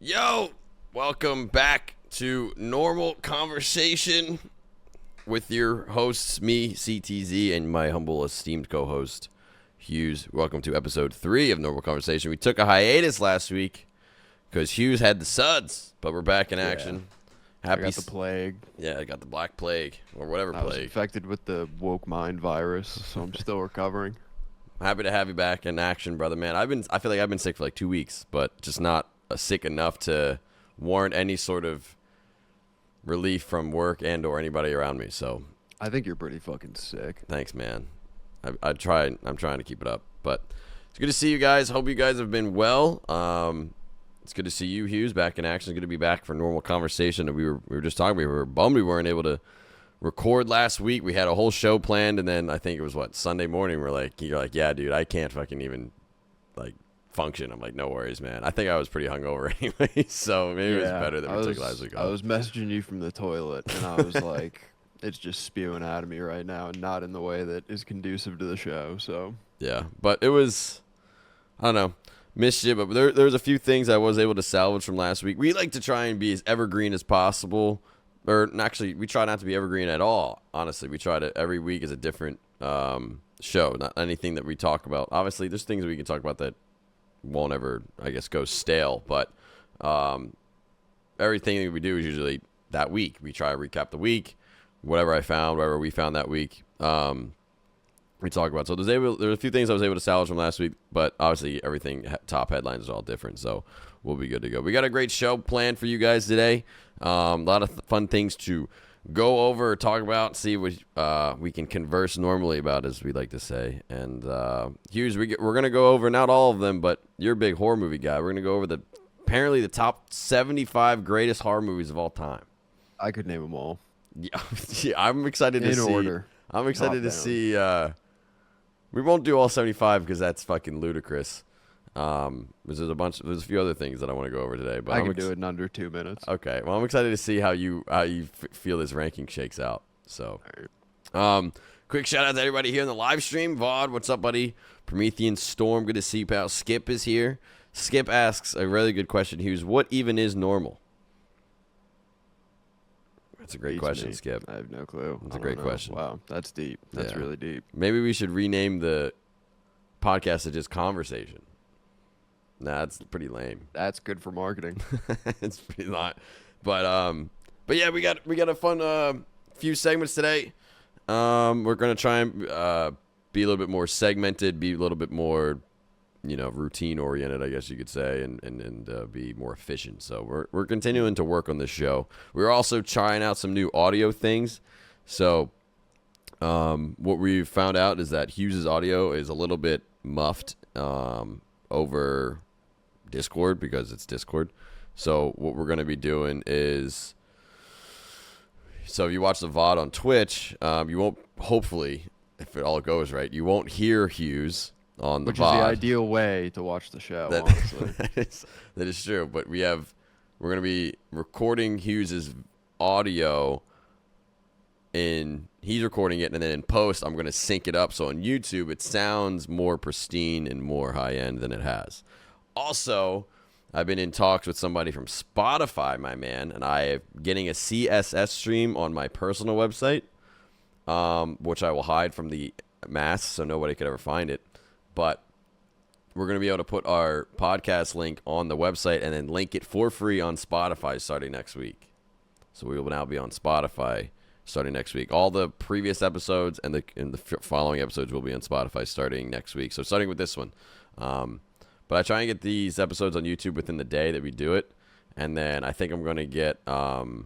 Yo, welcome back to Normal Conversation with your hosts, me, CTZee, and my humble, esteemed co-host, Hues. Welcome to episode 3 of Normal Conversation. We took a hiatus last week because Hues had the suds, but we're back in action. I got the plague. Yeah, I got the black plague or whatever plague. I was infected with the woke mind virus, so I'm still recovering. Happy to have you back in action, brother, man. I feel like I've been sick for like 2 weeks, but just not sick enough to warrant any sort of relief from work and or anybody around me. So I think you're pretty fucking sick. Thanks, man. I'm trying to keep it up, but it's good to see you guys. Hope you guys have been well. It's good to see you, Hues, back in action. It's good to be back for Normal Conversation. And we were just talking. We were bummed we weren't able to record last week. We had a whole show planned, and then I think it was Sunday morning. You're like, yeah, dude, I can't fucking even function. I'm like, no worries, man. I think I was pretty hungover anyway, so maybe it was better that we took last week off. I was messaging you from the toilet, and I was like, it's just spewing out of me right now, and not in the way that is conducive to the show. So yeah, but it was, I don't know, missed you, but there's a few things I was able to salvage from last week. We like to try and be as evergreen as possible, or actually, we try not to be evergreen at all. Honestly, we try to every week is a different show, not anything that we talk about. Obviously, there's things that we can talk about that won't ever, I guess, go stale, but everything that we do is usually that week. We try to recap the week, whatever we found that week, we talk about. So there's a few things I was able to salvage from last week, but obviously everything, top headlines is all different, so we'll be good to go. We got a great show planned for you guys today. A lot of fun things to go over, talk about, see what we can converse normally about, as we like to say. And Hughes, we're going to go over, not all of them, but you're a big horror movie guy. We're going to go over apparently the top 75 greatest horror movies of all time. I could name them all. Yeah, I'm excited to see. In order. I'm excited to see. We won't do all 75 because that's fucking ludicrous. There's a few other things that I want to go over today, but I can do it in under 2 minutes. Okay, well, I'm excited to see how you feel this ranking shakes out. So, quick shout out to everybody here in the live stream. Vaude, what's up, buddy? Promethean Storm, good to see you, pal. Skip is here. Skip asks a really good question, Hughes. What even is normal? That's a great question, Skip. I have no clue. That's a great question. Wow, that's deep. That's really deep. Maybe we should rename the podcast to just Conversation. Nah, that's pretty lame. That's good for marketing. It's pretty not. But yeah, we got a fun few segments today. We're gonna try and be a little bit more segmented, be a little bit more, routine oriented, I guess you could say, and be more efficient. So we're continuing to work on this show. We're also trying out some new audio things. So what we've found out is that Hughes' audio is a little bit muffed over Discord, because it's Discord. So what we're going to be doing is, so if you watch the VOD on Twitch, you won't, hopefully, if it all goes right, you won't hear Hughes on the VOD. Which is the ideal way to watch the show, honestly. That is true, but we're going to be recording Hughes' audio he's recording it, and then in post, I'm going to sync it up. So on YouTube, it sounds more pristine and more high-end than it has. Also, I've been in talks with somebody from Spotify, my man, and I am getting a CSS stream on my personal website, which I will hide from the mass so nobody could ever find it. But we're going to be able to put our podcast link on the website and then link it for free on Spotify starting next week. So we will now be on Spotify starting next week. All the previous episodes and the following episodes will be on Spotify starting next week. So starting with this one. But I try and get these episodes on YouTube within the day that we do it. And then I think I'm going to get the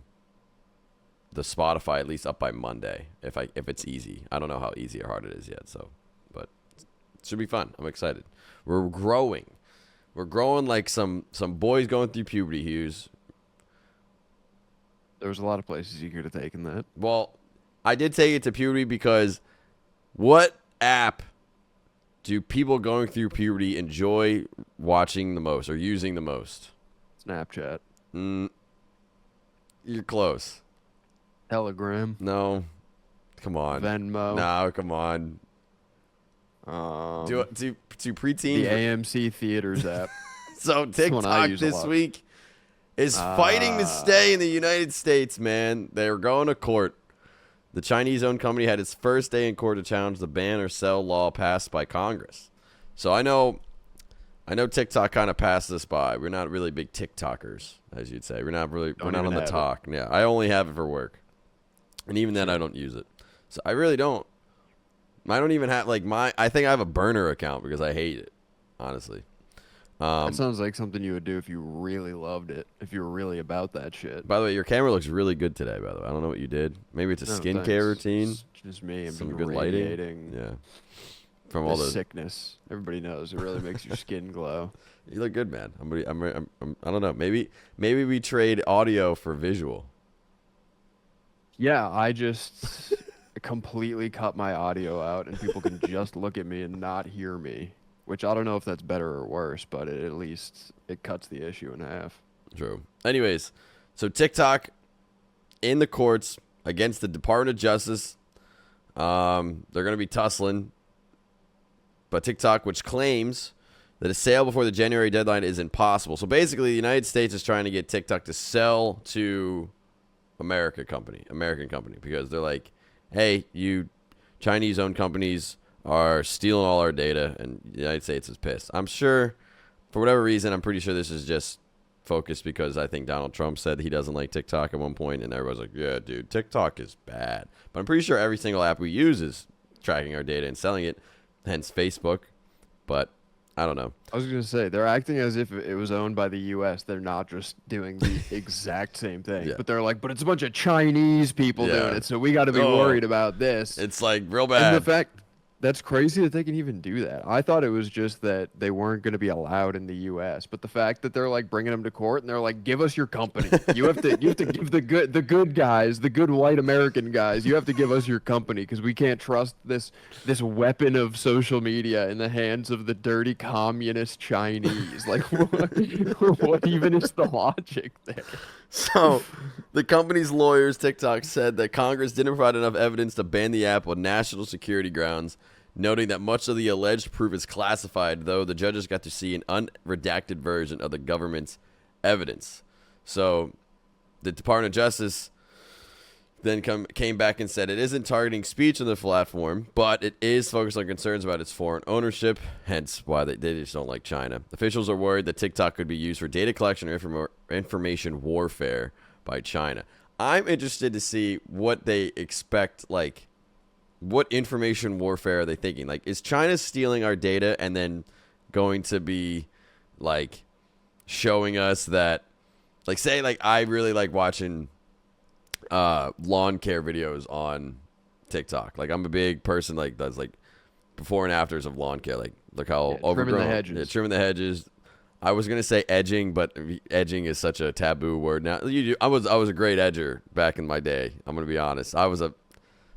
Spotify at least up by Monday if it's easy. I don't know how easy or hard it is yet. But it should be fun. I'm excited. We're growing. We're growing like some boys going through puberty, Hughes. There was a lot of places you could have taken that. Well, I did take it to puberty because what app do people going through puberty enjoy watching the most or using the most? Snapchat. You're close. Telegram. No. Come on. Venmo. No, come on. Do preteens. The AMC Theaters app. So TikTok this week. is fighting to stay in the United States, man. They're going to court. The Chinese-owned company had its first day in court to challenge the ban or sell law passed by Congress. So I know TikTok kind of passed this by. We're not really big TikTokers, as you'd say. We're not on the talk. Yeah, I only have it for work, and even then I don't use it. So I really don't. I don't even have I think I have a burner account because I hate it, honestly. That sounds like something you would do if you really loved it, if you were really about that shit. By the way, your camera looks really good today, by the way. I don't know what you did. Maybe it's a skincare routine. It's just me. I'm some good lighting. Yeah. From all the sickness. Everybody knows it really makes your skin glow. You look good, man. I don't know. Maybe we trade audio for visual. Yeah, I just completely cut my audio out and people can just look at me and not hear me. Which I don't know if that's better or worse, but at least it cuts the issue in half. True. Anyways, so TikTok in the courts against the Department of Justice. They're going to be tussling. But TikTok, which claims that a sale before the January deadline is impossible. So basically, the United States is trying to get TikTok to sell to American company, because they're like, hey, you Chinese-owned companies are stealing all our data, and the United States is pissed. I'm sure, for whatever reason, I'm pretty sure this is just focused because I think Donald Trump said he doesn't like TikTok at one point, and everybody's like, yeah, dude, TikTok is bad. But I'm pretty sure every single app we use is tracking our data and selling it, hence Facebook. But I don't know. I was going to say, they're acting as if it was owned by the U.S. They're not just doing the exact same thing. Yeah. But they're like, but it's a bunch of Chinese people doing it, so we got to be worried about this. It's like real bad. And the fact... That's crazy that they can even do that. I thought it was just that they weren't going to be allowed in the U.S. But the fact that they're like bringing them to court and they're like, "Give us your company. You have to give the good guys, the good white American guys. You have to give us your company because we can't trust this weapon of social media in the hands of the dirty communist Chinese." Like, what even is the logic there? So, the company's lawyers, TikTok, said that Congress didn't provide enough evidence to ban the app on national security grounds, noting that much of the alleged proof is classified, though the judges got to see an unredacted version of the government's evidence. So, the Department of Justice then came back and said it isn't targeting speech on the platform, but it is focused on concerns about its foreign ownership, hence why they just don't like China. Officials are worried that TikTok could be used for data collection or information warfare by China. I'm interested to see what they expect, like, what information warfare are they thinking? Like, is China stealing our data and then going to be, like, showing us that, like, say, like, I really like watching lawn care videos on TikTok. Like, I'm a big person like does like before and afters of lawn care. Like, look how overgrown. Trimming the hedges. I was gonna say edging, but edging is such a taboo word now. I was a great edger back in my day. I'm gonna be honest. I was a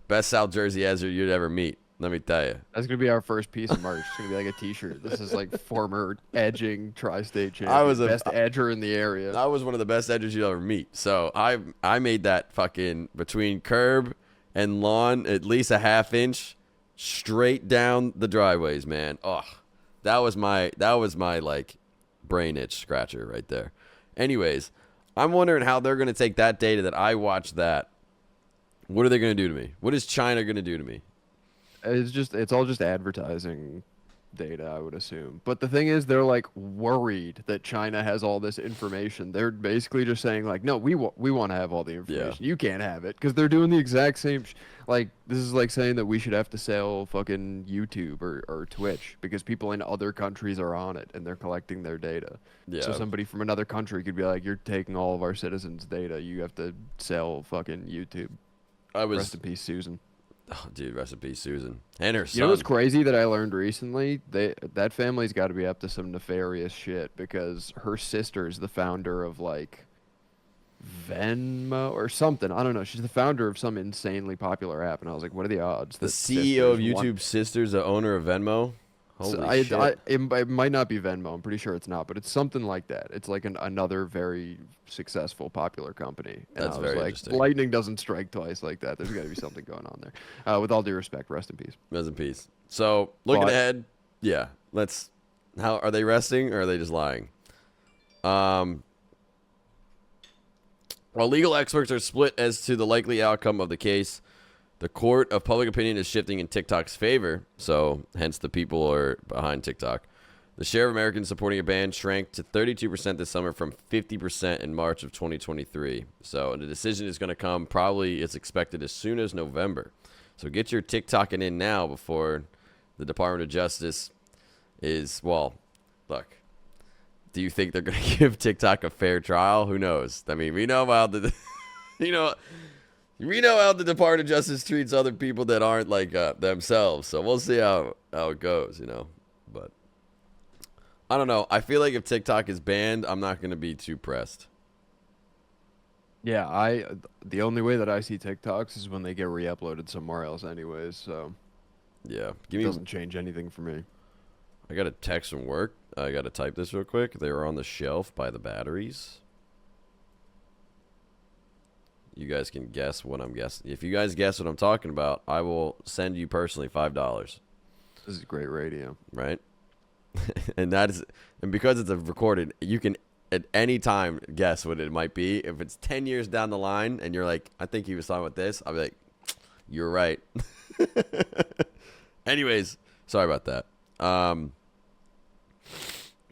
best South Jersey edger you'd ever meet. Let me tell you. That's going to be our first piece of merch. It's going to be like a t-shirt. This is like former edging tri-state champion. I was the best edger in the area. I was one of the best edgers you'll ever meet. So I made that fucking between curb and lawn at least a half inch straight down the driveways, man. Oh, that was my like brain itch scratcher right there. Anyways, I'm wondering how they're going to take that data that I watched that. What are they going to do to me? What is China going to do to me? It's all just advertising data, I would assume. But the thing is, they're like worried that China has all this information. They're basically just saying like, no, we want to have all the information. Yeah. You can't have it because they're doing the exact same. Like, this is like saying that we should have to sell fucking YouTube or Twitch because people in other countries are on it and they're collecting their data. Yeah. So somebody from another country could be like, you're taking all of our citizens' data. You have to sell fucking YouTube. Rest in peace, Susan. Oh, dude, rest in peace, Susan. And her son. You know what's crazy that I learned recently? That family's got to be up to some nefarious shit because her sister's the founder of, like, Venmo or something. I don't know. She's the founder of some insanely popular app. And I was like, what are the odds? The CEO of YouTube's sister's the owner of Venmo? Holy shit. It might not be Venmo. I'm pretty sure it's not. But it's something like that. It's like another very successful, popular company. And That's I was very like, interesting. Lightning doesn't strike twice like that. There's got to be something going on there. With all due respect, rest in peace. Rest in peace. So, looking ahead, yeah. How are they resting or are they just lying? While legal experts are split as to the likely outcome of the case, the court of public opinion is shifting in TikTok's favor, so hence the people are behind TikTok. The share of Americans supporting a ban shrank to 32% this summer from 50% in March of 2023. So the decision is going to come probably, it's expected as soon as November. So get your TikToking in now before the Department of Justice is, well, look, do you think they're going to give TikTok a fair trial? Who knows? I mean, we know about the, we know how the Department of Justice treats other people that aren't like themselves. So we'll see how it goes, But I don't know. I feel like if TikTok is banned, I'm not going to be too pressed. Yeah, the only way that I see TikToks is when they get re-uploaded somewhere else anyways, so Yeah. it doesn't change anything for me. I got a text from work. I got to type this real quick. They were on the shelf by the batteries. You guys can guess what I'm guessing. If you guys guess what I'm talking about, I will send you personally $5. This is great radio. Right? and because it's a recorded, you can at any time guess what it might be. If it's 10 years down the line and you're like, I think he was talking about this, I'll be like, you're right. Anyways, sorry about that.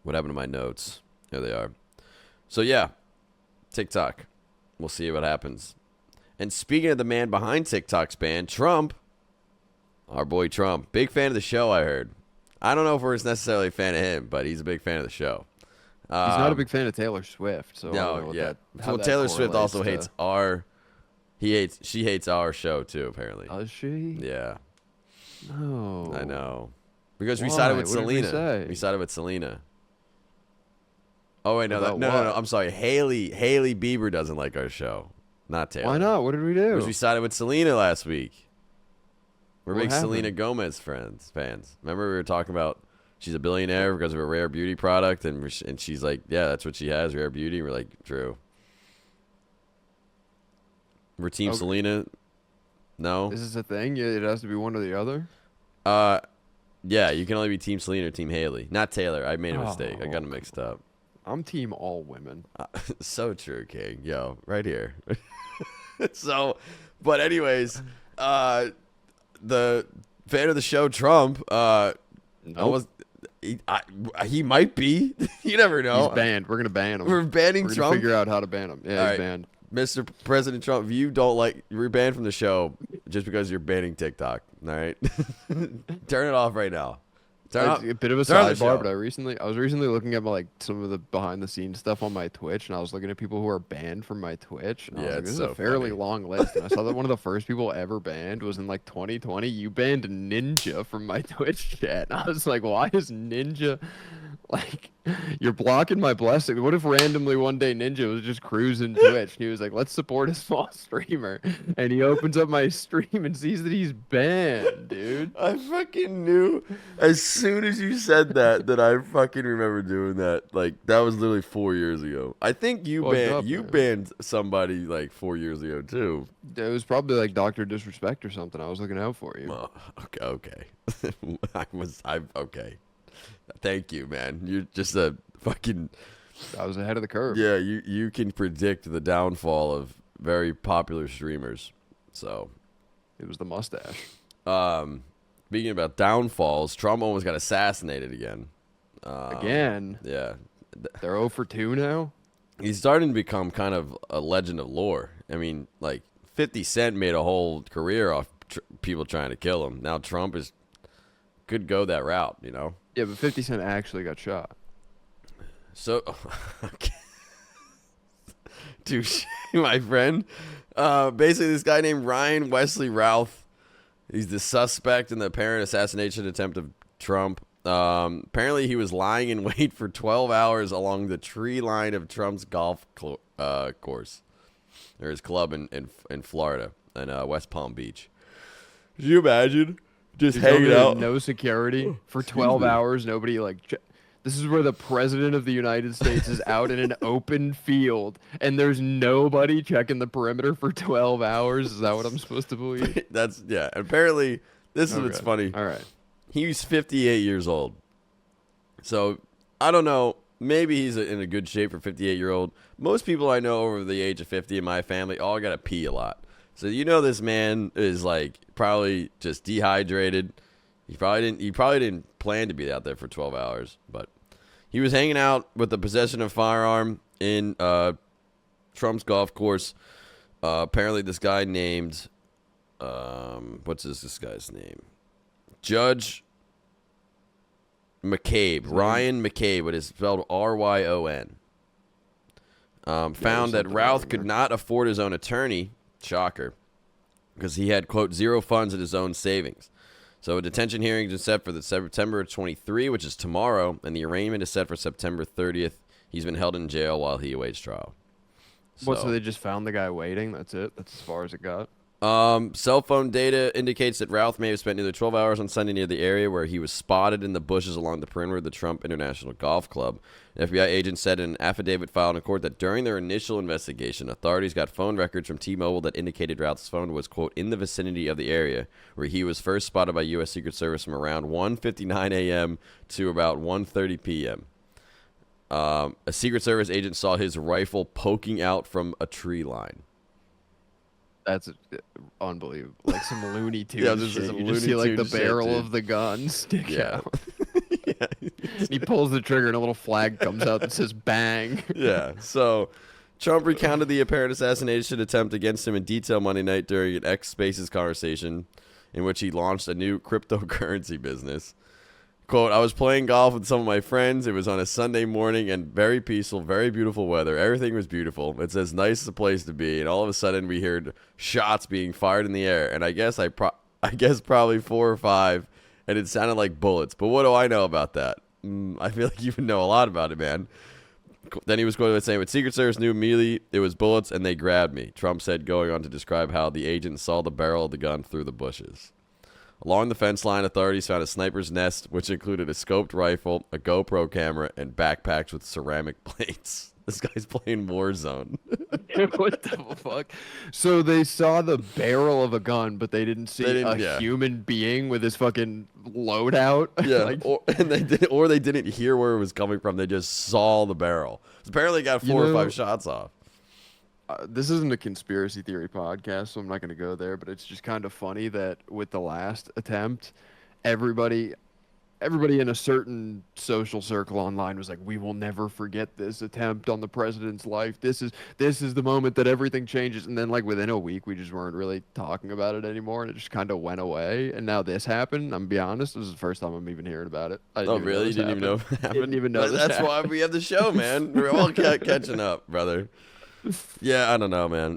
What happened to my notes? There they are. So yeah, TikTok. We'll see what happens. And speaking of the man behind TikTok's ban, Trump, our boy Trump, big fan of the show, I heard. I don't know if we're necessarily a fan of him, but he's a big fan of the show. He's not a big fan of Taylor Swift, so no, yeah. Well, Taylor Swift also hates she hates our show too, apparently. Does she? Yeah. No. I know. Because we sided with What did we Selena. say? We sided with Selena. Oh wait, no, About no. what? I'm sorry. Haley Bieber doesn't like our show, not Taylor. Why not? What did we do? Because we sided with Selena last week. We're What big happened? Selena Gomez fans. Remember we were talking about she's a billionaire because of a rare beauty product, and she's like, yeah, that's what she has, rare beauty. We're like, true. We're Team Okay. Selena. No. Is this a thing? It has to be one or the other? Yeah, you can only be Team Selena or Team Haley, not Taylor. I made a mistake. I got Oh, them mixed up. I'm team all women. So true, King. Yo, right here. So, but anyways, the fan of the show, Trump, Nope. he might be. You never know. He's banned. We're gonna ban him. We're banning We're gonna Trump. figure out how to ban him. Yeah, All he's right. banned. Mr. President Trump, if you don't like, you're banned from the show just because you're banning TikTok. All right, turn it off right now. It's a bit of a turn on the show. sidebar, but I was recently looking at some of the behind the scenes stuff on my Twitch, and I was looking at people who are banned from my Twitch. And I Yeah, was like, it's this so is a fairly funny. long list, and I saw that one of the first people ever banned was in like 2020. You banned Ninja from my Twitch chat, and I was like, why is Ninja like? You're blocking my blessing. What if randomly one day Ninja was just cruising Twitch and he was like, let's support a small streamer, and he opens up my stream and sees that he's banned, dude. I fucking knew as soon as you said that I fucking remember doing that. Like that was literally 4 years ago. I think you Fucked up, man. banned somebody like 4 years ago too. It was probably like Dr. Disrespect or something. I was looking out for you. Okay. Okay. Thank you, man. You're just a fucking I was ahead of the curve. yeah. You can predict the downfall of very popular streamers. So, It was the mustache. speaking about downfalls, Trump almost got assassinated again. Again, Yeah. they're 0 for 2 now. He's starting to become kind of a legend of lore. I mean, like 50 Cent made a whole career off people trying to kill him. Now Trump could go that route, Yeah, but 50 Cent actually got shot. So, okay. Touche, my friend. Basically, this guy named Ryan Wesley Routh. He's the suspect in the apparent assassination attempt of Trump. Apparently, he was lying in wait for 12 hours along the tree line of Trump's golf course, or his club in Florida, in West Palm Beach. Could you imagine just He's over hanging there, out? no security for 12 hours. Nobody this is where the president of the United States is out in an open field, and there's nobody checking the perimeter for 12 hours. Is that what I'm supposed to believe? That's yeah. Apparently, this is what's Okay. funny. All right. He's 58 years old. So, I don't know. maybe he's in a good shape for 58-year-old. Most people I know over the age of 50 in my family all got to pee a lot. So this man is like probably just dehydrated. He probably didn't plan to be out there for 12 hours, but he was hanging out with the possession of firearm in Trump's golf course. Apparently this guy named what's this guy's name? Judge McCabe, Ryan McCabe, but it's spelled Ryon. Found that Routh could not afford his own attorney, shocker, because he had, quote, zero funds in his own savings. So a detention hearing is set for the September 23, which is tomorrow, and the arraignment is set for September 30th. He's been held in jail while he awaits trial. So they just found the guy waiting? That's it? That's as far as it got? Cell phone data indicates that Routh may have spent nearly 12 hours on Sunday near the area where he was spotted in the bushes along the perimeter of the Trump International Golf Club. An FBI agent said in an affidavit filed in court that during their initial investigation, authorities got phone records from T-Mobile that indicated Routh's phone was, quote, in the vicinity of the area where he was first spotted by U.S. Secret Service from around 1:59 a.m. to about 1:30 p.m. A Secret Service agent saw his rifle poking out from a tree line. That's unbelievable. Like some Looney Tunes Yeah, this shit. is some You Looney just see like the Tunes shit, barrel dude. of the gun stick out. Yeah. He pulls the trigger and a little flag comes out that says bang. Yeah. So Trump recounted the apparent assassination attempt against him in detail Monday night during an X Spaces conversation in which he launched a new cryptocurrency business. Quote, I was playing golf with some of my friends. It was on a Sunday morning and very peaceful, very beautiful weather. Everything was beautiful. It's as nice a place to be. And all of a sudden we heard shots being fired in the air. And I guess probably 4 or 5. And it sounded like bullets. But what do I know about that? I feel like you would know a lot about it, man. Then he was quoted with saying, "But Secret Service knew immediately it was bullets and they grabbed me." Trump said, going on to describe how the agent saw the barrel of the gun through the bushes. Along the fence line, authorities found a sniper's nest, which included a scoped rifle, a GoPro camera, and backpacks with ceramic plates. This guy's playing Warzone. What the fuck? So they saw the barrel of a gun, but they didn't see a human being with his fucking loadout. Yeah, Like, they didn't hear where it was coming from. They just saw the barrel. Apparently, got 4 or 5 shots off. This isn't a conspiracy theory podcast, so I'm not going to go there, but it's just kind of funny that with the last attempt, everybody in a certain social circle online was like, we will never forget this attempt on the president's life. This is the moment that everything changes. And then like within a week, we just weren't really talking about it anymore, and it just kind of went away. And now this happened. I'm gonna be honest, this is the first time I'm even hearing about it. Oh, really? You didn't even know it happened? Didn't even know this That's happened. why we have the show, man. We're all catching up, brother. Yeah, I don't know, man.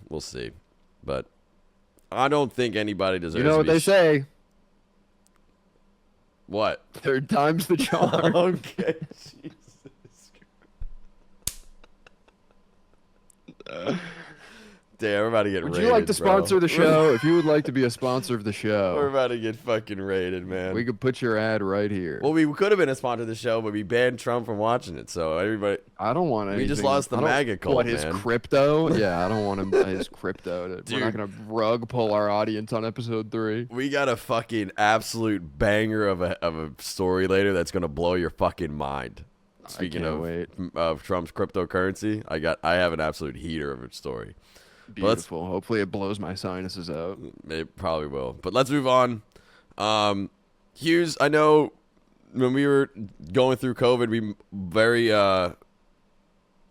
We'll see. But I don't think anybody deserves You know to what be they say? What? Third time's the charm. Okay. Jesus. Damn, we're about to get Would raided, you like to sponsor bro. the show? If you would like to be a sponsor of the We're show, about to get fucking raided, man. we could put your ad right here. Well, we could have been a sponsor of the show, but we banned Trump from watching it. So everybody, I don't want anything. we just lost the I don't- MAGA cult, What, his man. crypto? Yeah, I don't want him his crypto. We're Dude. not gonna rug pull our audience on episode 3. We got a fucking absolute banger of a story later that's gonna blow your fucking mind. Speaking can't wait. of Trump's cryptocurrency, I have an absolute heater of a story. Beautiful. Hopefully, it blows my sinuses out. It probably will. But let's move on. Hues, I know when we were going through COVID,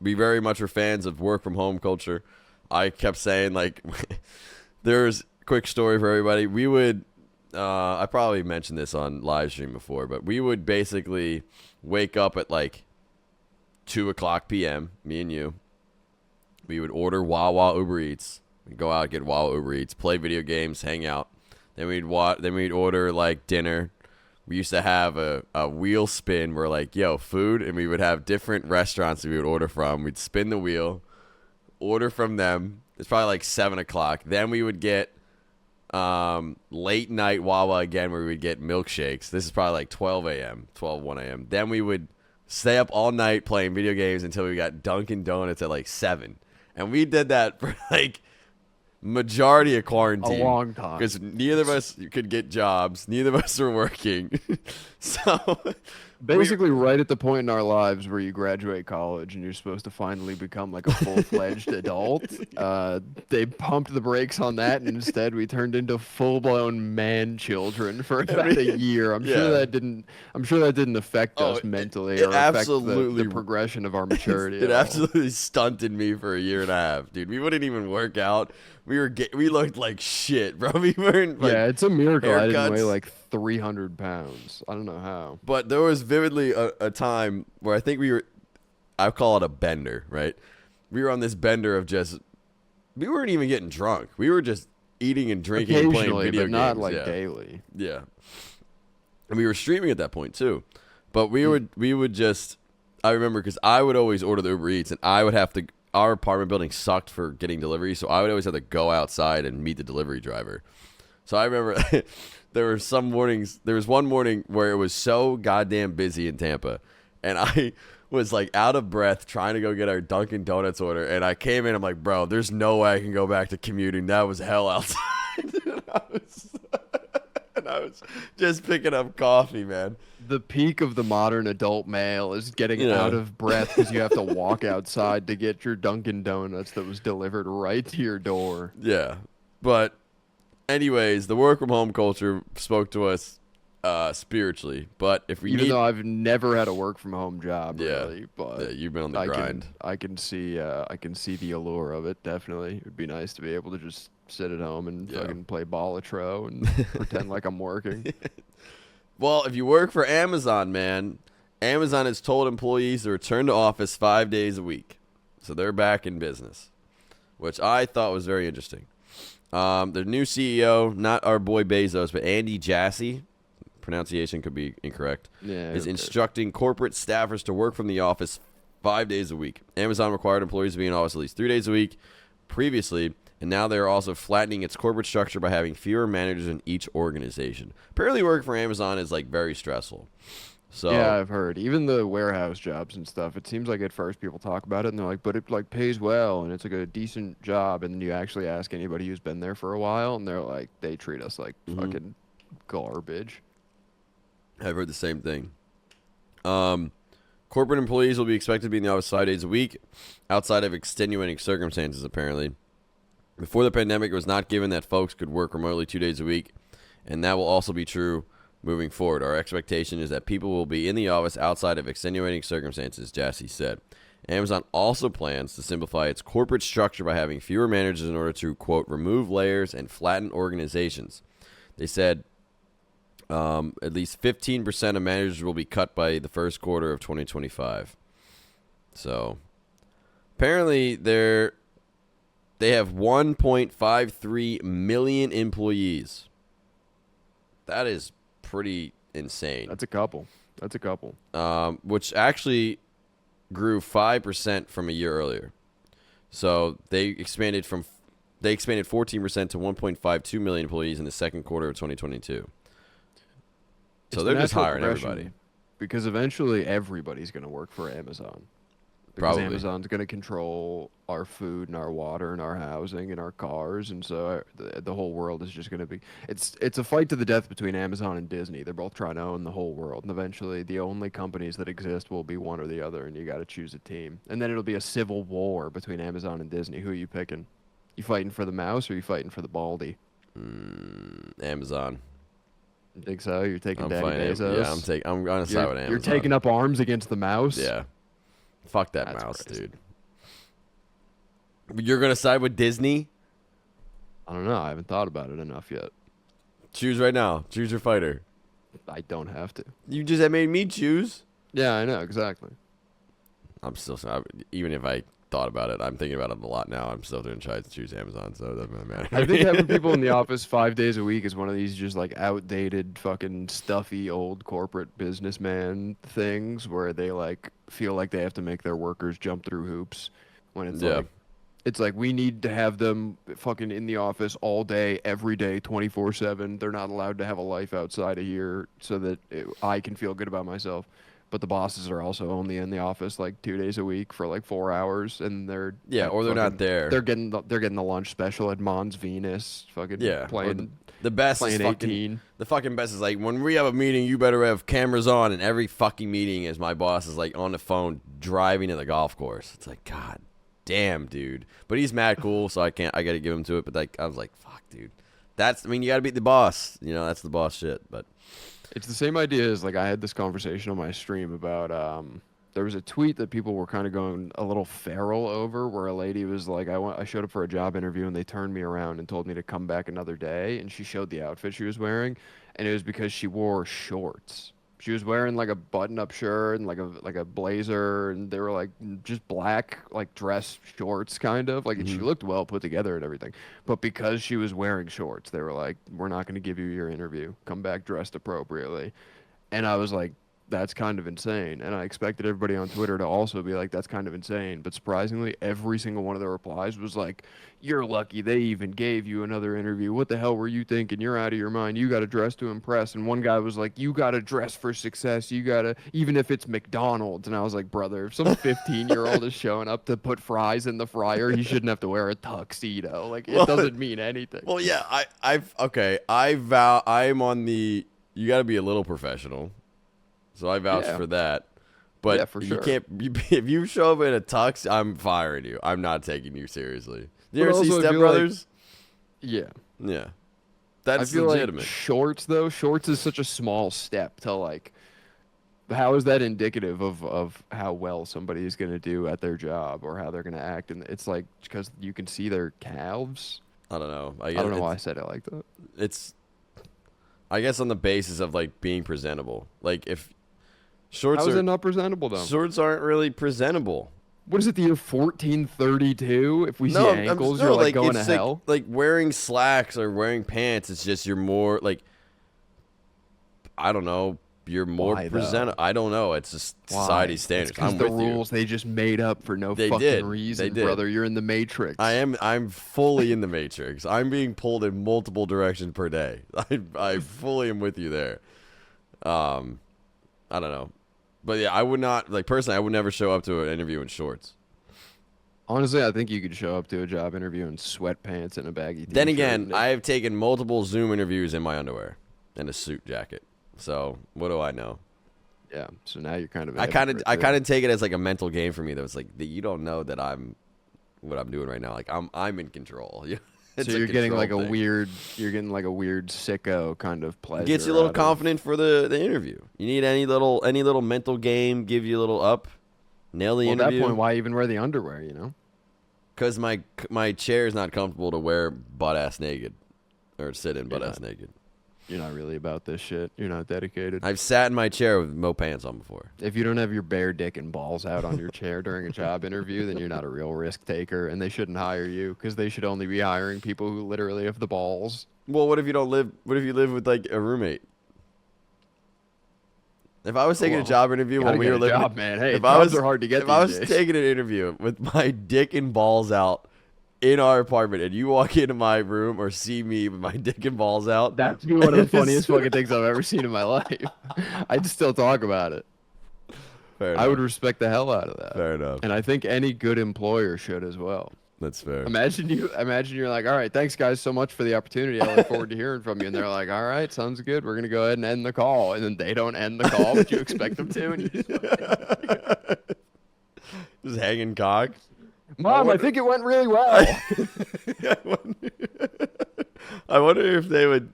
we very much were fans of work from home culture. I kept saying, like, there's a quick story for everybody. We would, I probably mentioned this on live stream before, but we would basically wake up at like 2:00 p.m., me and you. We would order Wawa Uber Eats. We'd go out, get Wawa Uber Eats, play video games, hang out. Then we'd order like dinner. We used to have a wheel spin where like, yo, food, and we would have different restaurants that we would order from. We'd spin the wheel, order from them. It's probably like 7:00. Then we would get late night Wawa again, where we would get milkshakes. This is probably like 1 a.m. Then we would stay up all night playing video games until we got Dunkin' Donuts at like 7. And we did that for like majority of quarantine. A long time. Because neither of us could get jobs. Neither of us were working. So we Basically, right at the point in our lives where you graduate college and you're supposed to finally become like a full-fledged adult, they pumped the brakes on that, and instead we turned into full-blown man children for about a every year. yeah. I'm sure that didn't affect Oh, us mentally it or affect the absolutely progression of our maturity it at all. absolutely stunted me for a year and a half, dude. We wouldn't even work out. We looked like shit, bro. We weren't like Yeah, it's a miracle I didn't weigh haircuts. like 300 pounds. I don't know how. But there was vividly a time where I think we were, I call it a bender, right? We were on this bender of just, we weren't even getting drunk. We were just eating and drinking and playing Occasionally, video but not games. like Yeah. daily. Yeah. And we were streaming at that point too. But we would just, I remember because I would always order the Uber Eats and I would have to, our apartment building sucked for getting delivery. So I would always have to go outside and meet the delivery driver. So I remember there were some mornings. There was one morning where it was so goddamn busy in Tampa, and I was like out of breath trying to go get our Dunkin' Donuts order. And I came in. I'm like, bro, there's no way I can go back to commuting. That was hell outside. and I was just picking up coffee, man. The peak of the modern adult male is getting Yeah. out of breath because you have to walk outside to get your Dunkin' Donuts that was delivered right to your door. Yeah, but anyways, the work from home culture spoke to us spiritually. But if we Even need, though I've never had a work from home job, yeah, really, but yeah, you've been on the I grind. can I can see the allure of it. Definitely, it'd be nice to be able to just sit at home and Yeah. fucking play ball of tro and pretend like I'm working. Well, if you work for Amazon, man, Amazon has told employees to return to office 5 days a week. So they're back in business, which I thought was very interesting. The new CEO, not our boy Bezos, but Andy Jassy, pronunciation could be incorrect, Yeah, is okay. instructing corporate staffers to work from the office 5 days a week. Amazon required employees to be in office at least 3 days a week previously, and now they're also flattening its corporate structure by having fewer managers in each organization. Apparently, working for Amazon is like very stressful. So Yeah, I've heard. Even the warehouse jobs and stuff, it seems like at first people talk about it and they're like, but it like pays well and it's like a decent job. And then you actually ask anybody who's been there for a while and they're like, they treat us like fucking garbage. I've heard the same thing. Corporate employees will be expected to be in the office 5 days a week, outside of extenuating circumstances, apparently. Before the pandemic, it was not given that folks could work remotely 2 days a week, and that will also be true moving forward. Our expectation is that people will be in the office outside of extenuating circumstances, Jassy said. Amazon also plans to simplify its corporate structure by having fewer managers in order to, quote, remove layers and flatten organizations. They said at least 15% of managers will be cut by the first quarter of 2025. So apparently they have 1.53 million employees. That is pretty insane. That's a couple. That's a couple. Which actually grew 5% from a year earlier. So they expanded 14% to 1.52 million employees in the second quarter of 2022. So It's they're the just natural hiring progression, everybody. because eventually everybody's going to work for Amazon. Because Probably. Amazon's going to control our food and our water and our housing and our cars, and so the whole world is just going to be. It's a fight to the death between Amazon and Disney. They're both trying to own the whole world, and eventually the only companies that exist will be one or the other, and you got to choose a team. And then it'll be a civil war between Amazon and Disney. Who are you picking? You fighting for the mouse or you fighting for the baldy? Amazon. You think so? You're taking I'm Daddy fine. Bezos. Yeah, I'm gonna side with Amazon. You're taking up arms against the mouse. Yeah. Fuck that That's mouse, crazy. dude. You're gonna side with Disney? I don't know. I haven't thought about it enough yet. Choose right now. Choose your fighter. I don't have to. You just made me choose. Yeah, I know exactly. I'm still even if I thought about it, I'm thinking about it a lot now. I'm still gonna try to choose Amazon, so it doesn't really matter. I think having people in the office 5 days a week is one of these just like outdated, fucking stuffy old corporate businessman things where they like feel like they have to make their workers jump through hoops. When it's like we need to have them fucking in the office all day, every day, 24/7. They're not allowed to have a life outside of here so that I can feel good about myself. But the bosses are also only in the office like 2 days a week for like 4 hours, and they're Yeah, like, or they're not fucking- there. They're getting the lunch special at Mons Venus, fucking Yeah, or playing The best is playing fucking 18. the fucking best is like when we have a meeting, you better have cameras on, and every fucking meeting is my boss is like on the phone driving to the golf course. It's like, God damn, dude. But he's mad cool, so I gotta give him to it. But like I was like, fuck, dude. I mean, you gotta beat the boss. You know, that's the boss shit. But It's the same idea as like I had this conversation on my stream about there was a tweet that people were kind of going a little feral over where a lady was like I showed up for a job interview and they turned me around and told me to come back another day, and she showed the outfit she was wearing, and it was because she wore shorts. She was wearing like a button-up shirt and like a blazer, and they were like just black like dress shorts kind of like, and she looked well put together and everything. But because she was wearing shorts, they were like, "We're not going to give you your interview. Come back dressed appropriately." And I was like, that's kind of insane. And I expected everybody on Twitter to also be like, that's kind of insane. But surprisingly, every single one of the replies was like, you're lucky they even gave you another interview. What the hell were you thinking? You're out of your mind. You got to dress to impress. And one guy was like, you got to dress for success. You got to, even if it's McDonald's. And I was like, brother, if some 15-year-old is showing up to put fries in the fryer, he shouldn't have to wear a tuxedo. Like, it doesn't mean anything. well, yeah, I'm on the. You got to be a little professional. So I vouch for that. But Yeah, for sure. if you show up in a tux, I'm firing you. I'm not taking you seriously. You But ever see also, I Step feel Brothers? Yeah. Yeah. I That's feel legitimate. like shorts, though, shorts is such a small step to like, how is that indicative of how well somebody is going to do at their job or how they're going to act? And it's like, because you can see their calves. I don't know. I don't know why I said it like that. It's, I guess, on the basis of like being presentable. Like if shorts How is are it not presentable, though? shorts aren't really presentable. What is it, the year 1432? If we see ankles, you're like going to it's hell? like wearing slacks or wearing pants. It's just you're more like, I don't know. You're more Why, presentable. I don't know. It's just society's standards. Because I'm the with you. rules they just made up for no They fucking did. reason, They did. brother. You're in the Matrix. I'm fully in the Matrix. I'm being pulled in multiple directions per day. I fully am with you there. I don't know. But yeah, I would not, like, personally, I would never show up to an interview in shorts. Honestly, I think you could show up to a job interview in sweatpants and a baggy t-shirt. Then again, and I have taken multiple Zoom interviews in my underwear and a suit jacket. So what do I know? yeah, so now you're kind of. I kind of take it as like a mental game for me. That was like you don't know that what I'm doing right now. Like I'm in control. It's so a you're getting like control thing. you're getting like a weird sicko kind of pleasure. Gets you a little out of- confident for the interview. You need any little mental game, give you a little up, nail the Well, at that interview. point, why even wear the underwear? You know. Because my chair is not comfortable to wear butt ass naked, or sit in butt ass naked. You're not really about this shit. You're not dedicated. I've sat in my chair with no pants on before. If you don't have your bare dick and balls out on your chair during a job interview, then you're not a real risk taker, and they shouldn't hire you because they should only be hiring people who literally have the balls. Well, what if you don't live? What if you live with like a roommate? If I was taking a job interview Gotta when we get were a living, job, man. Hey, if I was jobs are hard to get if I these was days. taking an interview with my dick and balls out in our apartment, and you walk into my room or see me with my dick and balls out, That'd be one of the funniest fucking things I've ever seen in my life. I'd still talk about it. Fair I would enough. respect the hell out of that. Fair enough. And I think any good employer should as well. That's fair. Imagine you're like, all right, thanks guys so much for the opportunity. I look forward to hearing from you. And they're like, all right, sounds good. We're gonna go ahead and end the call. And then they don't end the call, but you expect them to. And you Just hanging cock. Mom, I think it went really well. I wonder if they would.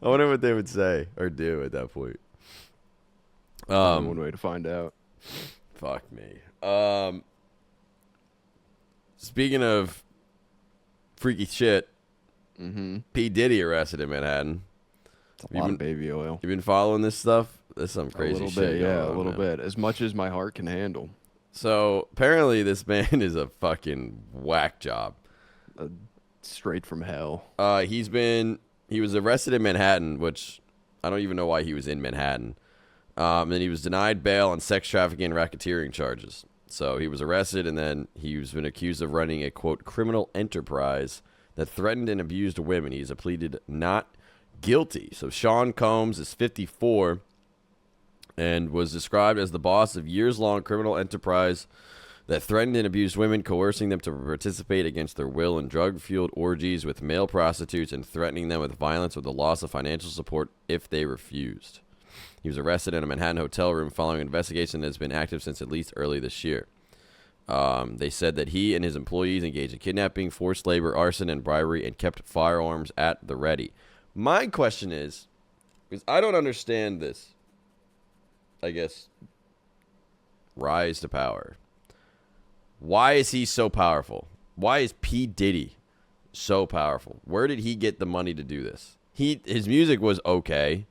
I wonder what they would say or do at that point. One way to find out. Fuck me. Speaking of freaky shit, P. Diddy arrested in Manhattan. It's a lot of baby oil. You been following this stuff? There's some A crazy little shit. bit, yeah, going a on, little man. bit. As much as my heart can handle. So apparently, this man is a fucking whack job. Straight from hell. He was arrested in Manhattan, which I don't even know why he was in Manhattan. And he was denied bail on sex trafficking and racketeering charges. So he was arrested, and then he's been accused of running a, quote, criminal enterprise that threatened and abused women. He's pleaded not guilty. So Sean Combs is 54 and was described as the boss of years-long criminal enterprise that threatened and abused women, coercing them to participate against their will in drug-fueled orgies with male prostitutes and threatening them with violence or the loss of financial support if they refused. He was arrested in a Manhattan hotel room following an investigation that has been active since at least early this year. They said that he and his employees engaged in kidnapping, forced labor, arson, and bribery, and kept firearms at the ready. My question is, because I don't understand this, I guess, rise to power. Why is he so powerful? Why is P. Diddy so powerful? Where did he get the money to do this? His music was okay.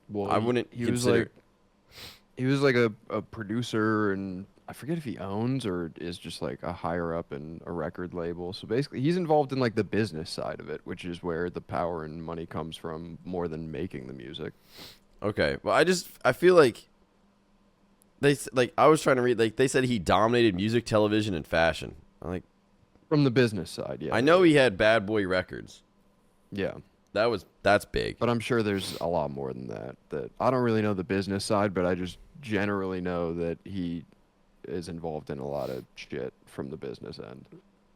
Well, I wouldn't consider... He was like a producer, and I forget if he owns or is just like a higher up in a record label. So basically, he's involved in like the business side of it, which is where the power and money comes from more than making the music. Okay, well, I feel like I was trying to read, like, they said he dominated music, television, and fashion. I'm like, from the business side, yeah. I know he had Bad Boy Records. Yeah. That's big. But I'm sure there's a lot more than that. That I don't really know the business side, but I just generally know that he is involved in a lot of shit from the business end.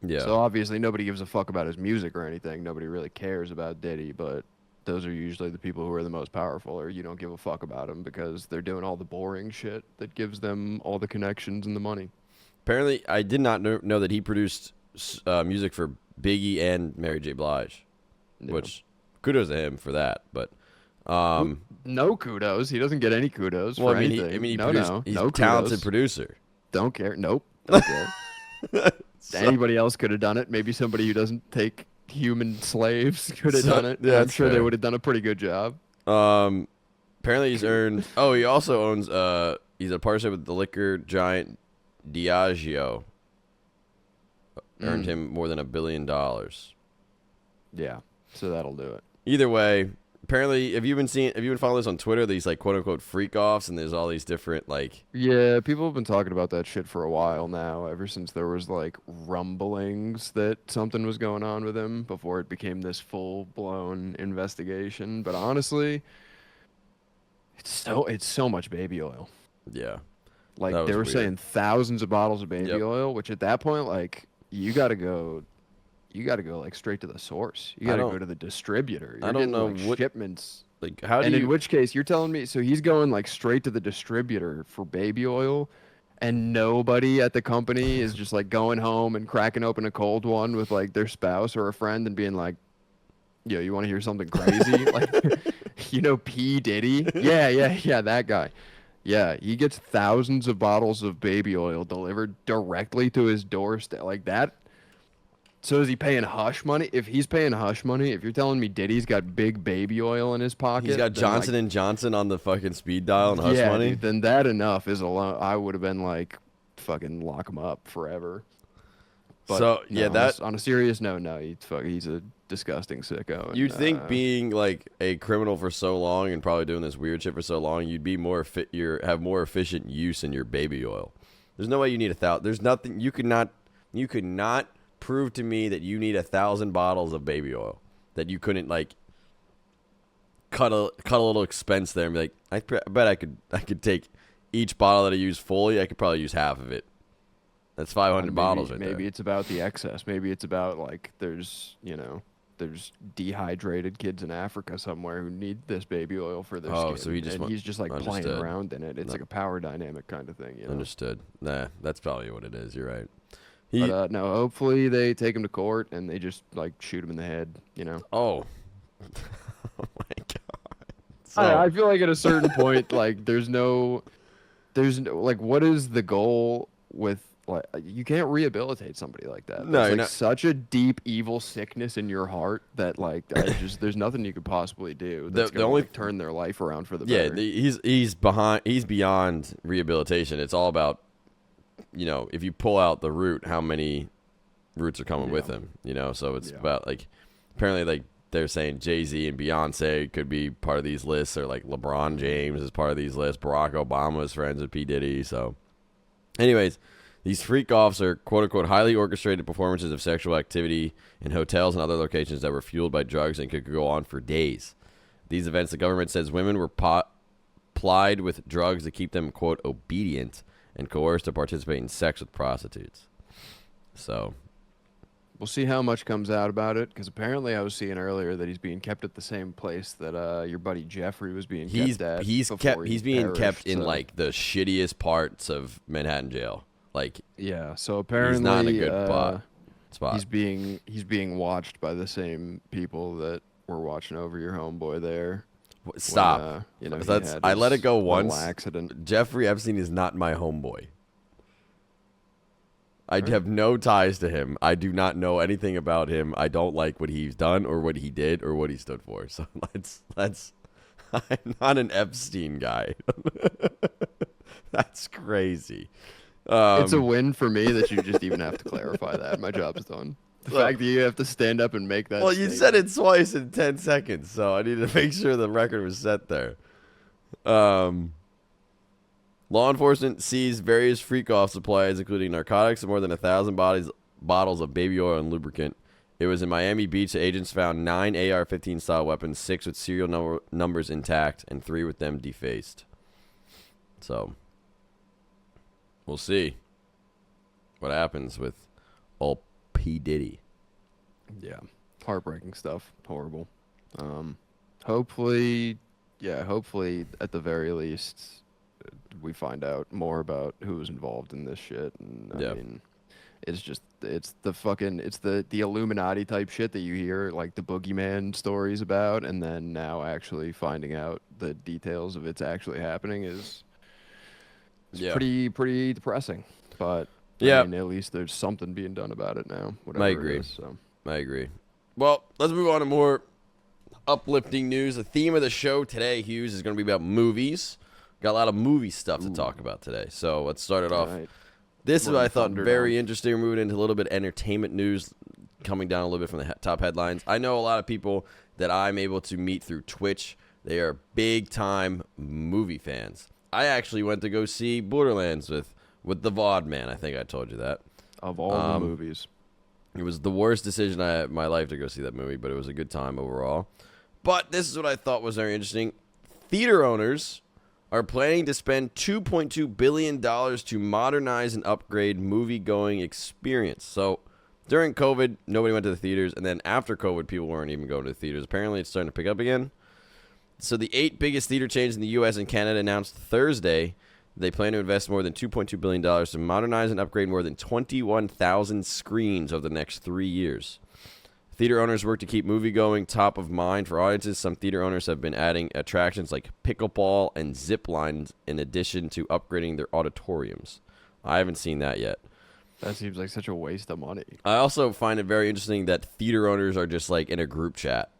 Yeah. So obviously nobody gives a fuck about his music or anything. Nobody really cares about Diddy, but those are usually the people who are the most powerful, or you don't give a fuck about them because they're doing all the boring shit that gives them all the connections and the money. Apparently, I did not know that he produced music for Biggie and Mary J. Blige, which kudos to him for that. But no kudos. He doesn't get any kudos well, for anything. He's a talented producer. Don't care. Nope. Don't care. Anybody else could have done it. Maybe somebody who doesn't take human slaves could have done it. Yeah, I'm sure they would have done a pretty good job. Apparently he's earned... Oh, he also owns... He's a partnership with the liquor giant Diageo. Earned him more than $1 billion. Yeah, so that'll do it. Either way, apparently, have you been following this on Twitter? These, like, quote-unquote freak-offs, and there's all these different, like... Yeah, people have been talking about that shit for a while now, ever since there was, like, rumblings that something was going on with him before it became this full-blown investigation. But honestly, it's so much baby oil. Yeah. Like, they were saying thousands of bottles of baby oil, which at that point, like, you gotta go, like, straight to the source. You gotta go to the distributor. I don't know what shipments. Like, how do and you... in which case, you're telling me, so he's going, like, straight to the distributor for baby oil, and nobody at the company is just, like, going home and cracking open a cold one with, like, their spouse or a friend and being like, yo, you want to hear something crazy? Like, you know, P. Diddy? Yeah, that guy. Yeah, he gets thousands of bottles of baby oil delivered directly to his doorstep. Like that. So is he paying hush money? If he's paying hush money, if you're telling me Diddy's got big baby oil in his pocket. He's got Johnson and Johnson on the fucking speed dial and hush money. Dude, then that enough is alone. I would have been like, fucking lock him up forever. But so, yeah, no, on a serious note, no, he's a disgusting sicko. You'd think being like a criminal for so long and probably doing this weird shit for so long, you'd be have more efficient use in your baby oil. There's no way you need 1,000. There's nothing you could not prove to me that you need 1,000 bottles of baby oil, that you couldn't like cut a little expense there and be like, I bet I could take each bottle that I use fully. I could probably use half of it. That's 500 bottles right there. Maybe it's about the excess. Maybe it's about, like, there's dehydrated kids in Africa somewhere who need this baby oil for their skin. So he's just, like, playing around in it. It's like a power dynamic kind of thing, you know? Understood. Nah, that's probably what it is. You're right. But, no, hopefully they take him to court and they just, like, shoot him in the head, you know? Oh. Oh, my God. So, I feel like at a certain point, like, there's no, like, what is the goal with, like, you can't rehabilitate somebody like that. No, There's like such a deep evil sickness in your heart that like there's nothing you could possibly do that's gonna like, turn their life around for the better. Yeah, he's beyond rehabilitation. It's all about, you know, if you pull out the root, how many roots are coming with him, you know? So it's about like, apparently like they're saying Jay-Z and Beyonce could be part of these lists, or like LeBron James is part of these lists. Barack Obama is friends with P. Diddy. So anyways, these freak-offs are quote-unquote highly orchestrated performances of sexual activity in hotels and other locations that were fueled by drugs and could go on for days. These events, the government says women were plied with drugs to keep them, quote, obedient, and coerced to participate in sex with prostitutes. So We'll see how much comes out about it, because apparently I was seeing earlier that he's being kept at the same place that your buddy Jeffrey was being kept at. He's being kept in so. like the shittiest parts of Manhattan jail. Like, Yeah, so apparently he's not in a good spot. He's being watched by the same people that were watching over your homeboy there. Stop. When, I let it go once. Accident. Jeffrey Epstein is not my homeboy. I have no ties to him. I do not know anything about him. I don't like what he's done or what he did or what he stood for. So let's I'm not an Epstein guy. That's crazy. It's a win for me that you just even have to clarify that. My job's done. The fact that you have to stand up and make that. Well, you said it twice in 10 seconds, so I need to make sure the record was set there. Law enforcement seized various freak-off supplies, including narcotics and more than 1,000 bottles of baby oil and lubricant. It was in Miami Beach. The agents found 9 AR-15 style weapons, 6 with serial numbers intact, and 3 with them defaced. So, we'll see what happens with old P. Diddy. Yeah, heartbreaking stuff. Horrible. Hopefully at the very least, we find out more about who's involved in this shit. And I mean, it's the Illuminati type shit that you hear like the boogeyman stories about, and then now actually finding out the details of it's actually happening is pretty depressing. But I mean, at least there's something being done about it now. Whatever I agree. It is, so. I agree. Well, let's move on to more uplifting news. The theme of the show today, Hughes, is going to be about movies. Got a lot of movie stuff to talk about today. So let's start it off. Right. This is what I thought very interesting. We're moving into a little bit of entertainment news, coming down a little bit from the top headlines. I know a lot of people that I'm able to meet through Twitch. They are big-time movie fans. I actually went to go see Borderlands with the VOD man. I think I told you that. Of all the movies. It was the worst decision I had in my life to go see that movie, but it was a good time overall. But this is what I thought was very interesting. Theater owners are planning to spend $2.2 billion to modernize and upgrade movie-going experience. So during COVID, nobody went to the theaters, and then after COVID, people weren't even going to the theaters. Apparently, it's starting to pick up again. So the 8 biggest theater chains in the U.S. and Canada announced Thursday they plan to invest more than $2.2 billion to modernize and upgrade more than 21,000 screens over the next 3 years. Theater owners work to keep movie-going top of mind for audiences. Some theater owners have been adding attractions like pickleball and zip lines in addition to upgrading their auditoriums. I haven't seen that yet. That seems like such a waste of money. I also find it very interesting that theater owners are just like in a group chat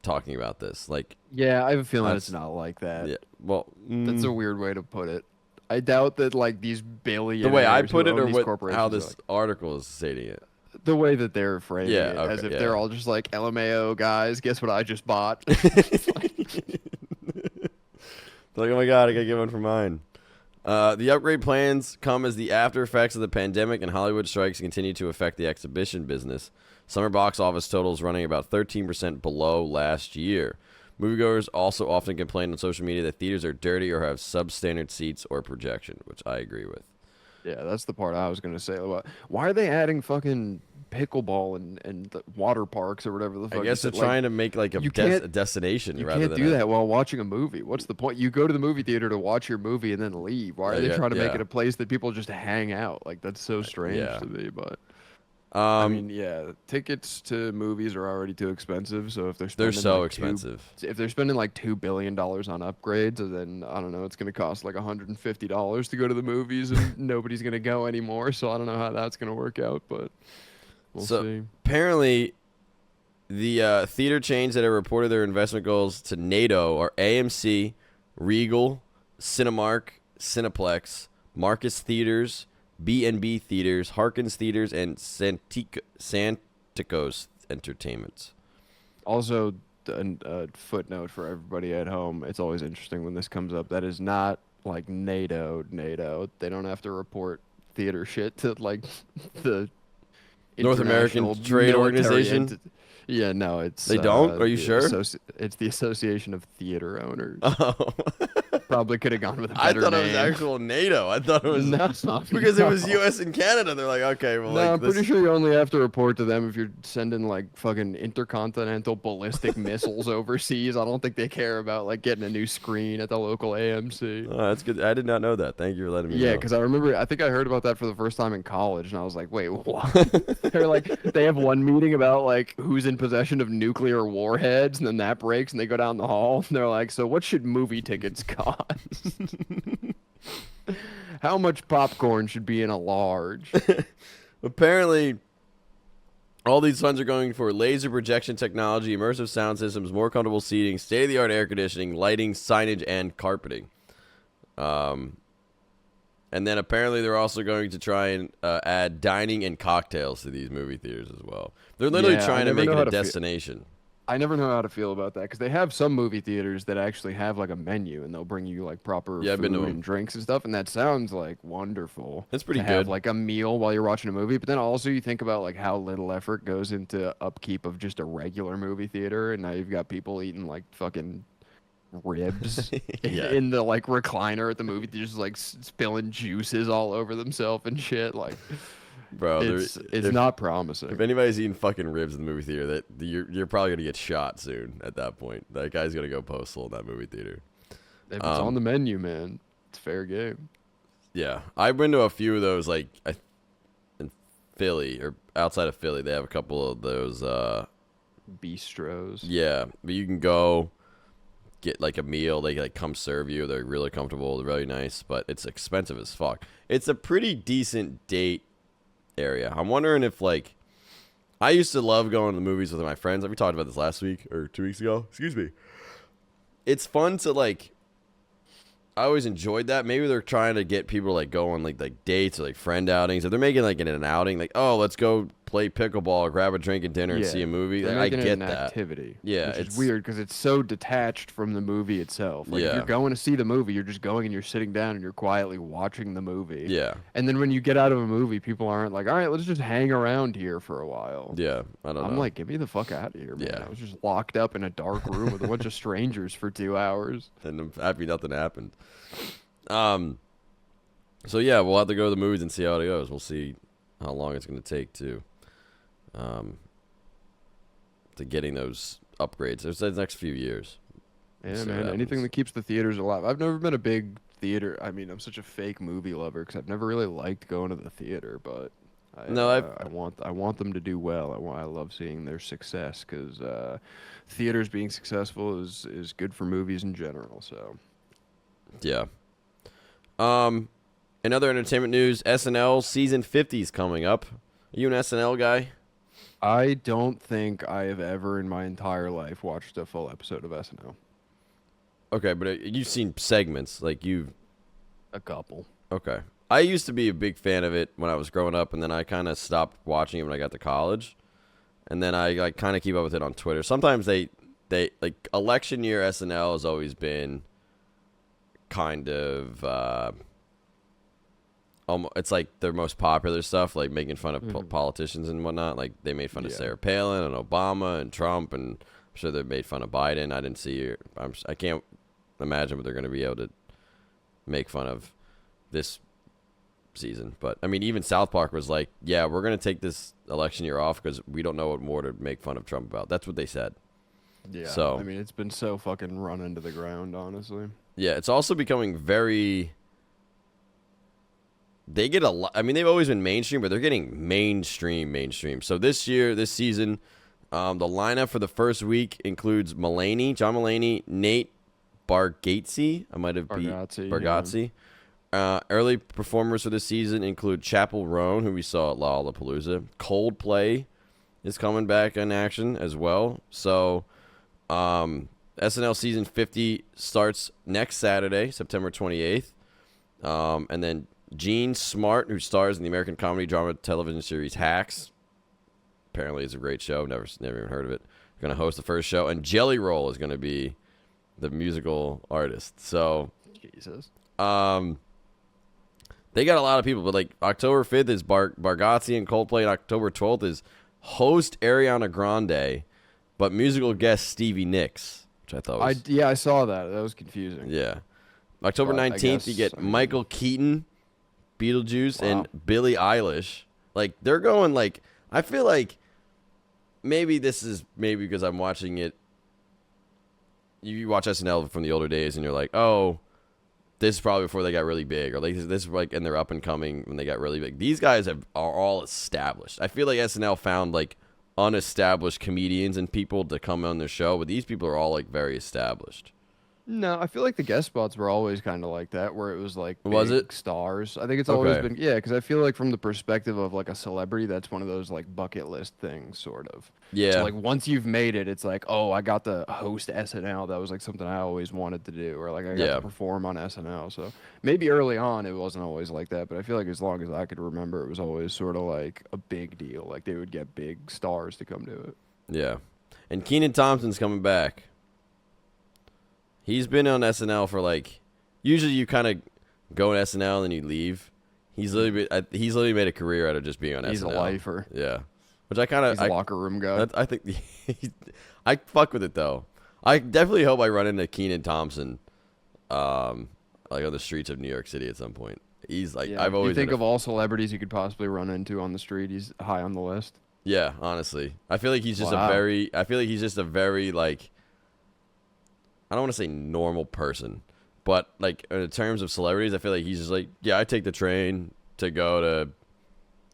talking about this. Like, yeah, I have a feeling it's not like that. Yeah, well, that's a weird way to put it. I doubt that like these billionaires. The way I put it, or how this like, article is stating it. The way that they're framing it, as if they're all just like, LMAO, guys, guess what I just bought? Like, oh my God, I gotta get one for mine. The upgrade plans come as the after effects of the pandemic and Hollywood strikes continue to affect the exhibition business. Summer box office totals running about 13% below last year. Moviegoers also often complain on social media that theaters are dirty or have substandard seats or projection, which I agree with. Yeah, that's the part I was going to say. Why are they adding fucking pickleball and the water parks or whatever the fuck? I guess they're trying to make like a destination rather than... You can't do that while watching a movie. What's the point? You go to the movie theater to watch your movie and then leave. Why are they trying to make it a place that people just hang out? Like, that's so strange to me, but... I mean, yeah, tickets to movies are already too expensive. So if they're so expensive. If they're spending like $2 billion on upgrades, then I don't know, it's going to cost like $150 to go to the movies, and nobody's going to go anymore. So I don't know how that's going to work out, but we'll see. Apparently, the theater chains that have reported their investment goals to NATO are AMC, Regal, Cinemark, Cineplex, Marcus Theaters, B&B Theaters, Harkins Theaters, and Santikos Entertainment. Also, a footnote for everybody at home. It's always interesting when this comes up. That is not like NATO. They don't have to report theater shit to like the North American Trade Organization. Yeah, no, it's... They don't? Are you sure? It's the Association of Theater Owners. Oh. Probably could have gone with a I better thought it was name. actual NATO. I thought it was No, it's not. because it was No. U.S. and Canada. They're like, okay, well, No, like I'm this. pretty sure you only have to report to them if you're sending like fucking intercontinental ballistic missiles overseas. I don't think they care about like getting a new screen at the local AMC. Oh, that's good. I did not know that. Thank you for letting me Yeah, know. because I think I heard about that for the first time in college, and I was like, wait, what? They're like, they have one meeting about like who's in possession of nuclear warheads, and then that breaks, and they go down the hall, and they're like, so what should movie tickets cost? How much popcorn should be in a large? Apparently, all these funds are going for laser projection technology, immersive sound systems, more comfortable seating, state-of-the-art air conditioning, lighting, signage, and carpeting. And then apparently they're also going to try and add dining and cocktails to these movie theaters as well. They're literally Yeah, I trying to never make know it how a to feel. destination. I never know how to feel about that because they have some movie theaters that actually have like a menu and they'll bring you like proper Yeah, I've been to food 'em. and drinks and stuff, and that sounds like wonderful. It's pretty to have good. like a meal while you're watching a movie, but then also you think about like how little effort goes into upkeep of just a regular movie theater, and now you've got people eating like fucking ribs Yeah. in the like recliner at the movie theater, just like spilling juices all over themselves and shit. Like Bro, it's if, not if promising. anybody's eating fucking ribs in the movie theater, that you're probably gonna get shot soon. At that point, that guy's gonna go postal in that movie theater. If it's on the menu, man, it's fair game. Yeah, I've been to a few of those, like in Philly or outside of Philly. They have a couple of those. Bistros. Yeah, but you can go get like a meal. They like come serve you. They're really comfortable. They're really nice, but it's expensive as fuck. It's a pretty decent date area. I'm wondering if like I used to love going to the movies with my friends. We talked about this last week or 2 weeks ago. Excuse me. It's fun to like. I always enjoyed that. Maybe they're trying to get people to like go on like dates or like friend outings. If they're making like an outing, like oh let's go play pickleball, grab a drink and dinner, and see a movie. They're Like, I making it get an that. activity. Yeah, which it's is weird because it's so detached from the movie itself. Like if Yeah. you're going to see the movie, you're just going and you're sitting down and you're quietly watching the movie. Yeah, And then when you get out of a movie, people aren't like, all right, let's just hang around here for a while. yeah. I don't know. I'm like, get me the fuck out of here, man. Yeah. I was just locked up in a dark room with a bunch of strangers for 2 hours. and I'm happy nothing happened. So yeah, we'll have to go to the movies and see how it goes. We'll see how long it's going to take to getting those upgrades. There's the next few years. Yeah, See what man. Anything happens. that keeps the theaters alive. I've never been a big theater. I mean, I'm such a fake movie lover because I've never really liked going to the theater, but No, I want them to do well. I love seeing their success because theaters being successful is good for movies in general. So Yeah. In other entertainment news, SNL season 50 is coming up. Are you an SNL guy? I don't think I have ever in my entire life watched a full episode of SNL. Okay, but you've seen segments like you. A couple. Okay. I used to be a big fan of it when I was growing up, and then I kind of stopped watching it when I got to college. And then I like kind of keep up with it on Twitter. Sometimes they like election year SNL has always been kind of it's like their most popular stuff, like making fun of politicians and whatnot. Like they made fun of Yeah. Sarah Palin and Obama and Trump, and I'm sure they made fun of Biden. I didn't see it. I can't imagine what they're going to be able to make fun of this season. But I mean, even South Park was like, "Yeah, we're going to take this election year off because we don't know what more to make fun of Trump about." That's what they said. Yeah. So- I mean, it's been so fucking run into the ground, honestly. Yeah, it's also becoming very. They get a lot. I mean, they've always been mainstream, but they're getting mainstream. So this season, the lineup for the first week includes John Mulaney, Nate Bargatze. I might have beat Bargatze, Bargatze. Early performers for this season include Chappell Roan, who we saw at Lollapalooza. Coldplay is coming back in action as well. So, SNL season 50 starts next Saturday, September 28th. And then Gene Smart, who stars in the American comedy drama television series Hacks. Apparently it's a great show. Never even heard of it. Going to host the first show. And Jelly Roll is going to be the musical artist. So, Jesus. they got a lot of people. But like October 5th is Bargatze and Coldplay. And October 12th is host Ariana Grande, but musical guest Stevie Nicks, which I thought was... I saw that. That was confusing. Yeah. October But I 19th, you guess, get I mean, Michael Keaton, Beetlejuice, wow. and Billie Eilish. Like, they're going, like, I feel like maybe this is maybe because I'm watching it. You watch SNL from the older days, and you're like, oh, this is probably before they got really big, or like this is like in their up and coming when they got really big. These guys are all established. I feel like SNL found like unestablished comedians and people to come on their show, but these people are all like very established. No, I feel like the guest spots were always kind of like that, where it was like Was it? big stars. I think it's always Okay. been, yeah, because I feel like from the perspective of like a celebrity, that's one of those like bucket list things, sort of. So Yeah. like once you've made it, it's like, oh, I got to host SNL. That was like something I always wanted to do, or like I got to Yeah. perform on SNL. So maybe early on it wasn't always like that, but I feel like as long as I could remember, it was always sort of like a big deal. Like they would get big stars to come to it. Yeah. And Kenan Thompson's coming back. He's been on SNL for like, usually you kind of go on SNL and then you leave. He's literally made a career out of just being on He's SNL. a lifer. Yeah, which I kind of He's a locker room guy. I think I fuck with it though. I definitely hope I run into Kenan Thompson, like on the streets of New York City at some point. He's like Yeah. I've always You think been of all celebrities you could possibly run into on the street, he's high on the list. yeah, honestly, I feel like he's just Wow. I feel like he's just a very like I don't want to say normal person, but like in terms of celebrities, I feel like he's just like, yeah, I take the train to go to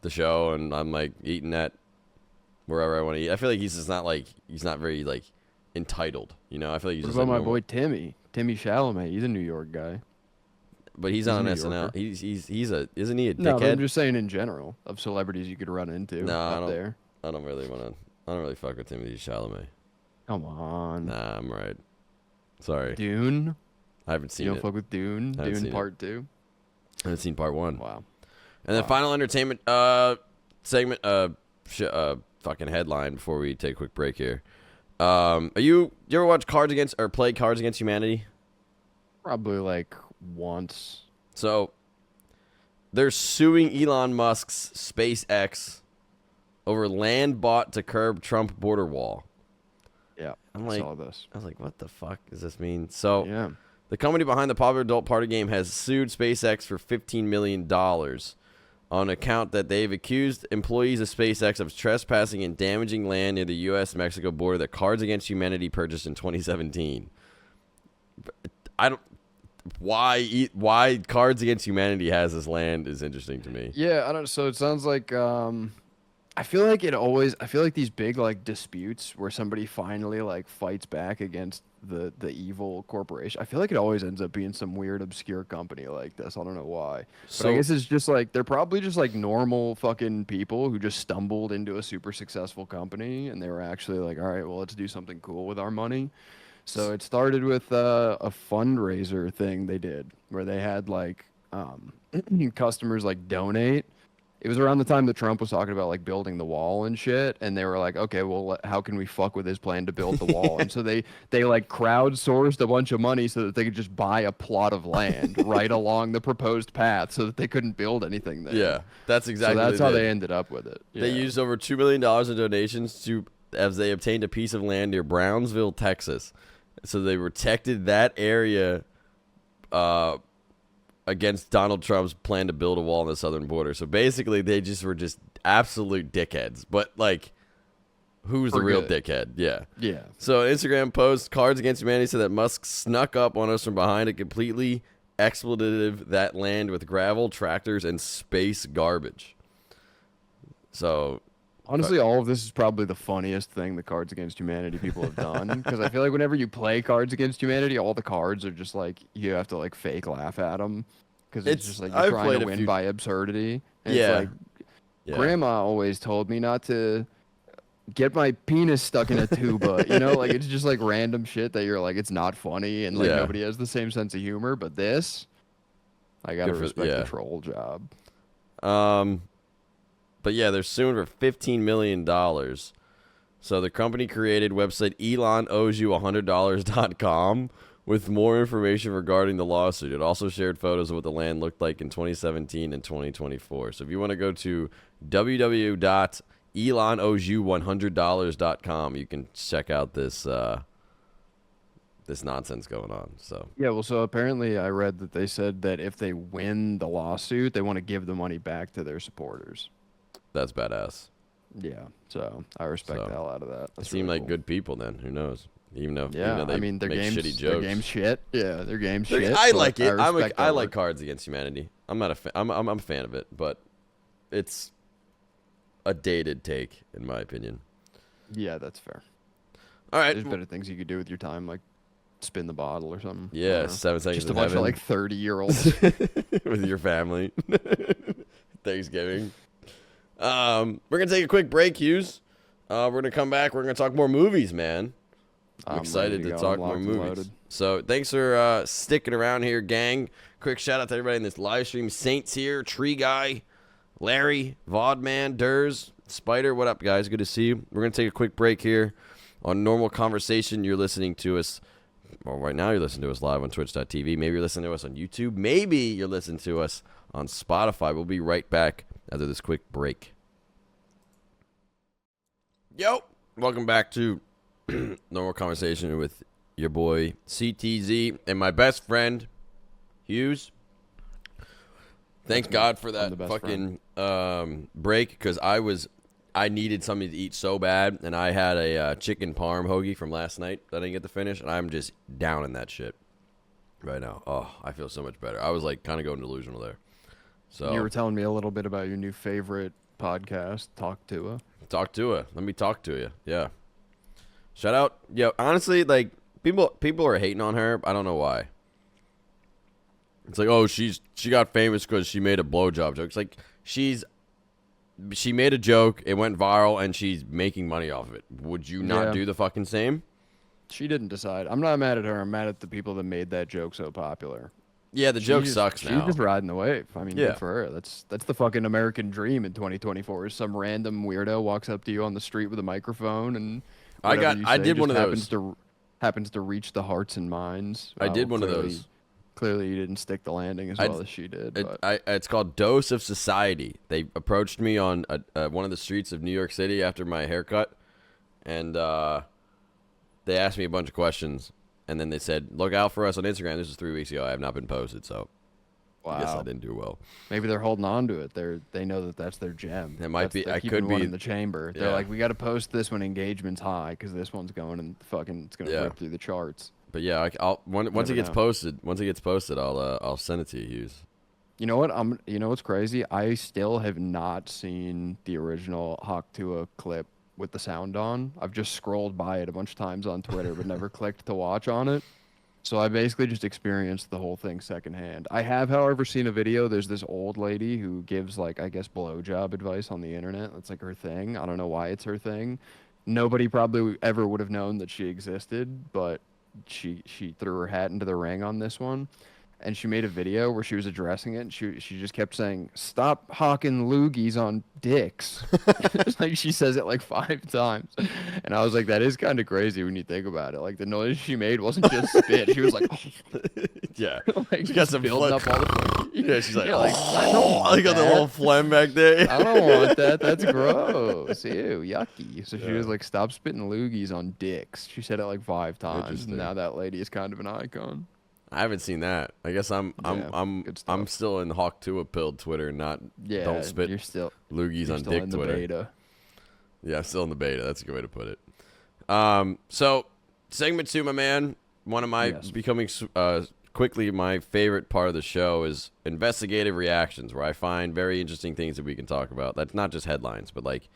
the show and I'm like eating at wherever I want to eat. I feel like he's just not like, he's not very like entitled, you know? I feel like he's What just a about my normal, boy Timmy Chalamet? He's a New York guy. but he's He's a on New SNL. Yorker. Isn't he a No, but I'm dickhead? just saying in general of celebrities you could run into No, up there. I don't really fuck with Timothy Chalamet. Come on. Nah, I'm right. Sorry. Dune? I haven't seen You don't it. fuck with Dune? I haven't Dune seen it. Part 2? I haven't seen part 1. Wow. And then Wow. final entertainment segment fucking headline before we take a quick break here. You ever watch Cards Against or play Cards Against Humanity? Probably like once. So they're suing Elon Musk's SpaceX over land bought to curb Trump border wall. Yeah, I'm I like, saw this. I was like, what the fuck does this mean? So Yeah. the company behind the popular adult party game has sued SpaceX for $15 million on account that they've accused employees of SpaceX of trespassing and damaging land near the U.S.-Mexico border that Cards Against Humanity purchased in 2017. I don't. Why Cards Against Humanity has this land is interesting to me. Yeah, I don't. So it sounds like I feel like these big like disputes where somebody finally like fights back against the evil corporation. I feel like it always ends up being some weird obscure company like this. I don't know why. But I guess it's just like they're probably just like normal fucking people who just stumbled into a super successful company and they were actually like, all right, well, let's do something cool with our money. So it started with a fundraiser thing they did where they had like customers like donate. It was around the time that Trump was talking about like building the wall and shit, and they were like, okay, well, how can we fuck with his plan to build the wall? And so they like crowdsourced a bunch of money so that they could just buy a plot of land right along the proposed path, so that they couldn't build anything there. Yeah, that's exactly. So that's what how they they did. ended up with it. They Yeah. used over $2 million in donations as they obtained a piece of land near Brownsville, Texas. So they protected that area against Donald Trump's plan to build a wall on the southern border. So basically, they just were just absolute dickheads. But like, who's the For real good. dickhead? Yeah. Yeah. So an Instagram post, Cards Against Humanity said that Musk snuck up on us from behind and completely exploited that land with gravel, tractors, and space garbage. So Honestly, all of this is probably the funniest thing the Cards Against Humanity people have done. Because I feel like whenever you play Cards Against Humanity, all the cards are just like you have to like fake laugh at them. Because it's just like you're I've trying played to a win few- by absurdity. And Yeah. it's like yeah. Grandma always told me not to get my penis stuck in a tuba. You know, like it's just like random shit that you're like it's not funny and like Yeah. nobody has the same sense of humor. But this, I gotta Good for- respect yeah. the troll job. But yeah, they're suing for $15 million. So the company created website ElonOwesYou100.com with more information regarding the lawsuit. It also shared photos of what the land looked like in 2017 and 2024. So if you want to go to www.ElonOwesYou100.com, you can check out this this nonsense going on. So Yeah, well, so apparently I read that they said that if they win the lawsuit, they want to give the money back to their supporters. that's badass. Yeah, so I respect So the hell out of that. they That's seem really like cool. good people. Then who knows? Even though Yeah, they I mean, their make game's shitty their jokes. game's shit. Yeah, their game's shit. I but like it. respect I their like work. Cards Against Humanity. I'm not a fan. I'm a fan of it, but it's a dated take in my opinion. Yeah, that's fair. All right. There's better things you could do with your time, like spin the bottle or something. I Yeah, don't know. 7 seconds Just a of bunch heaven of like 30-year-olds. with your family. Thanksgiving. We're gonna take a quick break, Hughes. We're gonna come back. We're gonna talk more movies, man. I'm excited to go. talk I'm more locked and movies. loaded. So thanks for sticking around here, gang. Quick shout out to everybody in this live stream. Saints here, Tree Guy, Larry, Vodman, Durs, Spider. What up, guys? Good to see you. We're gonna take a quick break here on Normal Conversation. You're listening to us. Well, right now you're listening to us live on Twitch.tv. Maybe you're listening to us on YouTube. Maybe you're listening to us on Spotify. We'll be right back after this quick break. Yo, welcome back to Normal Conversation with your boy CTZee and my best friend Hues. Thank God for that fucking break, because I needed something to eat so bad, and I had a chicken parm hoagie from last night that I didn't get to finish, and I'm just down in that shit right now. Oh, I feel so much better. I was like kind of going delusional there. So You were telling me a little bit about your new favorite podcast, Talk to Her. talk to her. Let me talk to you. Yeah. Shout out. Yo, honestly, like people are hating on her. I don't know why. It's like, oh, she got famous because she made a blowjob joke. It's like she made a joke, it went viral, and she's making money off of it. Would you not do the fucking same? She didn't decide. I'm not mad at her. I'm mad at the people that made that joke so popular. Yeah, the joke sucks now. She's just riding the wave. I mean, Yeah. good for her. That's the fucking American dream in 2024. Is some random weirdo walks up to you on the street with a microphone and I did one of happens to reach the hearts and minds. I did one of those. Clearly, you didn't stick the landing as well as she did. But. It's called Dose of Society. They approached me on one of the streets of New York City after my haircut, and they asked me a bunch of questions, and then they said, look out for us on Instagram. This is 3 weeks ago. I have not been posted, so I guess I didn't do well. Maybe they're holding on to it. They know that that's their gem. It might be. They're I keeping could one be in the chamber. Yeah. They're like, we got to post this when engagement's high because this one's going and fucking it's gonna rip through the charts. But yeah, once it gets know. posted, I'll send it to you, Hughes. You know what? You know what's crazy? I still have not seen the original Hawk Tuah clip with the sound on. I've just scrolled by it a bunch of times on Twitter, but never clicked to watch on it. So I basically just experienced the whole thing secondhand. I have, however, seen a video. There's this old lady who gives, like, I guess, blowjob advice on the internet. That's like her thing. I don't know why it's her thing. Nobody probably ever would have known that she existed, but she threw her hat into the ring on this one. And she made a video where she was addressing it, and she just kept saying, "Stop hawking loogies on dicks." It's like she says it like 5 times. And I was like, that is kind of crazy when you think about it. Like, the noise she made wasn't just spit. She was like, yeah. like, She got some building up all the yeah, she's like, I don't want I got the that. little phlegm back there. I don't want that. That's gross. Ew, yucky. So she was like, "Stop spitting loogies on dicks." She said it like 5 times. Interesting. And now that lady is kind of an icon. I haven't seen that. I guess I'm good stuff. I'm still in Hawk Tuah pilled Twitter, not don't spit You're still loogies on still dick in the Twitter. beta. Yeah, I'm still in the beta. That's a good way to put it. So segment 2, my man. One of my becoming quickly my favorite part of the show is investigative reactions, where I find very interesting things that we can talk about. That's not just headlines, but like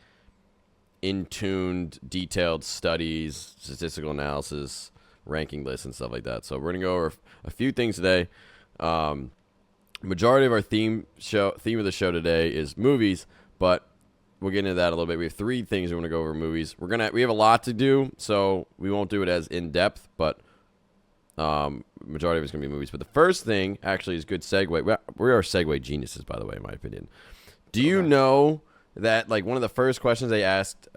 in-tuned, detailed studies, statistical analysis, ranking lists, and stuff like that. So we're gonna go over a few things today. Majority of our theme of the show today is movies, but we'll get into that a little bit. We have 3 things we want to go over movies. We have a lot to do, so we won't do it as in depth, but majority of it's gonna be movies. But the first thing actually is good segue. We are segue geniuses, by the way, in my opinion. Do you know that like one of the first questions they asked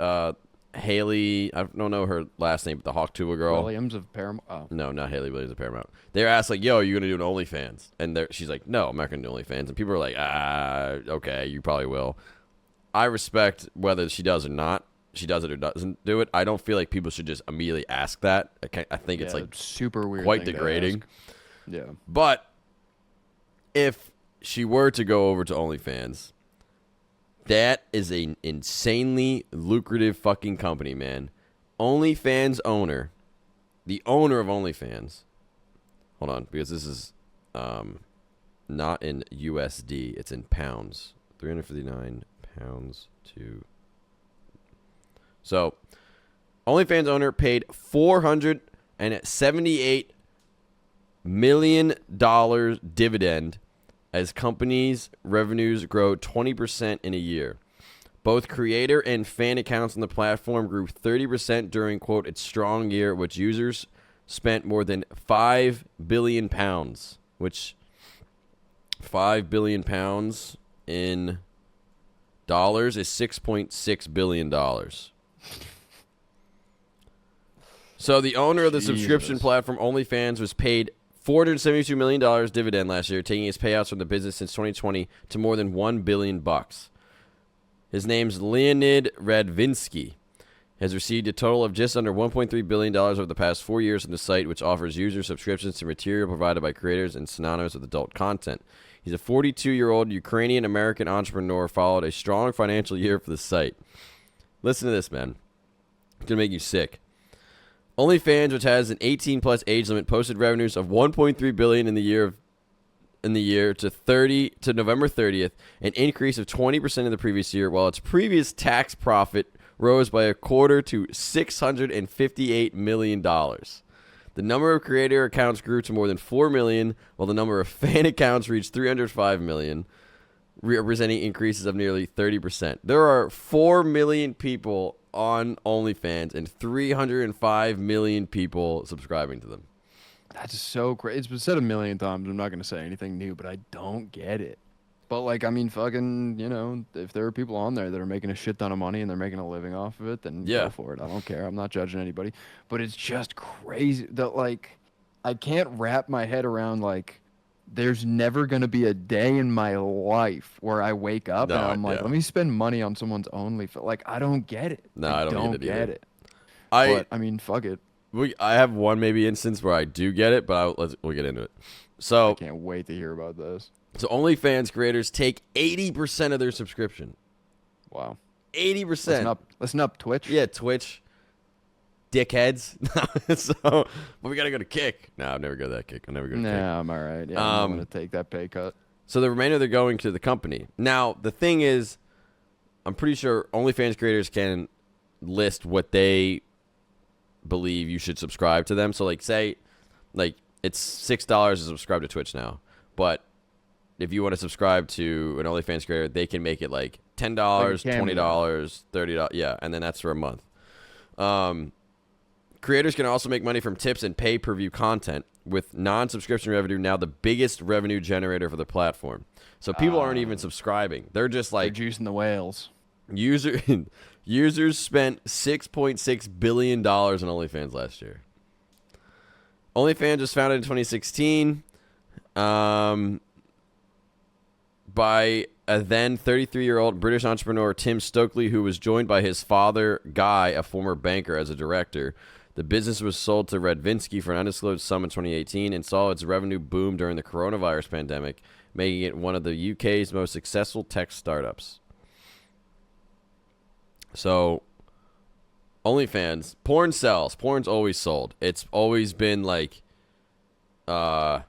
Haley, I don't know her last name, but the Hawk Tuah girl. Williams of Paramount. Oh. No, not Haley Williams of Paramount. They were asked, like, yo, are you going to do an OnlyFans? And she's like, no, I'm not going to do OnlyFans. And people are like, okay, you probably will. I respect whether she does or not. she does it or doesn't do it. I don't feel like people should just immediately ask that. I think it's like super weird, quite thing to degrading. ask. Yeah. But if she were to go over to OnlyFans, that is an insanely lucrative fucking company, man. OnlyFans owner, the owner of OnlyFans. Hold on, because this is not in USD. It's in pounds. 359 pounds to. So, OnlyFans owner paid $478 million dividend as company's revenues grow 20% in a year. Both creator and fan accounts on the platform grew 30% during, quote, its strong year, which users spent more than 5 billion pounds, which 5 billion pounds in dollars is $6.6 billion. So the owner of the subscription platform OnlyFans was paid $472 million dividend last year, taking his payouts from the business since 2020 to more than $1 billion. His name's Leonid Radvinsky. Has received a total of just under $1.3 billion over the past 4 years from the site, which offers user subscriptions to material provided by creators and synonymous with adult content. He's a 42-year-old Ukrainian-American entrepreneur, followed a strong financial year for the site. Listen to this, man. It's going to make you sick. OnlyFans, which has an 18-plus age limit, posted revenues of $1.3 billion in the year to November 30th, an increase of 20% in the previous year, while its previous tax profit rose by a quarter to $658 million. The number of creator accounts grew to more than 4 million, while the number of fan accounts reached 305 million, representing increases of nearly 30%. There are 4 million people on OnlyFans and 305 million people subscribing to them. That's so crazy. It's been said a million times. I'm not going to say anything new, but I don't get it. But, like, I mean, fucking, you know, if there are people on there that are making a shit ton of money and they're making a living off of it, then go for it. I don't care. I'm not judging anybody. But it's just crazy that, like, I can't wrap my head around, like, there's never going to be a day in my life where I wake up and I'm like, let me spend money on someone's OnlyFans. Like, I don't get it. No, I don't get it. But, I mean, fuck it. I have one maybe instance where I do get it, but we'll get into it. So I can't wait to hear about this. So OnlyFans creators take 80% of their subscription. Wow. 80%. Listen up, Twitch. Yeah, Twitch. Dickheads. But we got to go to Kick. No, I'll never go to that Kick. I'll never go to Kick. Nah, I'm all right. Yeah, I'm going to take that pay cut. So the remainder, they're going to the company. Now, the thing is, I'm pretty sure OnlyFans creators can list what they believe you should subscribe to them. So, like, say, like, it's $6 to subscribe to Twitch now. But if you want to subscribe to an OnlyFans creator, they can make it like $10, $20, $30. Yeah, and then that's for a month. Creators can also make money from tips and pay-per-view content, with non-subscription revenue now the biggest revenue generator for the platform. So people aren't even subscribing. They're just like... They're juicing the whales. Users spent $6.6 billion on OnlyFans last year. OnlyFans was founded in 2016 by a then 33-year-old British entrepreneur, Tim Stokely, who was joined by his father, Guy, a former banker, as a director. The business was sold to Radvinsky for an undisclosed sum in 2018 and saw its revenue boom during the coronavirus pandemic, making it one of the UK's most successful tech startups. So, OnlyFans, porn sells. Porn's always sold. It's always been like, kind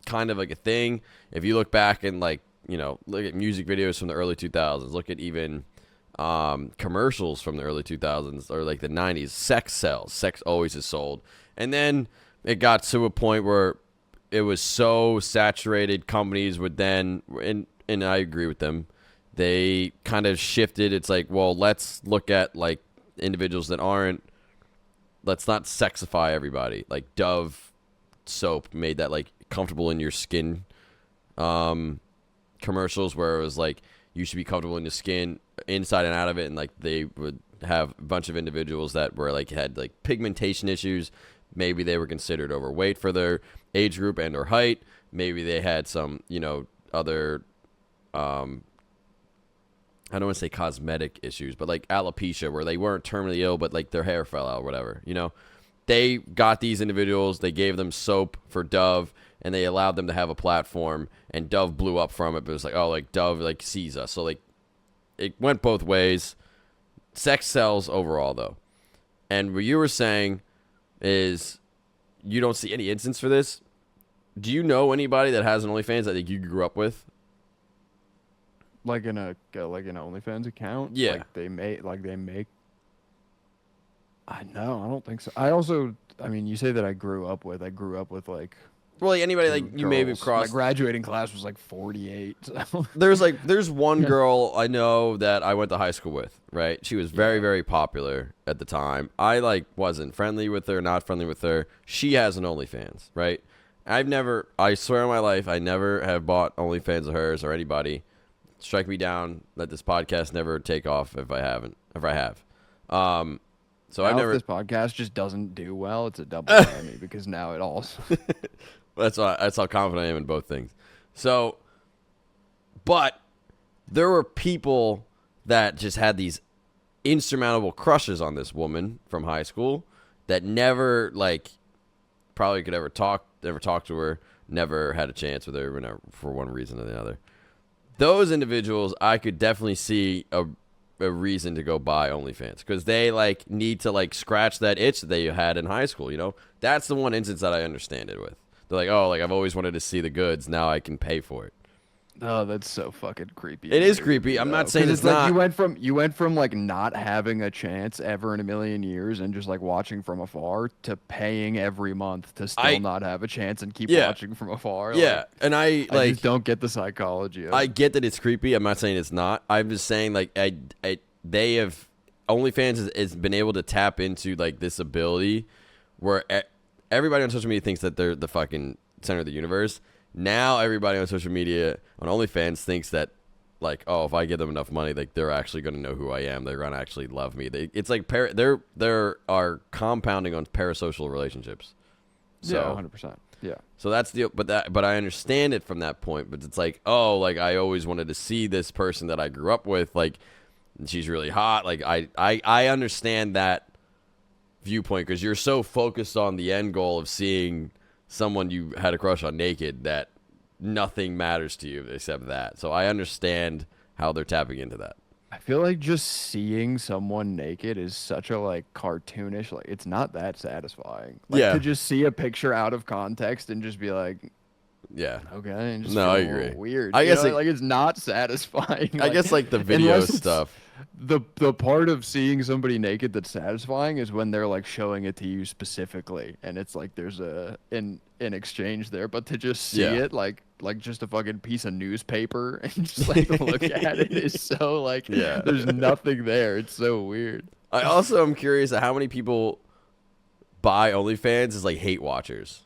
of like a thing. If you look back and like, you know, look at music videos from the early 2000s, look at even commercials from the early 2000s or like the 90s, sex sells. Sex always is sold. And then it got to a point where it was so saturated, companies would then, and I agree with them, they kind of shifted. It's like, well, let's look at like individuals that aren't, let's not sexify everybody. Like Dove soap made that like comfortable in your skin commercials where it was like, you should be comfortable in your skin inside and out of it. And like they would have a bunch of individuals that were like, had like pigmentation issues. Maybe they were considered overweight for their age group and or height. Maybe they had some, you know, other I don't want to say cosmetic issues, but like alopecia, where they weren't terminally ill, but like their hair fell out or whatever. They got these individuals, they gave them soap for Dove, and they allowed them to have a platform, and Dove blew up from it. But it was like, oh, like Dove like sees us. So like it went both ways. Sex sells overall, though. And what you were saying is you don't see any instance for this. Do you know anybody that has an OnlyFans that like, you grew up with? Like in an OnlyFans account? Yeah. Like they make. I don't think so. I mean, you say that I grew up with like. Well, like anybody like you girls. maybe crossed. My graduating class was like 48. So. There's one girl I know that I went to high school with, right? She was very, very popular at the time. I like wasn't friendly with her, not friendly with her. She has an OnlyFans, right? I swear on my life, I never have bought OnlyFans of hers or anybody. Strike me down. Let this podcast never take off if I have. So now I never. If this podcast just doesn't do well, it's a double whammy because now it all. That's how confident I am in both things. So, but there were people that just had these insurmountable crushes on this woman from high school that never probably could ever talk to her, never had a chance with her for one reason or the other. Those individuals, I could definitely see a reason to go buy OnlyFans because they need to scratch that itch that they had in high school. That's the one instance that I understand it with. They're like, oh, I've always wanted to see the goods. Now I can pay for it. Oh, that's so fucking creepy. It is creepy. I'm not saying it's not. You went from not having a chance ever in a million years and just watching from afar to paying every month to still not have a chance and keep watching from afar. Yeah, and I just don't get the psychology of it. I get that it's creepy. I'm not saying it's not. I'm just saying they have OnlyFans has been able to tap into this ability where everybody on social media thinks that they're the fucking center of the universe. Now everybody on social media on OnlyFans thinks that if I give them enough money, they're actually going to know who I am. They're going to actually love me. It's like they're are compounding on parasocial relationships. So, yeah, 100%. Yeah. So that's but I understand it from that point. But it's I always wanted to see this person that I grew up with. And she's really hot. I understand that viewpoint because you're so focused on the end goal of seeing someone you had a crush on naked that nothing matters to you except that. So I understand how they're tapping into that. I feel like just seeing someone naked is such a cartoonish, it's not that satisfying. To just see a picture out of context and just be yeah, okay, and just no, I feel agree. Weird. I guess it's not satisfying. I guess the video stuff. The part of seeing somebody naked that's satisfying is when they're showing it to you specifically, and it's there's an exchange there. But to just see it like just a fucking piece of newspaper and just look at it is so there's nothing there. It's so weird. I also am curious at how many people buy OnlyFans as hate watchers.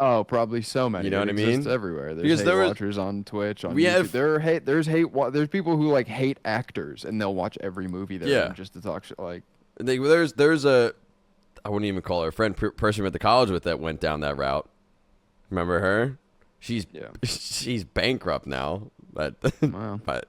Oh, probably so many. You know what I mean? It's everywhere. There's hate watchers on Twitch, on YouTube. There's people who hate actors and they'll watch every movie they're in just to talk shit. There's a I wouldn't even call her a friend, person at the college with that went down that route. Remember her? She's bankrupt now, but wow. but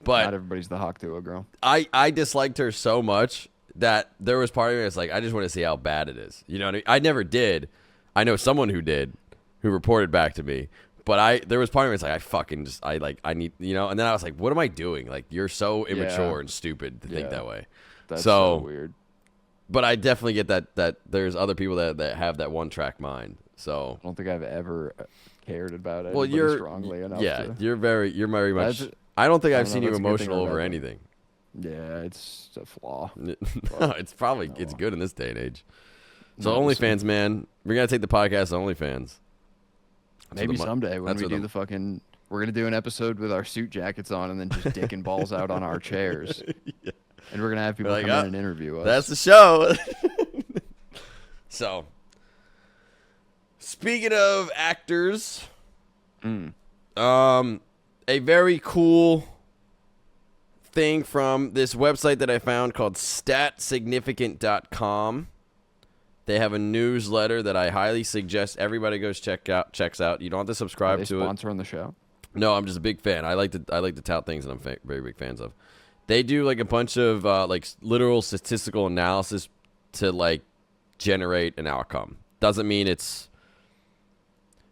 not everybody's the hawk to a girl. I disliked her so much that there was part of me that's I just want to see how bad it is. You know what I mean? I never did. I know someone who did, who reported back to me. But there was part of me that's I need, and then I was like, what am I doing? You're so immature and stupid to think that way. That's so weird. But I definitely get that there's other people that have that one track mind. So I don't think I've ever cared about it. Well, you're strongly enough. Yeah, you're very much. I don't think I've seen you emotional over anything. Yeah, it's a flaw. No, it's good in this day and age. So OnlyFans, man, we're gonna take the podcast to OnlyFans. Maybe someday when we do we're gonna do an episode with our suit jackets on and then just dick and balls out on our chairs. Yeah. And we're gonna have people come in and interview us. That's the show. So, speaking of actors, a very cool thing from this website that I found called statsignificant.com. They have a newsletter that I highly suggest everybody checks out. You don't have to subscribe to it. Are they sponsoring the show? No, I'm just a big fan. I like to tout things that I'm very big fans of. They do like a bunch of like literal statistical analysis to like generate an outcome. Doesn't mean it's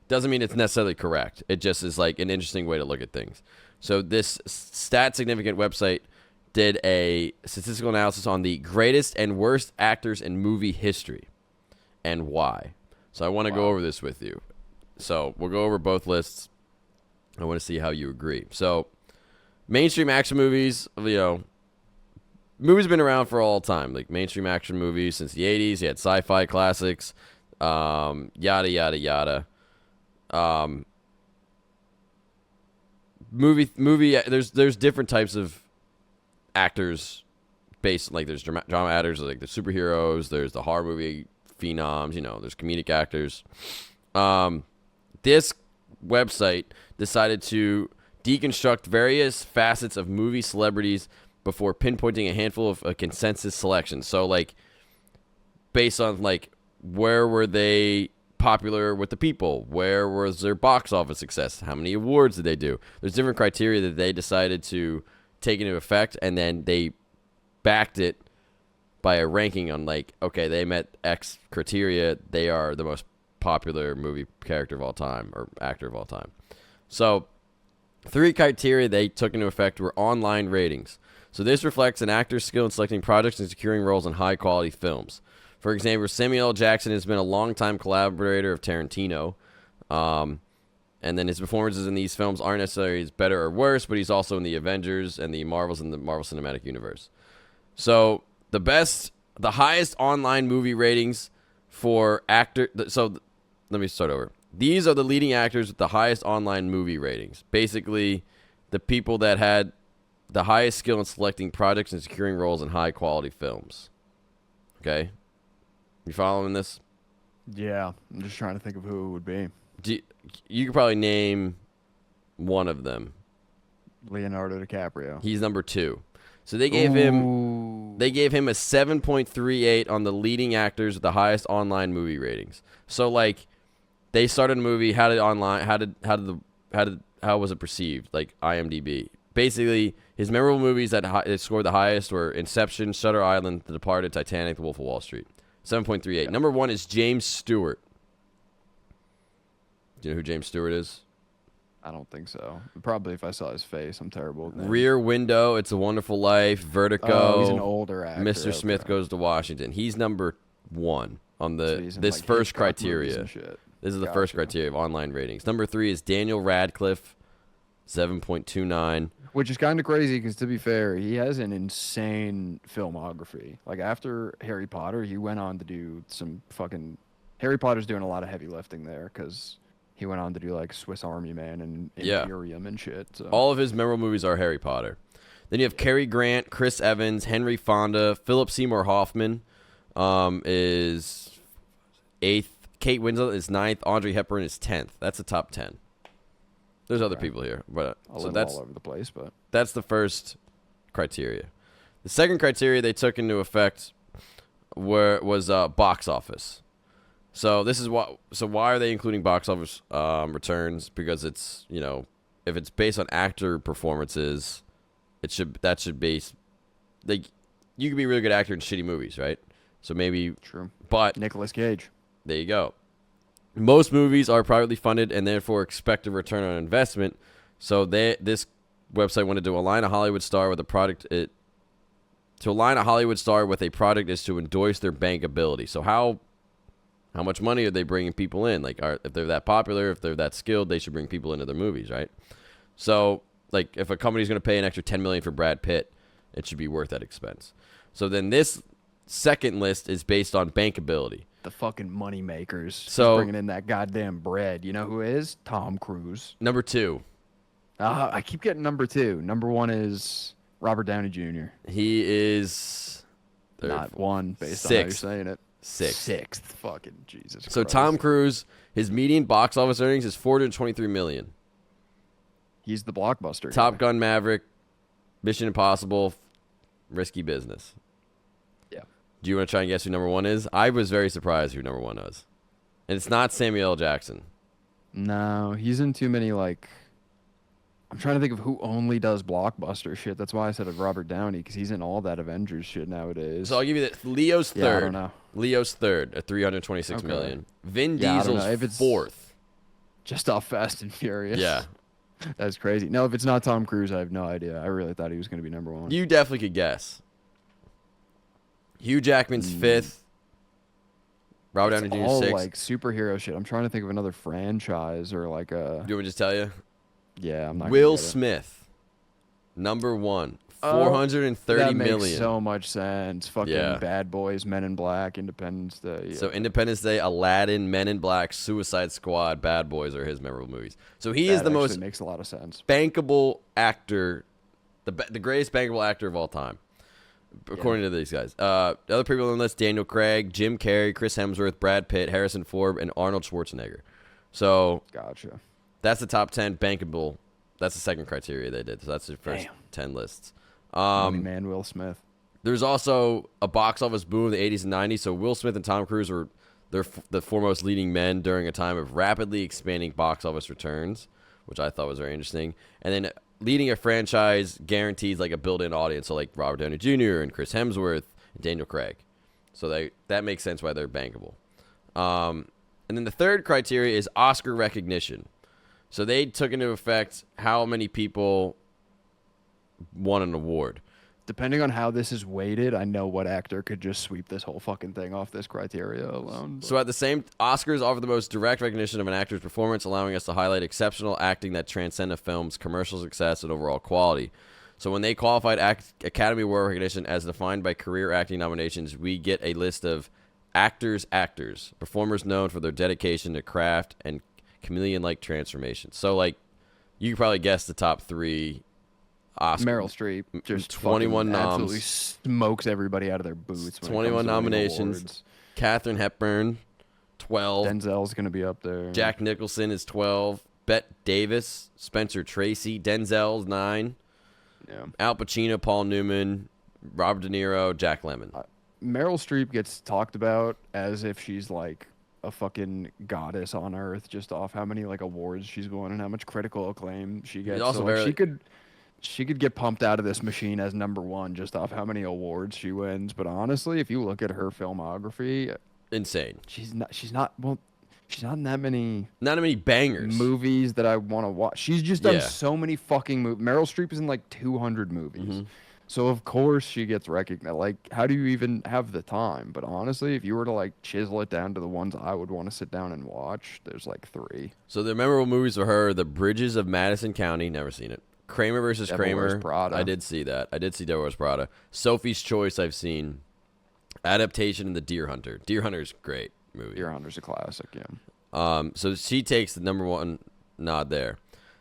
necessarily correct. It just is like an interesting way to look at things. So this stat significant website did a statistical analysis on the greatest and worst actors in movie history and why. So I want to go over this with you. So we'll go over both lists. I want to see how you agree. So mainstream action movies, movies have been around for all time. Like mainstream action movies since the 80s. You had sci-fi classics, yada, yada, yada. There's different types of actors based, like there's drama actors, like the superheroes, there's the horror movie phenoms, there's comedic actors. This website decided to deconstruct various facets of movie celebrities before pinpointing a handful of a consensus selection. So like based on like where were they popular with the people, where was their box office success, how many awards did they do. There's different criteria that they decided to take into effect, and then they backed it by a ranking on like, okay, they met X criteria, they are the most popular movie character of all time or actor of all time. So 3 criteria they took into effect were online ratings. So this reflects an actor's skill in selecting projects and securing roles in high quality films. For example, Samuel L. Jackson has been a longtime collaborator of Tarantino. And then his performances in these films aren't necessarily better or worse, but he's also in the Avengers and the Marvels in the Marvel Cinematic Universe. So the highest online movie ratings for actor. So let me start over. These are the leading actors with the highest online movie ratings. Basically, the people that had the highest skill in selecting projects and securing roles in high quality films. Okay? You following this? Yeah, I'm just trying to think of who it would be. You could probably name one of them. Leonardo DiCaprio. He's number 2. So they gave him a 7.38 on the leading actors with the highest online movie ratings. So like they started a movie, how was it perceived? Like IMDb. Basically, his memorable movies that scored the highest were Inception, Shutter Island, The Departed, Titanic, The Wolf of Wall Street. 7.38. Yep. Number 1 is James Stewart. Do you know who James Stewart is? I don't think so. Probably if I saw his face. I'm terrible with names. Rear Window, It's a Wonderful Life, Vertigo. Oh, he's an older actor. Mr. Smith Goes to Washington. He's number 1 on this first criteria. This is the first criteria of online ratings. Number 3 is Daniel Radcliffe, 7.29. Which is kind of crazy because, to be fair, he has an insane filmography. Like, after Harry Potter, he went on to do some fucking... Harry Potter's doing a lot of heavy lifting there because he went on to do, like, Swiss Army Man and Imperium and shit. So. All of his memorable movies are Harry Potter. Then you have Cary Grant, Chris Evans, Henry Fonda, Philip Seymour Hoffman is 8th. Kate Winslet is 9th. Audrey Hepburn is 10th. That's the top 10. There's other people here, but that's all over the place. But that's the first criteria. The second criteria they took into effect was box office. So this is why. So why are they including box office returns? Because it's if it's based on actor performances, that should base like you could be a really good actor in shitty movies, right? So maybe true. But Nicolas Cage. There you go. Most movies are privately funded and therefore expect a return on investment. So this website wanted to align a Hollywood star with a product. To align a Hollywood star with a product is to endorse their bankability. So how much money are they bringing people in? Like, if they're that popular, if they're that skilled, they should bring people into their movies, right? So, like, if a company's going to pay an extra $10 million for Brad Pitt, it should be worth that expense. So then this second list is based on bankability. The fucking money makers. So bringing in that goddamn bread. You know who is? Tom Cruise. Number 2. I keep getting number 2. Number 1 is Robert Downey Jr. He is not 1 based on how you're saying it. 6th. Fucking Jesus Christ. So Tom Cruise, his median box office earnings is $423 million. He's the blockbuster. Top Gun Maverick, Mission Impossible, Risky Business. Do you want to try and guess who number 1 is? I was very surprised who number 1 was. And it's not Samuel L. Jackson. No, he's in too many, like... I'm trying to think of who only does blockbuster shit. That's why I said of Robert Downey, because he's in all that Avengers shit So nowadays. I'll give you that. Leo's Yeah, I don't third. know. Leo's third at 326 Okay. million. Vin Yeah, I don't Diesel's know. If it's fourth. just off Fast and Yeah. Furious. That's crazy. No, if it's not Tom Cruise, I have no idea. I really thought he was going to be number one. You definitely could guess. Hugh Jackman's fifth. Robert Downey It's Jr. all sixth. like superhero shit. I'm trying to think of another franchise or like a. Do you want me to just tell you? Yeah, I'm not. Will gonna get it. Smith, number one, Oh, 430 that million. makes so much sense. Fucking Yeah. Bad Boys, Men in Black, Independence Day. Yeah. So Independence Day, Aladdin, Men in Black, Suicide Squad, Bad Boys are his memorable movies. So he is That the actually most makes a lot of sense. bankable actor, the greatest bankable actor of all time, according to these guys. The other people on the list: Daniel Craig, Jim Carrey, Chris Hemsworth, Brad Pitt, Harrison Ford, and Arnold Schwarzenegger. So Gotcha. that's the top 10 bankable. That's the second criteria they did. So that's the first Damn. 10 lists. Man, Will Smith. There's also a box office boom in the 80s and 90s. So Will Smith and Tom Cruise were the foremost leading men during a time of rapidly expanding box office returns, which I thought was very interesting. And then leading a franchise guarantees like a built-in audience, so like Robert Downey Jr. and Chris Hemsworth and Daniel Craig. So that makes sense why they're bankable. And then the third criteria is Oscar recognition. So they took into effect how many people won an award. Depending on how this is weighted, I know what actor could just sweep this whole fucking thing off this criteria alone. So at the same, Oscars offer the most direct recognition of an actor's performance, allowing us to highlight exceptional acting that transcend a film's commercial success and overall quality. So when they qualified Academy Award recognition as defined by career acting nominations, we get a list of actors, performers known for their dedication to craft and chameleon-like transformation. So like, you could probably guess the top three. Oscar. Meryl Streep just 21 noms. absolutely smokes everybody out of their boots. When 21 it comes to winning nominations. awards. Katharine Hepburn, 12. Denzel's gonna be up there. Jack Nicholson is 12. Bette Davis, Spencer Tracy, Denzel's 9. Yeah. Al Pacino, Paul Newman, Robert De Niro, Jack Lemmon. Meryl Streep gets talked about as if she's like a fucking goddess on earth, just off how many like awards she's won and how much critical acclaim she gets. also So, like, very- she could get pumped out of this machine as number one just off how many awards she wins. But honestly, if you look at her filmography, Insane. she's not in that many Not many bangers. movies that I want to watch. She's just done Yeah. so many fucking movies. Meryl Streep is in like 200 movies. So of course she gets recognized. Like, how do you even have the time? But honestly, if you were to like chisel it down to the ones I would want to sit down and watch, there's like 3. So the memorable movies for her: The Bridges of Madison County, never seen it. Kramer versus Devil Wears Kramer. Prada. I did see that. I did see Devil Wears Prada. Sophie's Choice, I've seen. Adaptation and The Deer Hunter. Deer Hunter's great movie. Deer Hunter's a classic, yeah. So she takes the number one nod there.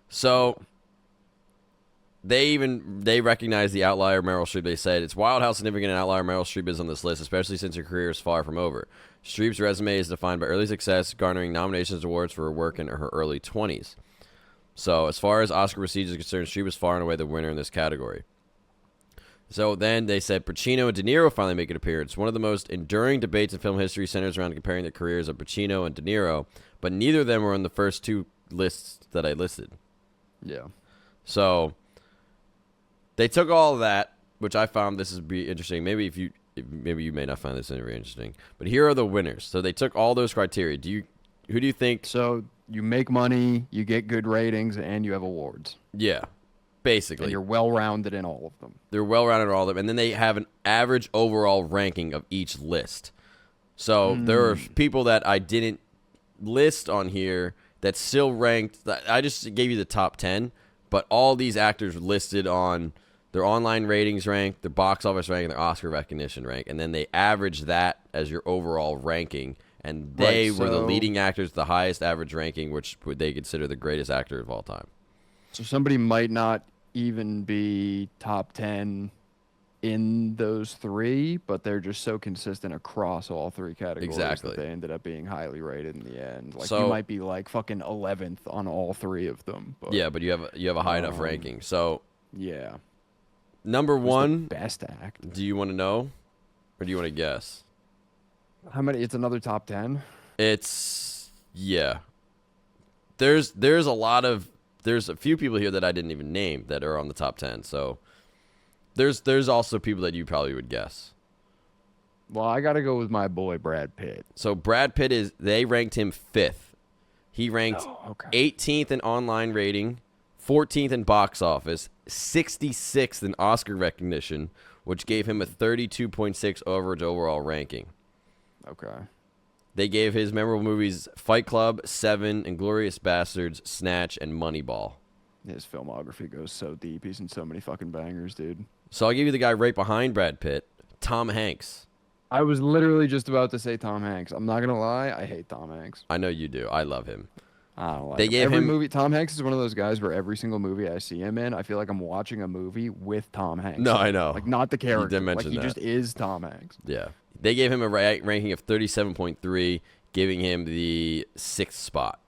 So they recognize the outlier Meryl Streep. They said it's wild how significant an outlier Meryl Streep is on this list, especially since her career is far from over. Streep's resume is defined by early success, garnering nominations and awards for her work in her early 20s. So as far as Oscar prestige is concerned, Streep was far and away the winner in this category. So then they said Pacino and De Niro finally make an appearance. One of the most enduring debates in film history centers around comparing the careers of Pacino and De Niro, but neither of them were on the first 2 lists that I listed. Yeah. So they took all of that, which I found this would be interesting. Maybe you may not find this very interesting, but here are the winners. So they took all those criteria. Who do you think? So you make money, you get good ratings, and you have awards. Yeah, basically. And you're well-rounded in all of them. They're well-rounded in all of them. And then they have an average overall ranking of each list. So there are people that I didn't list on here that still ranked. I just gave you the top 10, but all these actors listed on their online ratings rank, their box office rank, and their Oscar recognition rank. And then they average that as your overall ranking. And they were the leading actors, the highest average ranking, which they consider the greatest actor of all time. So somebody might not even be top 10 in those 3, but they're just so consistent across all 3 categories Exactly. that they ended up being highly rated in the end. Like, So- you might be like fucking 11th on all 3 of them. But Yeah, but you have a high enough ranking. So yeah. number Who's the one, best act. do you want to know, or do you want to guess? How many? It's another top 10. It's There's a lot of there's a few people here that I didn't even name that are on the top 10. So there's also people that you probably would guess. Well, I got to go with my boy Brad Pitt. So Brad Pitt they ranked him 5th. He ranked 18th in online rating, 14th in box office, 66th in Oscar recognition, which gave him a 32.6 average overall ranking. Okay. They gave his memorable movies Fight Club, Seven, Inglourious Bastards, Snatch, and Moneyball. His filmography goes so deep. He's in so many fucking bangers, dude. So I'll give you the guy right behind Brad Pitt, Tom Hanks. I was literally just about to say Tom Hanks. I'm not going to lie. I hate Tom Hanks. I know you do. I love him. I don't like They him. gave Every him- movie. Tom Hanks is one of those guys where every single movie I see him in, I feel like I'm watching a movie with Tom Hanks. No, I know. Like, not the character. did Like, mention he that. just is Tom Hanks. Yeah. They gave him a ranking of 37.3, giving him the 6th spot.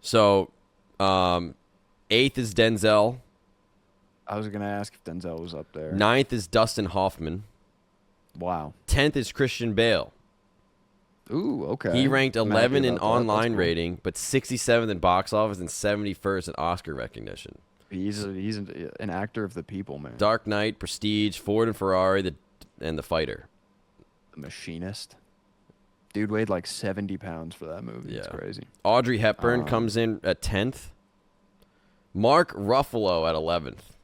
So, 8th is Denzel. I was going to ask if Denzel was up there. 9th is Dustin Hoffman. Wow. 10th is Christian Bale. Ooh, okay. He ranked I'm happy 11 in about that. That's online cool. rating, but 67th in box office and 71st in Oscar recognition. He's an actor of the people, man. Dark Knight, Prestige, Ford and Ferrari, and The Fighter. The Machinist. Dude weighed like 70 pounds for that movie. It's Yeah. crazy. Audrey Hepburn comes in at 10th. Mark Ruffalo at 11th.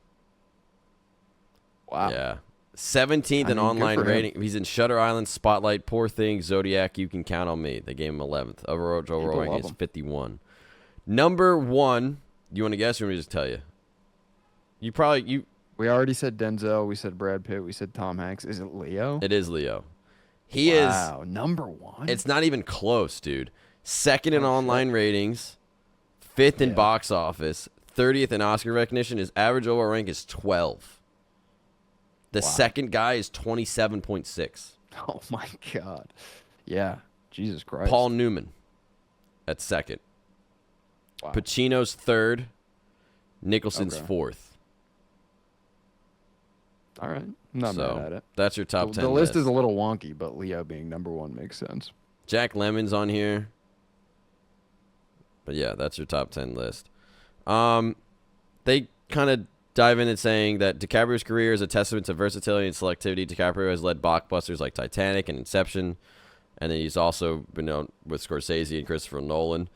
Wow. Yeah. 17th in I mean, good online for him. rating. He's in Shutter Island, Spotlight, Poor Things, Zodiac, You Can Count on Me. They gave him 11th. Overall ranking love is him. 51. Number 1, you want to guess or want me to just tell you? We already said Denzel. We said Brad Pitt. We said Tom Hanks. Is it Leo? It is Leo. He Wow, number 1. It's not even close, dude. 2nd in Oh, online ratings, 5th in Yeah. box office, 30th in Oscar recognition. His average overall rank is 12. The second guy is 27.6. Oh my God. Yeah. Jesus Christ. Paul Newman at 2nd. Wow. Pacino's 3rd. Nicholson's Okay. 4th. All right. I'm not So mad at it. that's your top 10 The list is a little wonky, but Leo being number 1 makes sense. Jack Lemmon's on here. But yeah, that's your top 10 list. They kind of dive in and saying that DiCaprio's career is a testament to versatility and selectivity. DiCaprio has led blockbusters like Titanic and Inception, and then he's also been known with Scorsese and Christopher Nolan.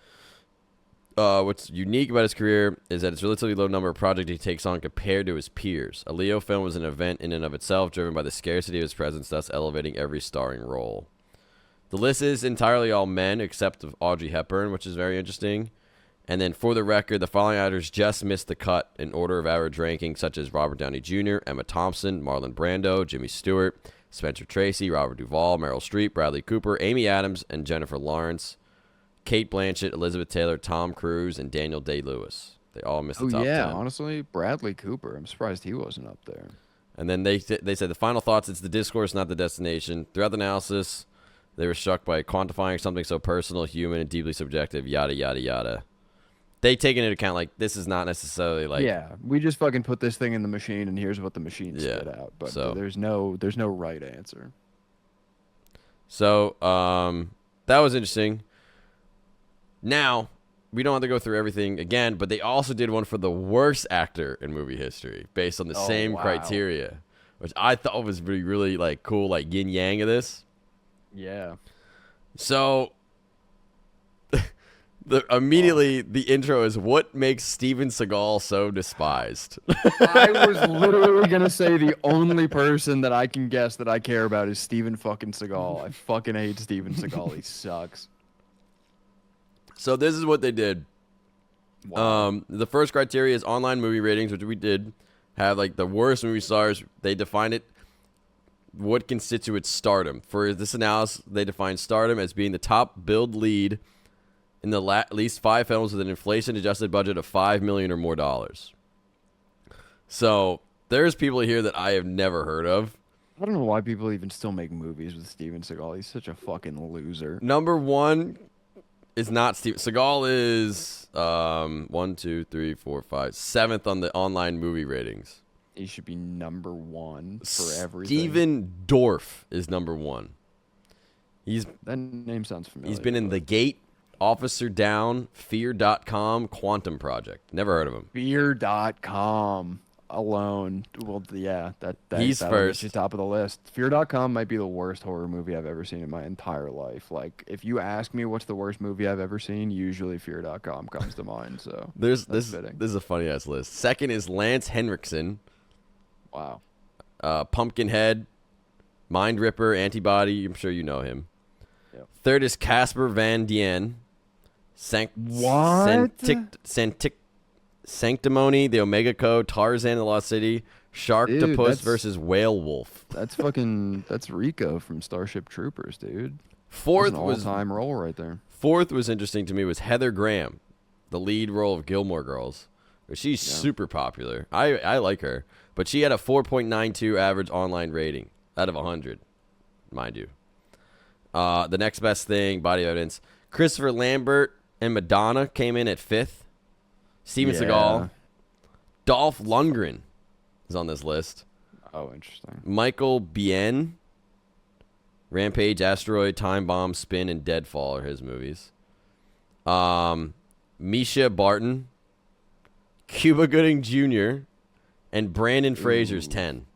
What's unique about his career is that it's a relatively low number of projects he takes on compared to his peers. A Leo film is an event in and of itself, driven by the scarcity of his presence, thus elevating every starring role. The list is entirely all men, except of Audrey Hepburn, which is very interesting. And then, for the record, the following actors just missed the cut in order of average ranking, such as Robert Downey Jr., Emma Thompson, Marlon Brando, Jimmy Stewart, Spencer Tracy, Robert Duvall, Meryl Streep, Bradley Cooper, Amy Adams, and Jennifer Lawrence, Kate Blanchett, Elizabeth Taylor, Tom Cruise, and Daniel Day-Lewis. They all missed the top 10. Honestly, Bradley Cooper. I'm surprised he wasn't up there. And then they said the final thoughts, it's the discourse, not the destination. Throughout the analysis, they were struck by quantifying something so personal, human, and deeply subjective, yada, yada, yada. They take into account, like, this is not necessarily, like... Yeah, we just fucking put this thing in the machine, and here's what the machine spit out. But so- there's no right answer. So, that was interesting. Now, we don't have to go through everything again, but they also did one for the worst actor in movie history based on the same wow. criteria, which I thought was really, really, like, cool, like, yin-yang of this. Yeah. So... Immediately, the intro is, what makes Steven Seagal so despised? I was literally going to say the only person that I can guess that I care about is Steven fucking Seagal. I fucking hate Steven Seagal. He sucks. So this is what they did. Wow. The first criteria is online movie ratings, which we did have, like, the worst movie stars. They defined it, what constitutes stardom. For this analysis, they defined stardom as being the top billed lead in the at least 5 films with an inflation-adjusted budget of $5 million or more dollars. So there's people here that I have never heard of. I don't know why people even still make movies with Steven Seagal. He's such a fucking loser. Number 1 is not Steven. Seagal is 1, 2, 3, 4, 5, 7th on the online movie ratings. He should be number 1 for everything. Steven Dorff is number 1. That name sounds familiar. He's been in The Gate, Officer Down, Fear.com, Quantum Project. Never heard of him. Fear.com alone. Well, yeah, He's that'll get first. you top of the list. Fear.com might be the worst horror movie I've ever seen in my entire life. Like, if you ask me what's the worst movie I've ever seen, usually Fear.com comes to mind. So This fitting. is a funny ass list. Second is Lance Henriksen, Wow. Pumpkinhead, Mind Ripper, Antibody. I'm sure you know him. Yep. Third is Casper Van Dien. What? Sanctimony, The Omega Code, Tarzan, The Lost City, Sharktopus versus Whale Wolf. That's Rico from Starship Troopers, dude. Fourth That's an all-time role right there. Fourth was interesting to me was Heather Graham, the lead role of Gilmore Girls. She's super popular. I like her, but she had a 4.92 average online rating out of 100, mind you. The next best thing, body evidence. Christopher Lambert and Madonna came in at fifth. Steven Seagal. Dolph Lundgren is on this list. Oh, interesting. Michael Biehn. Rampage, Asteroid, Time Bomb, Spin, and Deadfall are his movies. Misha Barton. Cuba Gooding Jr. and Brandon Fraser's 10.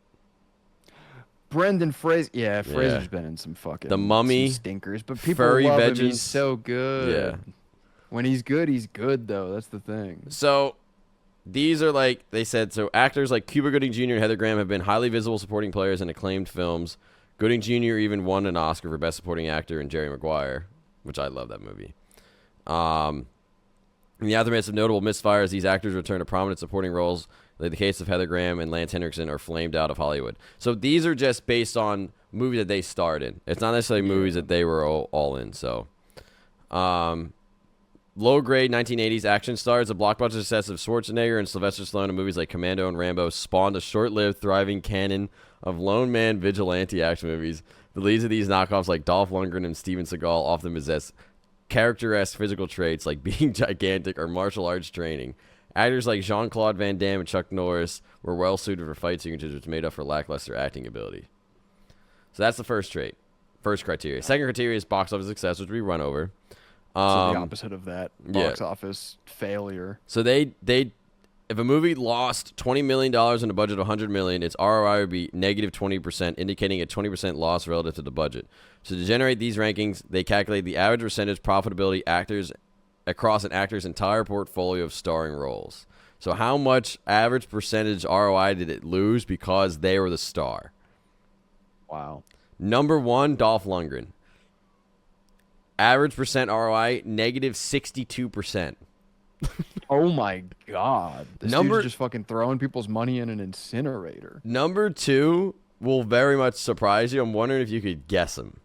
Brendan Fraser, Fraser's been in some fucking The Mummy, some stinkers, but people Furry love him. Veggies. He's so good. Yeah. When he's good though. That's the thing. So these are like they said. So actors like Cuba Gooding Jr. and Heather Graham have been highly visible supporting players in acclaimed films. Gooding Jr. even won an Oscar for Best Supporting Actor in Jerry Maguire, which I love that movie. In the aftermath of notable misfires, these actors return to prominent supporting roles. Like the case of Heather Graham and Lance Henriksen are flamed out of Hollywood. So these are just based on movies that they starred in. It's not necessarily movies that they were all in. So, low-grade 1980s action stars. The blockbuster success of Schwarzenegger and Sylvester Stallone in movies like Commando and Rambo spawned a short-lived, thriving canon of lone man vigilante action movies. The leads of these knockoffs, like Dolph Lundgren and Steven Seagal, often possess character-esque physical traits like being gigantic or martial arts training. Actors like Jean-Claude Van Damme and Chuck Norris were well-suited for fight sequences, which made up for lackluster acting ability. So that's the first criteria. Second criteria is box office success, which we run over. So the opposite of that box office failure. So they if a movie lost $20 million in a budget of $100 million, its ROI would be negative 20%, indicating a 20% loss relative to the budget. So to generate these rankings, they calculate the average percentage profitability actors across an actor's entire portfolio of starring roles. So how much average percentage ROI did it lose because they were the star? Wow. Number one, Dolph Lundgren. Average percent ROI, negative 62%. Oh my God. This dude's just fucking throwing people's money in an incinerator. Number two will very much surprise you. I'm wondering if you could guess him.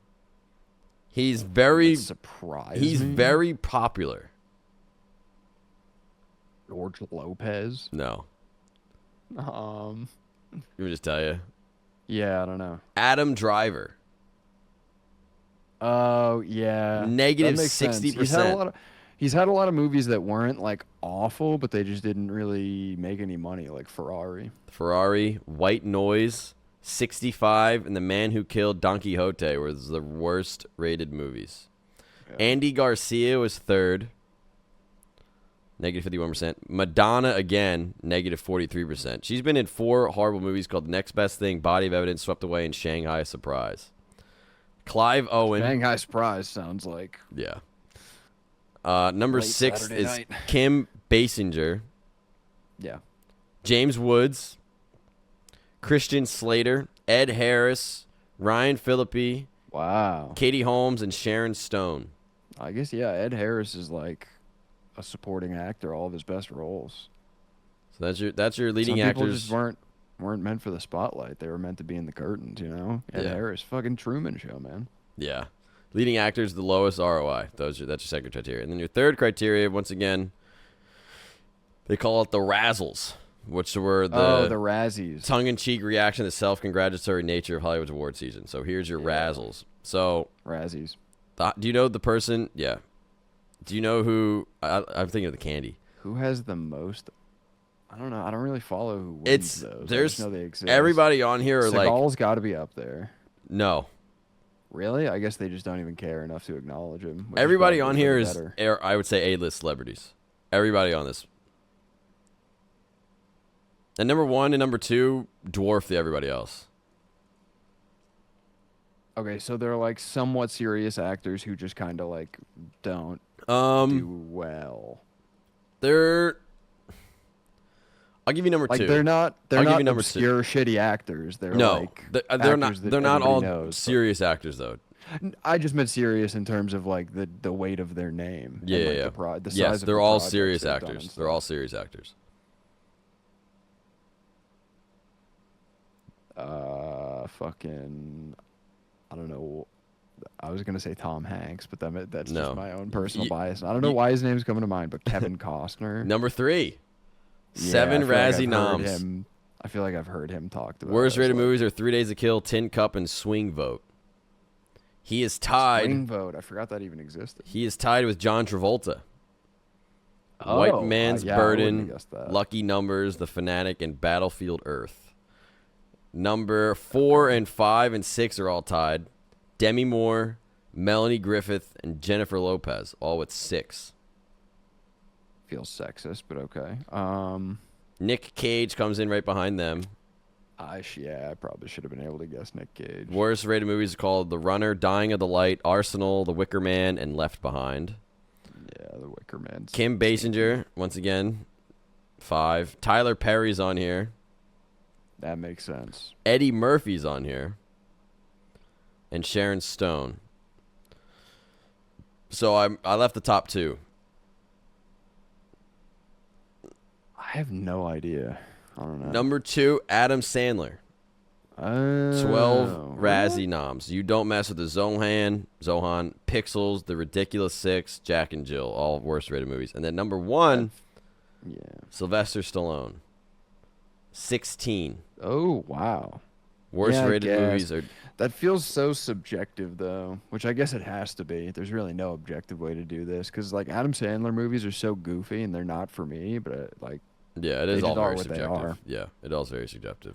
He's very very popular. George Lopez? No. Let me just tell you. Yeah, I don't know. Adam Driver. Oh, yeah. Negative 60%. He's had a lot of movies that weren't like awful, but they just didn't really make any money, like Ferrari, White Noise, 65, and The Man Who Killed Don Quixote was the worst rated movies. Yeah. Andy Garcia was third, negative 51%. Madonna, again, negative 43%. She's been in 4 horrible movies called Next Best Thing, Body of Evidence, Swept Away, and Shanghai Surprise. Clive Owen. Shanghai Surprise sounds like... Yeah. Number 6 Saturday is night. Kim Basinger. Yeah. James Woods. Christian Slater. Ed Harris. Ryan Phillippe. Wow. Katie Holmes and Sharon Stone. I guess, yeah, Ed Harris is like a supporting actor, all of his best roles. So that's your leading Some people actors. just weren't meant for the spotlight. They were meant to be in the curtains, you know? Ed Harris, fucking Truman Show, man. Yeah. Leading actors, the lowest ROI. That's your second criteria. And then your third criteria, once again, they call it the razzles, which were the Razzies. Tongue-in-cheek reaction to the self-congratulatory nature of Hollywood's award season. So here's your razzles. So Razzies. Do you know the person? Yeah. Do you know who? I'm thinking of the candy. Who has the most? I don't know. I don't really follow who wins those. I just know they exist. Everybody on here are like... Seagal's got to be up there. No. Really? I guess they just don't even care enough to acknowledge him. Which Everybody is on probably here for the is, better. I would say, A-list celebrities. Everybody on this. And number 1 and number 2 dwarf the everybody else. Okay, so they're like somewhat serious actors who just kind of like don't do well. They're. I'll give you number Like 2. they're I'll give you not number 2. obscure shitty actors. They're No, like they're not. actors that They're not everybody all knows, but serious actors though. I just meant serious in terms of like the weight of their name. Yeah, and, like, yeah. the size Yes, of they're the all projects serious they've done and actors. They're stuff. all serious actors. Fucking, I don't know. I was gonna say Tom Hanks, but that's No. just my own personal You- bias. I don't know you- why his name's coming to mind, but Kevin Costner. Number 3. Yeah, 7 I feel like Razzie I've heard noms. him- I feel like I've heard him talked about. Worst as, rated like, movies are 3 Days to Kill, Tin Cup, and Swing Vote. He is tied. Swing Vote. I forgot that even existed. He is tied with John Travolta. Oh, White Man's yeah, I wouldn't Burden, have guessed that. Lucky Numbers, The Fanatic, and Battlefield Earth. Number 4 and 5 and 6 are all tied. Demi Moore, Melanie Griffith, and Jennifer Lopez, all with 6. Feels sexist, but okay. Nick Cage comes in right behind them. I probably should have been able to guess Nick Cage. Worst rated movies are called The Runner, Dying of the Light, Arsenal, The Wicker Man, and Left Behind. Yeah, The Wicker Man. Kim Basinger, once again, 5. Tyler Perry's on here. That makes sense. Eddie Murphy's on here. And Sharon Stone. So I left the top 2. I have no idea. I don't know. Number 2, Adam Sandler. 12 Razzie noms. You Don't Mess with the Zohan, Pixels, The Ridiculous Six, Jack and Jill, all worst rated movies. And then number 1, Yeah. Sylvester Stallone. 16. Oh, wow. Worst Yeah, I rated guess. movies are. That feels so subjective, though, which I guess it has to be. There's really no objective way to do this because, like, Adam Sandler movies are so goofy and they're not for me, but, like, Yeah, it they is just all are very what they subjective. are. Yeah, it all is very subjective.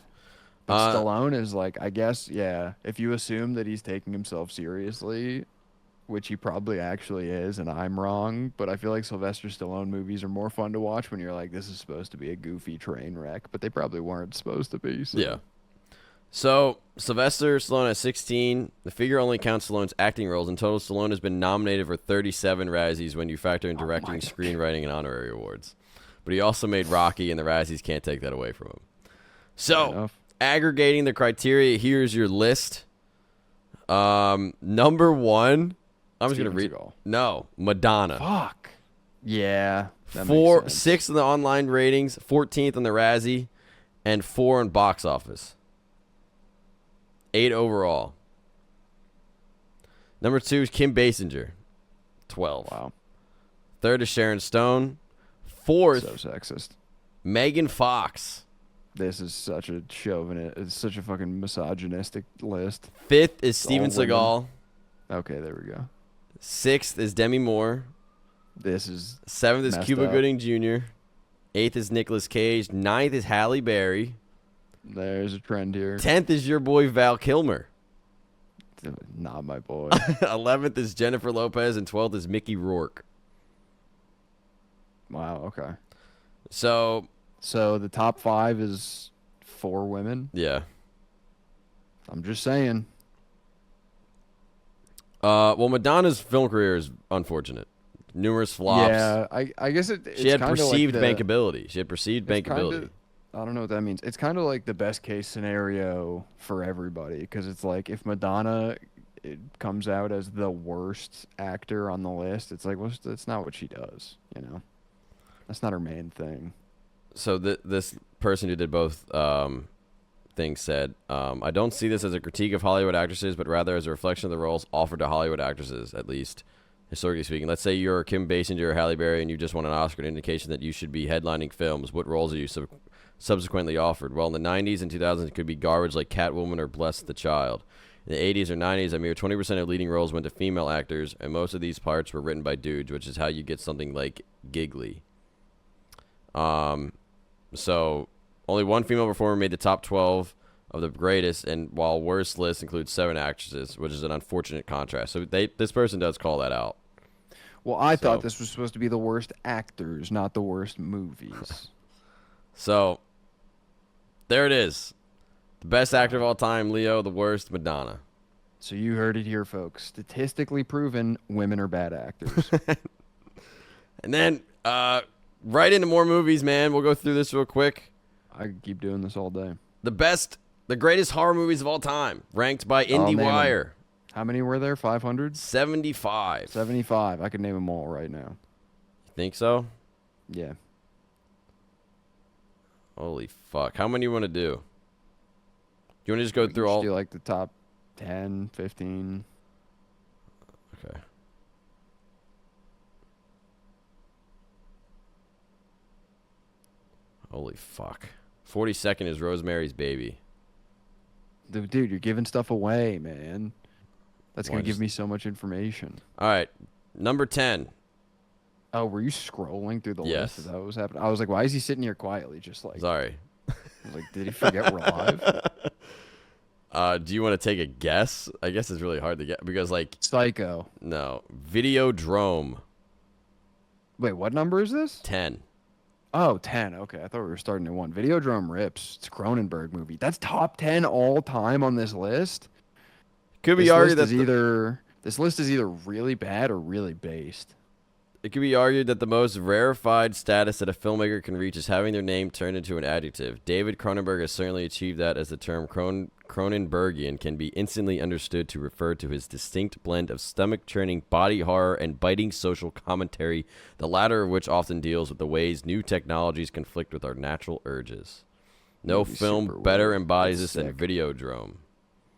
But Stallone is, like, I guess, yeah, if you assume that he's taking himself seriously, which he probably actually is, and I'm wrong, but I feel like Sylvester Stallone movies are more fun to watch when you're like, this is supposed to be a goofy train wreck, but they probably weren't supposed to be. So. Yeah. So, Sylvester Stallone at 16. The figure only counts Stallone's acting roles. In total, Stallone has been nominated for 37 Razzies when you factor in directing, screenwriting, and honorary awards. But he also made Rocky, and the Razzies can't take that away from him. So, aggregating the criteria, here's your list. Number 1, I'm just going to read. No, Madonna. Fuck. Yeah. That makes 6th in the online ratings, 14th on the Razzie, and 4 on box office. 8 overall. Number 2 is Kim Basinger, 12. Wow. 3rd is Sharon Stone. 4th, So sexist. Megan Fox. This is such a chauvinist. It's such a fucking misogynistic list. 5th is Steven all women. Seagal. Okay, there we go. 6th is Demi Moore. This is 7th is messed Cuba up. Gooding Jr. 8th is Nicolas Cage. 9th is Halle Berry. There's a trend here. 10th is your boy Val Kilmer. Not my boy. 11th is Jennifer Lopez, and 12th is Mickey Rourke. Wow. Okay. So the top 5 is 4 women. yeah. I'm just saying. Well, Madonna's film career is unfortunate. Numerous flops. Yeah, I guess it's She had kinda perceived like bankability. She had perceived it's bankability. kinda- I don't know what that means. It's kind of like the best case scenario for everybody because it's like if Madonna comes out as the worst actor on the list, it's like, well, that's not what she does, you know? That's not her main thing. So this person who did both things said, I don't see this as a critique of Hollywood actresses, but rather as a reflection of the roles offered to Hollywood actresses, at least historically speaking. Let's say you're Kim Basinger or Halle Berry and you just won an Oscar, an indication that you should be headlining films. What roles are you subsequently offered? Well, in the 90s and 2000s, it could be garbage like Catwoman or Bless the Child. In the 80s or 90s, a mere 20% of leading roles went to female actors, and most of these parts were written by dudes, which is how you get something like Giggly. So only one female performer made the top 12 of the greatest, and while worst list includes 7 actresses, which is an unfortunate contrast. So this person does call that out. Well, I thought So this was supposed to be the worst actors, not the worst movies. so there it is. The best actor of all time, Leo. The worst, Madonna. So you heard it here, folks. Statistically proven, women are bad actors. And then right into more movies, man. We'll go through this real quick. I could keep doing this all day. The greatest horror movies of all time, ranked by I'll name 'em. IndieWire. How many were there? 500? 75. 75. I could name them all right now. You think so? Yeah. Holy fuck. How many you want to do? You want to just go We can through just all? do like the top 10, 15. Okay. Holy fuck. 42nd is Rosemary's Baby. Dude, you're giving stuff away, man. That's going Why to give just- me so much information. All right. Number 10. Oh, were you scrolling through the list? Yes. Is that what was happening? I was like, why is he sitting here quietly? Just like, Sorry. I was like, did he forget we're live? Do you want to take a guess? I guess it's really hard to get because, like, Psycho. no. Videodrome. Wait, what number is this? 10. Oh, 10. Okay, I thought we were starting at 1. Videodrome rips. It's a Cronenberg movie. That's top 10 all time on this list. Could be This argued list that is this list is either really bad or really based. it could be argued that the most rarefied status that a filmmaker can reach is having their name turned into an adjective. David Cronenberg has certainly achieved that, as the term Cronenbergian can be instantly understood to refer to his distinct blend of stomach-churning body horror and biting social commentary, the latter of which often deals with the ways new technologies conflict with our natural urges. No Movie's film super better weird. embodies It's this than sick. Videodrome.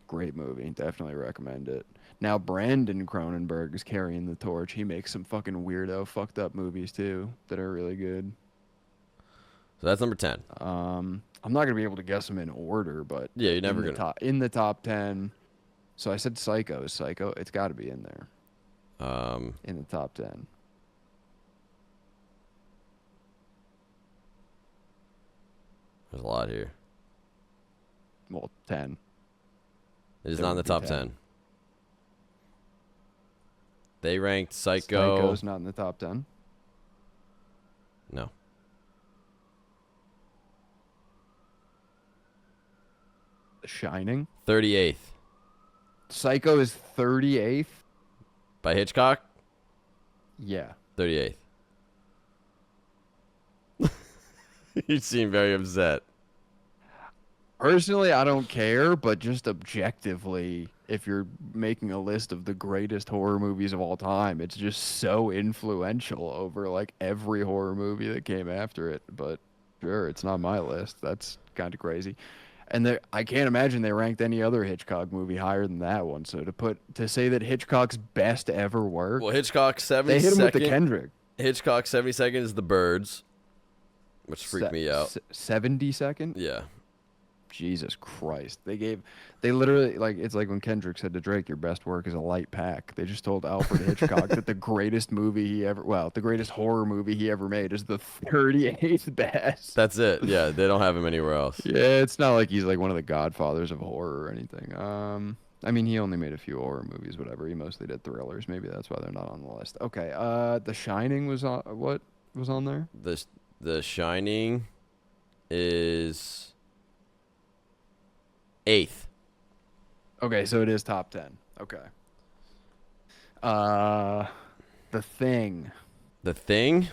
Great movie. Definitely recommend it. Now, Brandon Cronenberg is carrying the torch. He makes some fucking weirdo, fucked up movies, too, that are really good. So that's number 10. I'm not going to be able to guess them in order, but Yeah, you're never in the going to. in the top 10. So I said Psycho. Is Psycho? It's got to be in there. In the top 10. There's a lot here. Well, 10. It is There not in the would be top 10. 10. They ranked Psycho. Psycho's not in the top 10. No. The Shining. 38th. Psycho is 38th. By Hitchcock? Yeah. 38th. You seem very upset. Personally, I don't care, but just objectively, if you're making a list of the greatest horror movies of all time, it's just so influential over like every horror movie that came after it. But sure, it's not my list. That's kind of crazy. And I can't imagine they ranked any other Hitchcock movie higher than that one. So to say that Hitchcock's best ever work, Well, Hitchcock 72nd. they hit him with the Kendrick. Hitchcock 72nd is The Birds, which freaked me out. 72nd? Yeah. Jesus Christ. They literally, like, it's like when Kendrick said to Drake, your best work is a light pack. They just told Alfred Hitchcock that the greatest the greatest horror movie he ever made is the 38th best. That's it. Yeah, they don't have him anywhere else. Yeah, it's not like he's like one of the godfathers of horror or anything. I mean, he only made a few horror movies, whatever. He mostly did thrillers. Maybe that's why they're not on the list. Okay, The Shining was on, what was on there? The Shining is 8th. Okay, so it is top 10. Okay. The Thing. The Thing?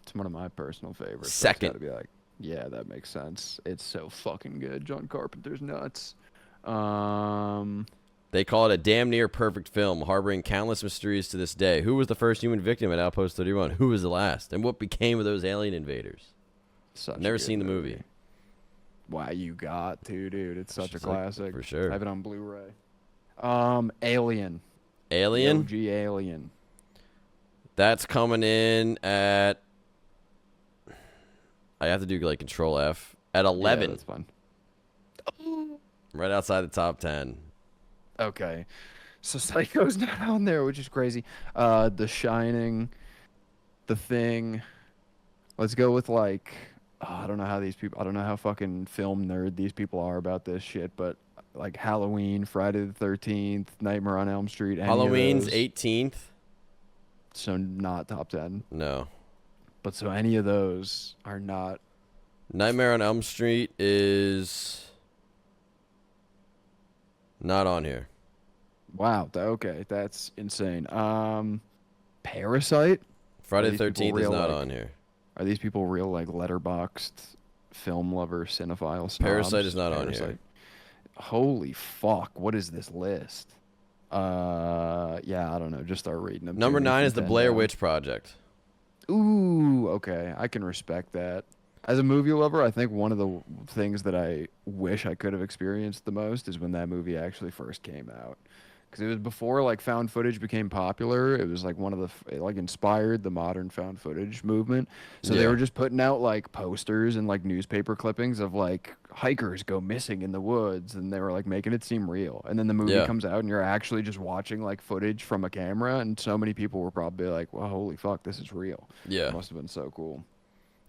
It's one of my personal favorites. Second. That's gotta be like, yeah, that makes sense. It's so fucking good. John Carpenter's nuts. They call it a damn near perfect film, harboring countless mysteries to this day. Who was the first human victim at Outpost 31? Who was the last? And what became of those alien invaders? Such I've a never good seen the movie. Why you got to, dude? It's such a It's like, classic. for sure. I have it on Blu-ray. Alien. Alien? OG Alien. That's coming in at... I have to do like Control F. At 11. Yeah, that's fun. Right outside the top 10. Okay. So Psycho's not on there, which is crazy. The Shining, The Thing. Let's go with like I don't know how these people. I don't know how fucking film nerd these people are about this shit, but like Halloween, Friday the 13th, Nightmare on Elm Street, any of Halloween's those. 18th. So not top 10. No. But so any of those are not. Nightmare on Elm Street is not on here. Wow. Okay, that's insane. Parasite. Are Friday the these people 13th is real not like? on here. Are these people real like letterboxed film lover cinephile snobs? Parasite is not on Parasite. here. Holy fuck! What is this list? Yeah, I don't know. Just start reading them. to Number me 9 from is The 10 Blair down. Witch Project. Ooh, okay. I can respect that. As a movie lover, I think one of the things that I wish I could have experienced the most is when that movie actually first came out. Because it was before like found footage became popular. It was like one of the it, like inspired the modern found footage movement. So they Yeah. were just putting out like posters and like newspaper clippings of like hikers go missing in the woods, and they were like making it seem real. And then the movie Yeah. comes out and you're actually just watching like footage from a camera, and so many people were probably like, "Well, holy fuck, this is real." Yeah. Must have been so cool.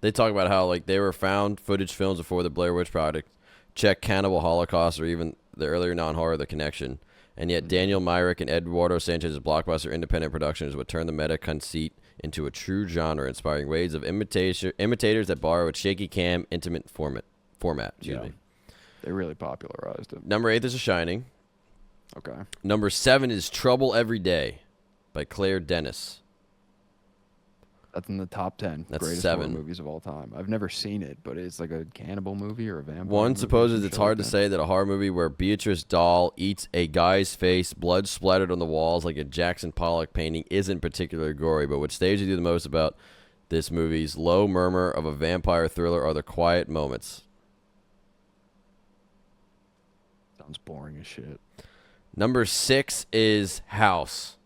They talk about how like they were found footage films before the Blair Witch Project. Check Cannibal Holocaust or even the earlier non-horror The Connection. And yet Daniel Myrick and Eduardo Sanchez's blockbuster independent production is what turned the meta conceit into a true genre, inspiring waves of imitators that borrow its shaky cam, intimate format. Excuse Yeah. me. They really popularized it. Number 8 is The Shining. Okay. Number 7 is Trouble Every Day by Claire Dennis. That's in the top 10 That's greatest 7. horror movies of all time. I've never seen it, but it's like a cannibal movie or a vampire One movie or supposes some it's shit hard like to that. say that a horror movie where Beatrice Dahl eats a guy's face, blood splattered on the walls like a Jackson Pollock painting, isn't particularly gory, but what stays with you the most about this movie's low murmur of a vampire thriller are the quiet moments. Sounds boring as shit. Number 6 is House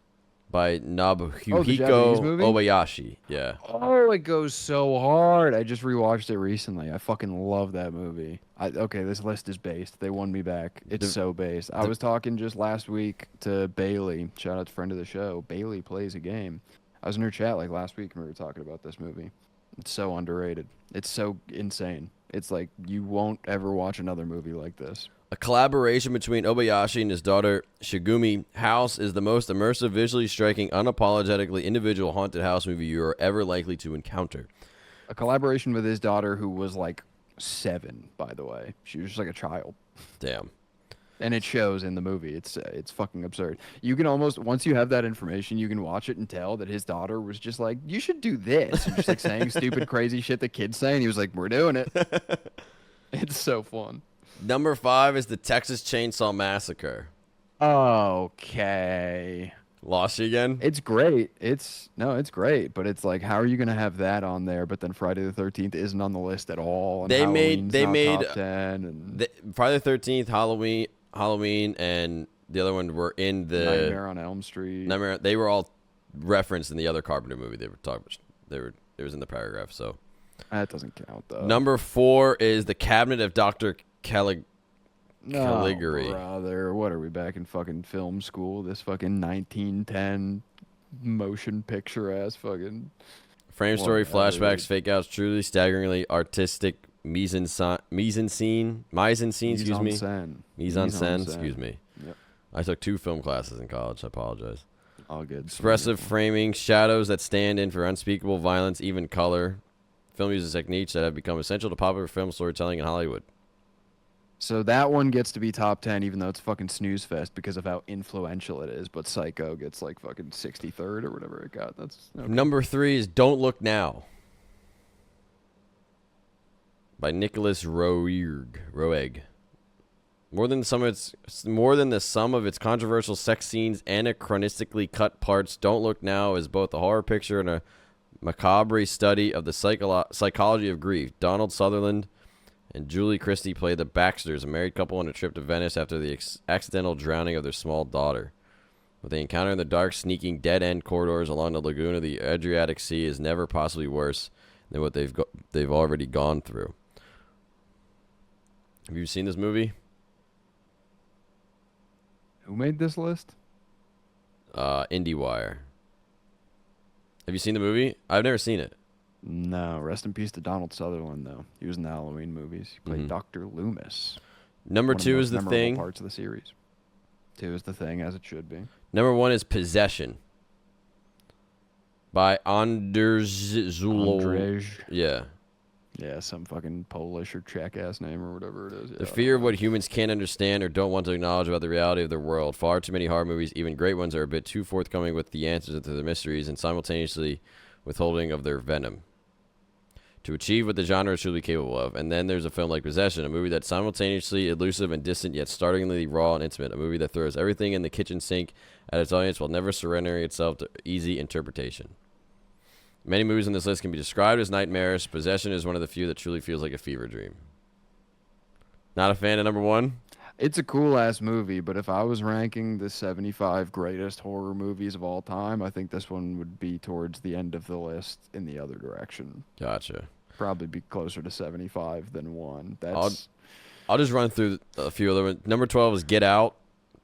by Oh, the Japanese Nobuhiko movie? Obayashi. Yeah. Oh, it goes so hard. I just rewatched it recently. I fucking love that movie. Okay, this list is based. They won me back. It's The- so based. I was talking just last week to Bailey. Shout out to friend of the show. Bailey plays a game. I was in her chat like last week and we were talking about this movie. It's so underrated. It's so insane. It's like you won't ever watch another movie like this. A collaboration between Obayashi and his daughter Shigumi, House is the most immersive, visually striking, unapologetically individual haunted house movie you are ever likely to encounter. A collaboration with his daughter who was like 7, by the way. She was just like a child. Damn. And it shows in the movie. It's fucking absurd. You can almost once you have that information, you can watch it and tell that his daughter was just like, "You should do this," and just like saying stupid, crazy shit that kids say, and he was like, "We're doing it." It's so fun. Number 5 is the Texas Chainsaw Massacre. Okay. Lost you again? It's great. It's great, but it's like, how are you gonna have that on there? But then Friday the 13th isn't on the list at all. And They made- Halloween's they not made- top 10, and Friday the 13th, Halloween, and the other one were in the Nightmare on Elm Street. Nightmare. They were all referenced in the other Carpenter movie. They were talking. It was in the paragraph. So That doesn't count though. number 4 is the Cabinet of Dr. Caligari. No, brother, what are we back in fucking film school? This fucking 1910 motion picture ass fucking. Frame story, Whatever. flashbacks, fake outs, truly staggeringly artistic mise en scene. Excuse me. Mise en scène. Excuse me. Yep. I took 2 film classes in college. I apologize. All good. Expressive framing, shadows that stand in for unspeakable violence, even color. Film uses techniques that have become essential to popular film storytelling in Hollywood. So that one gets to be top 10, even though it's fucking snooze fest because of how influential it is. But Psycho gets like fucking 63rd or whatever it got. That's okay. Number 3 is Don't Look Now by Nicholas Roeg. More than the sum of its controversial sex scenes, anachronistically cut parts, Don't Look Now is both a horror picture and a macabre study of the psychology of grief. Donald Sutherland and Julie Christie play the Baxters, a married couple on a trip to Venice after the accidental drowning of their small daughter. What they encounter in the dark, sneaking, dead-end corridors along the lagoon of the Adriatic Sea is never possibly worse than what they've already gone through. Have you seen this movie? Who made this list? IndieWire. Have you seen the movie? I've never seen it. No, rest in peace to Donald Sutherland, though. He was in the Halloween movies. He played Dr. Loomis. Number One of the 2 most is The memorable Thing. parts of the series. 2 is The Thing, as it should be. Number 1 is Possession by Anders Zulo. Andrzej. Yeah. Yeah, some fucking Polish or Czech ass name or whatever it is. Yeah, The fear of what humans can't understand or don't want to acknowledge about the reality of their world. Far too many horror movies, even great ones, are a bit too forthcoming with the answers to the mysteries and simultaneously withholding of their venom to achieve what the genre is truly capable of. And then there's a film like Possession, a movie that's simultaneously elusive and distant, yet startlingly raw and intimate. A movie that throws everything in the kitchen sink at its audience while never surrendering itself to easy interpretation. Many movies on this list can be described as nightmares. Possession is one of the few that truly feels like a fever dream. Not a fan of number 1? It's a cool ass movie, but if I was ranking the 75 greatest horror movies of all time, I think this one would be towards the end of the list in the other direction. Gotcha. Probably be closer to 75 than 1. I'll just run through a few other ones. Number 12 is Get Out.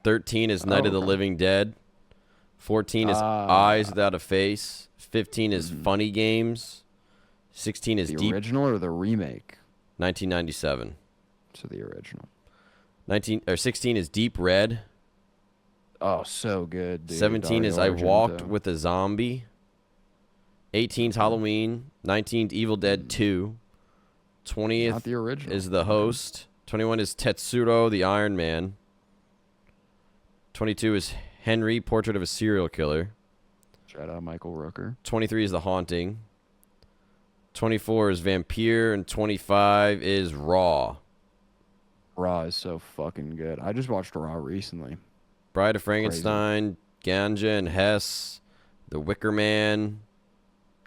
13 is Night of the Living Dead. 14 is Eyes Without a Face. 15 is Funny Games. 16 is the original or the remake? 1997. So the original. 16 is Deep Red. Oh, so good, dude. 17 is I Dario Walked Argento. with a Zombie. 18 is Halloween. 19 is Evil Dead 2. 20th Not the original. is The Host. 21 is Tetsuro the Iron Man. 22 is Henry, Portrait of a Serial Killer. Shout out Michael Rooker. 23 is The Haunting. 24 is Vampire. And 25 is Raw. Raw is so fucking good. I just watched Raw recently. Bride of Frankenstein, Ganja and Hess, The Wicker Man,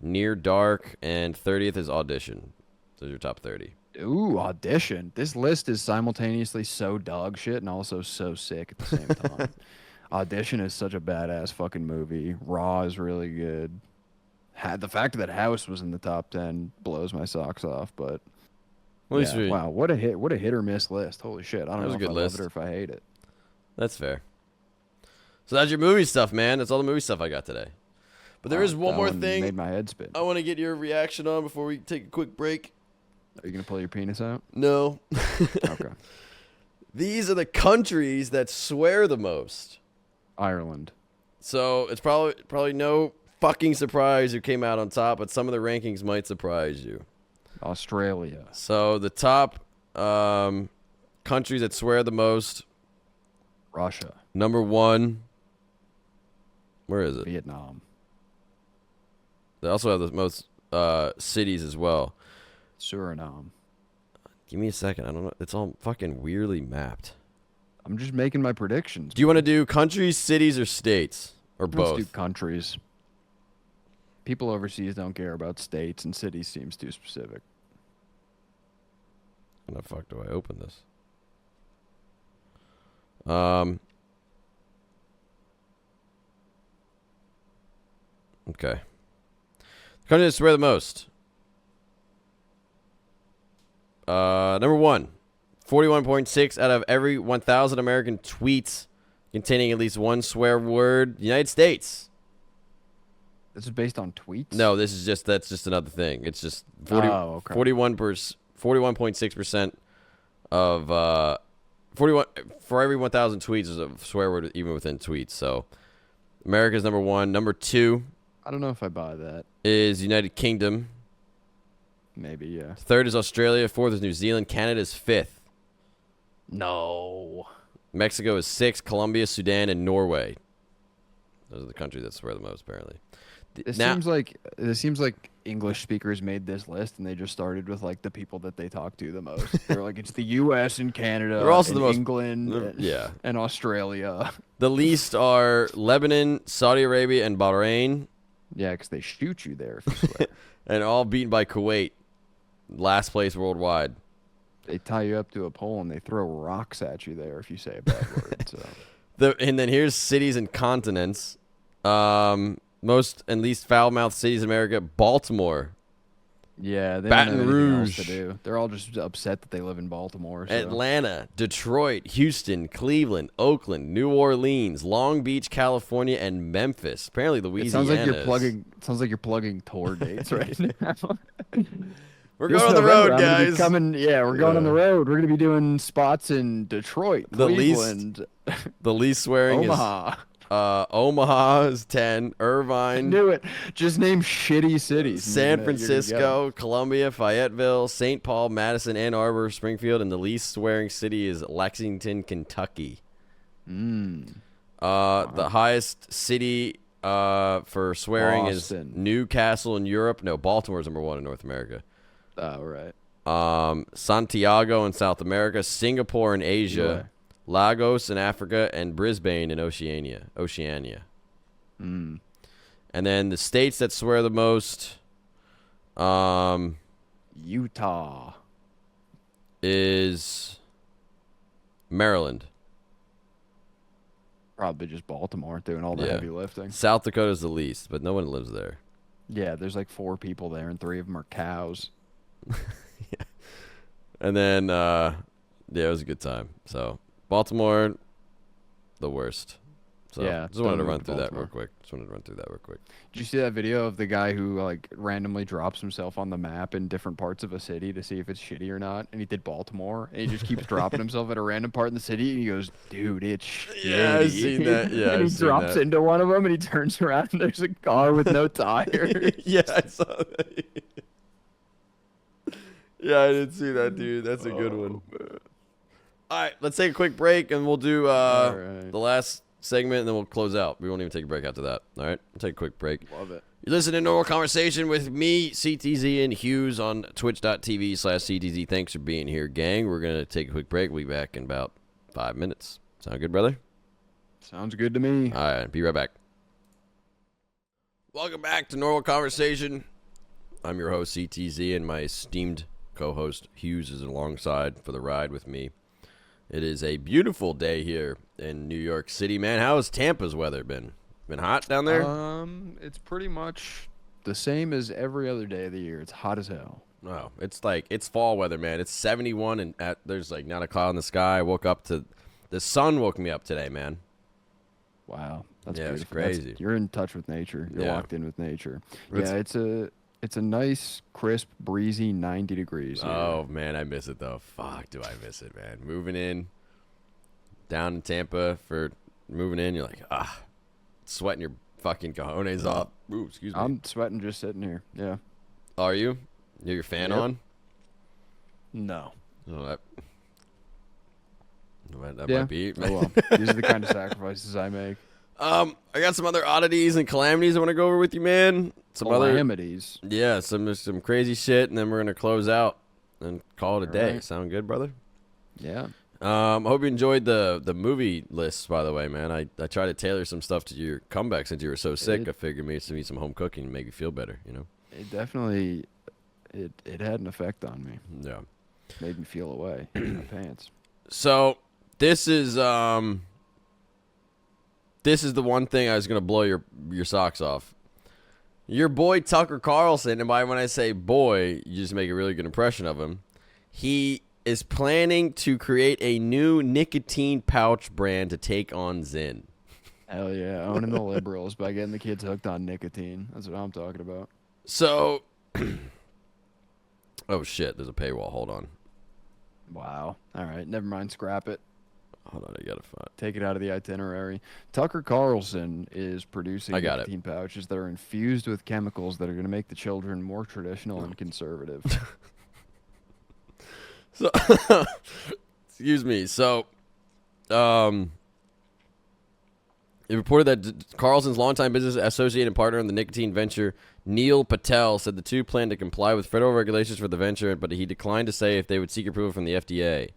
Near Dark, and 30th is Audition. Those are your top 30. Ooh, Audition. This list is simultaneously so dog shit and also so sick at the same time. Audition is such a badass fucking movie. Raw is really good. The fact that House was in the top 10 blows my socks off, but yeah, wow, what a hit or miss list. Holy shit. I don't know if I love it or if I hate it. That's fair. So that's your movie stuff, man. That's all the movie stuff I got today. But there is one more thing made my head spin. I want to get your reaction on before we take a quick break. Are you going to pull your penis out? No. Okay. These are the countries that swear the most. Ireland. So it's probably no fucking surprise who came out on top, but some of the rankings might surprise you. Australia. So the top countries that swear the most. Russia. Number 1. Where is it? Vietnam. They also have the most cities as well. Suriname. Give me a second. I don't know. It's all fucking weirdly mapped. I'm just making my predictions. Do you want to do countries, cities, or states? Or both? Let's do countries. People overseas don't care about states, and cities seems too specific. How the fuck do I open this? Okay. Countries that swear the most. Number 1. 41.6 out of every 1,000 American tweets containing at least one swear word. United States. This is based on tweets? No, that's just another thing. It's just 41.6% of 41 for every 1,000 tweets is a swear word even within tweets. So America's number 1. Number 2 I don't know if I buy that. is United Kingdom. Maybe, yeah. 3rd is Australia. 4th is New Zealand. Canada's 5th. No. Mexico is 6th. Colombia, Sudan, and Norway. Those are the countries that swear the most, apparently. It seems like English speakers made this list and they just started with like the people that they talk to the most. They're like it's the U.S. and Canada, they're also and the most England, yeah, and Australia. The least are Lebanon, Saudi Arabia, and Bahrain. Yeah, because they shoot you there if you swear. And all beaten by Kuwait, last place worldwide. They tie you up to a pole and they throw rocks at you there if you say a bad word. So. And then here's cities and continents. Most and least foul-mouthed cities in America. Baltimore, Yeah, they don't have Baton anything else to Rouge, do. They're all just upset that they live in Baltimore. So Atlanta, Detroit, Houston, Cleveland, Oakland, New Orleans, Long Beach, California, and Memphis. Apparently, it sounds like you're Louisiana is. plugging. It sounds like you're plugging tour dates right now. We're This going on the November, road, I'm gonna be guys. coming. Yeah, we're going on the Yeah. road. We're gonna be doing spots in Detroit, The least, Cleveland, the least swearing is Omaha. Omaha is 10, I Irvine, knew it. Just name shitty cities. And San you're gonna get 'em. Francisco, Columbia, Fayetteville, St. Paul, Madison, Ann Arbor, Springfield, and the least swearing city is Lexington, Kentucky. The highest city for swearing Boston. is Newcastle in Europe. No, Baltimore's #1 in North America. Oh, right. Santiago in South America, Singapore in Asia, Lagos in Africa, and Brisbane in Oceania. And then the states that swear the most Utah. is Maryland. Probably just Baltimore doing all the heavy lifting. South Dakota's the least, but no one lives there. Yeah, there's like 4 people there, and 3 of them are cows. And then, yeah, it was a good time. So, Baltimore, the worst. So, Yeah, just wanted to don't run move to through that real Baltimore. quick. Did you see that video of the guy who like randomly drops himself on the map in different parts of a city to see if it's shitty or not? And he did Baltimore, and he just keeps dropping himself at a random part in the city, and he goes, "Dude, it's shitty." Yeah, I've seen that. Yeah, and he I've seen drops that. into one of them, and he turns around, and there's a car with no tires. Yeah, I saw that. Yeah, I did see that, dude. That's a good one. All right, let's take a quick break, and we'll do right. the last segment, and then we'll close out. We won't even take a break after that. All right, we'll take a quick break. Love it. You listen to Normal Conversation with me, CTZee and Hues on twitch.tv/CTZ. Thanks for being here, gang. We're going to take a quick break. We'll be back in about 5 minutes. Sound good, brother? Sounds good to me. All right, be right back. Welcome back to Normal Conversation. I'm your host, CTZ, and my esteemed co-host, Hues, is alongside for the ride with me. It is a beautiful day here in New York City, man. How has Tampa's weather been? Been hot down there? It's pretty much the same as every other day of the year. It's hot as hell. No, it's fall weather, man. It's 71 and there's like not a cloud in the sky. I woke up to the sun woke me up today, man. Wow, that's Yeah, it's beautiful. That's- crazy. you're in touch with nature. You're Yeah. locked in with nature. It's- Yeah, it's a nice, crisp, breezy 90 degrees. Here. Oh man, I miss it though. Fuck, do I miss it, man. Moving in down in Tampa for moving in, you're like, sweating your fucking cojones off. Ooh, excuse me. I'm sweating just sitting here. Yeah. Are you? You're your fan Yep. on? No. Oh, that Yeah. might be. Oh well. These are the kind of sacrifices I make. I got some other oddities and calamities I want to go over with you, man. Some Calamities. yeah, some crazy shit, and then we're gonna close out and call it a day. Alright. Sound good, brother? Yeah. I hope you enjoyed the movie lists, by the way, man. I tried to tailor some stuff to your comeback since you were so sick. I figured maybe some home cooking and make you feel better, you know? It definitely it had an effect on me. Yeah. Made me feel away in my pants. So this is the one thing I was gonna blow your socks off. Your boy Tucker Carlson, and by when I say boy, you just make a really good impression of him. He is planning to create a new nicotine pouch brand to take on Zyn. Hell yeah, owning the liberals by getting the kids hooked on nicotine. That's what I'm talking about. So, oh shit, there's a paywall. Hold on. Wow. All right, never mind. Scrap it. Hold on, I gotta find. Take it out of the itinerary. Tucker Carlson is producing I got nicotine pouches that are infused with chemicals that are going to make the children more traditional and conservative. So, excuse me. So, it reported that Carlson's longtime business associate and partner in the nicotine venture, Neil Patel, said the two plan to comply with federal regulations for the venture, but he declined to say if they would seek approval from the FDA.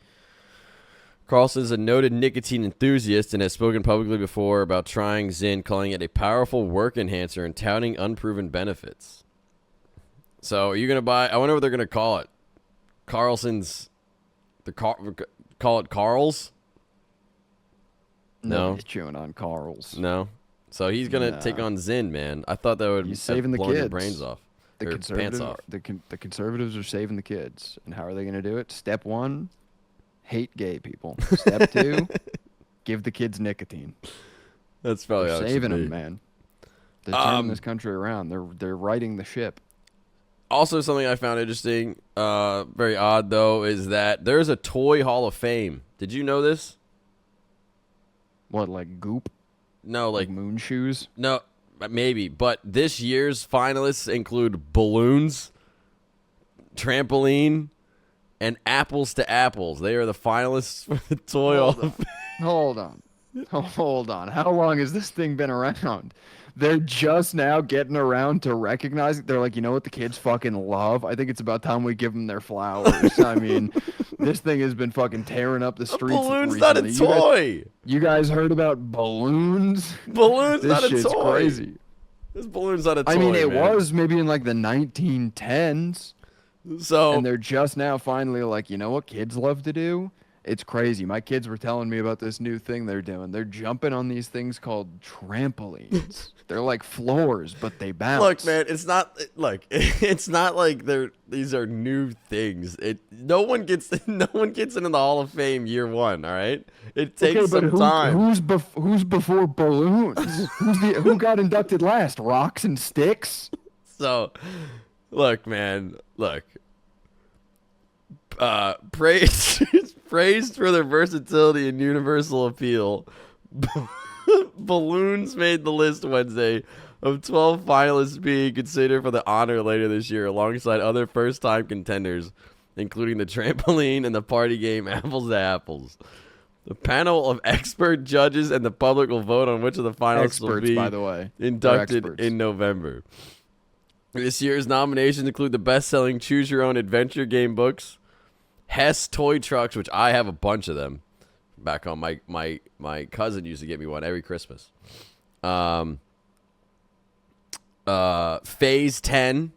Carlson is a noted nicotine enthusiast and has spoken publicly before about trying Zyn, calling it a powerful work enhancer and touting unproven benefits. So, are you going to buy... I wonder what they're going to call it. Carlson's... call it Carl's? No. Nobody's chewing on Carl's. No. So he's going to take on Zyn, man. I thought that would He's saving have the blown your kids. brains off. The their pants off. the conservatives are saving the kids, and how are they going to do it? Step 1, hate gay people. Step 2, give the kids nicotine. That's probably They're how it saving should be. them, man. They're turning this country around. They're righting the ship. Also, something I found interesting, very odd though, is that there's a toy Hall of Fame. Did you know this? What, like goop? No, like moon shoes? no, maybe. But this year's finalists include balloons, trampoline, and apples to apples. They are the finalists for the toy Hall of Fame. Hold on. Hold on. How long has this thing been around? They're just now getting around to recognizing. They're like, you know what the kids fucking love? I think it's about time we give them their flowers. I mean, this thing has been fucking tearing up the streets. A balloon's recently. not a toy. You guys heard about balloons? Balloon's This not a shit's toy. crazy. This balloon's not a toy. I mean, it man. was maybe in like the 1910s. So And they're just now finally like, you know what kids love to do? It's crazy. My kids were telling me about this new thing they're doing. They're jumping on these things called trampolines. They're like floors, but they bounce. look, man, it's not like these are new things. No one gets into the Hall of Fame year one. All right, it takes some time. Who's before balloons? Who got inducted last? Rocks and sticks? So, look, man, look. Praised for their versatility and universal appeal. Balloons made the list Wednesday of 12 finalists being considered for the honor later this year, alongside other first-time contenders, including the trampoline and the party game Apples to Apples. The panel of expert judges and the public will vote on which of the finalists will be by the way. inducted in November. This year's nominations include the best-selling Choose Your Own Adventure game books, Hess toy trucks, which I have a bunch of them. Back home, my cousin used to get me one every Christmas. Phase 10,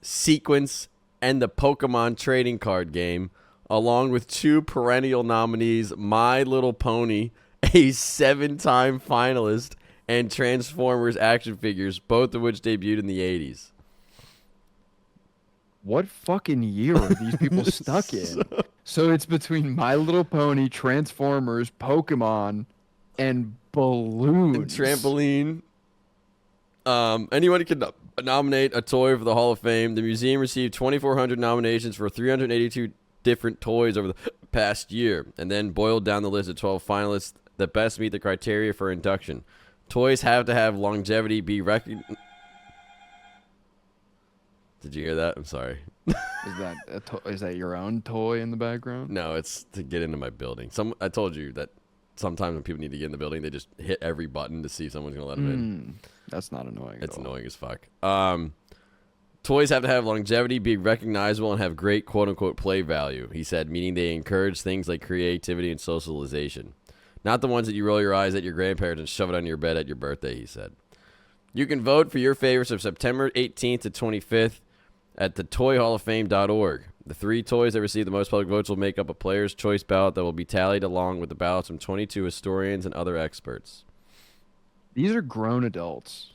Sequence, and the Pokemon trading card game, along with 2 perennial nominees, My Little Pony, a 7-time finalist, and Transformers action figures, both of which debuted in the 80s. What fucking year are these people stuck in? So it's between My Little Pony, Transformers, Pokemon, and balloons. Trampoline. Anyone can nominate a toy for the Hall of Fame. The museum received 2,400 nominations for 382 different toys over the past year, and then boiled down the list of 12 finalists that best meet the criteria for induction. Toys have to have longevity, be recognized. Did you hear that? I'm sorry. Is that your own toy in the background? No, it's to get into my building. I told you that sometimes when people need to get in the building, they just hit every button to see if someone's going to let them in. That's not annoying It's at all. annoying as fuck. Toys have to have longevity, be recognizable, and have great quote-unquote play value, he said, meaning they encourage things like creativity and socialization. Not the ones that you roll your eyes at your grandparents and shove it on your bed at your birthday, he said. You can vote for your favorites of September 18th to 25th at the toyhalloffame.org. The 3 toys that receive the most public votes will make up a player's choice ballot that will be tallied along with the ballots from 22 historians and other experts. These are grown adults.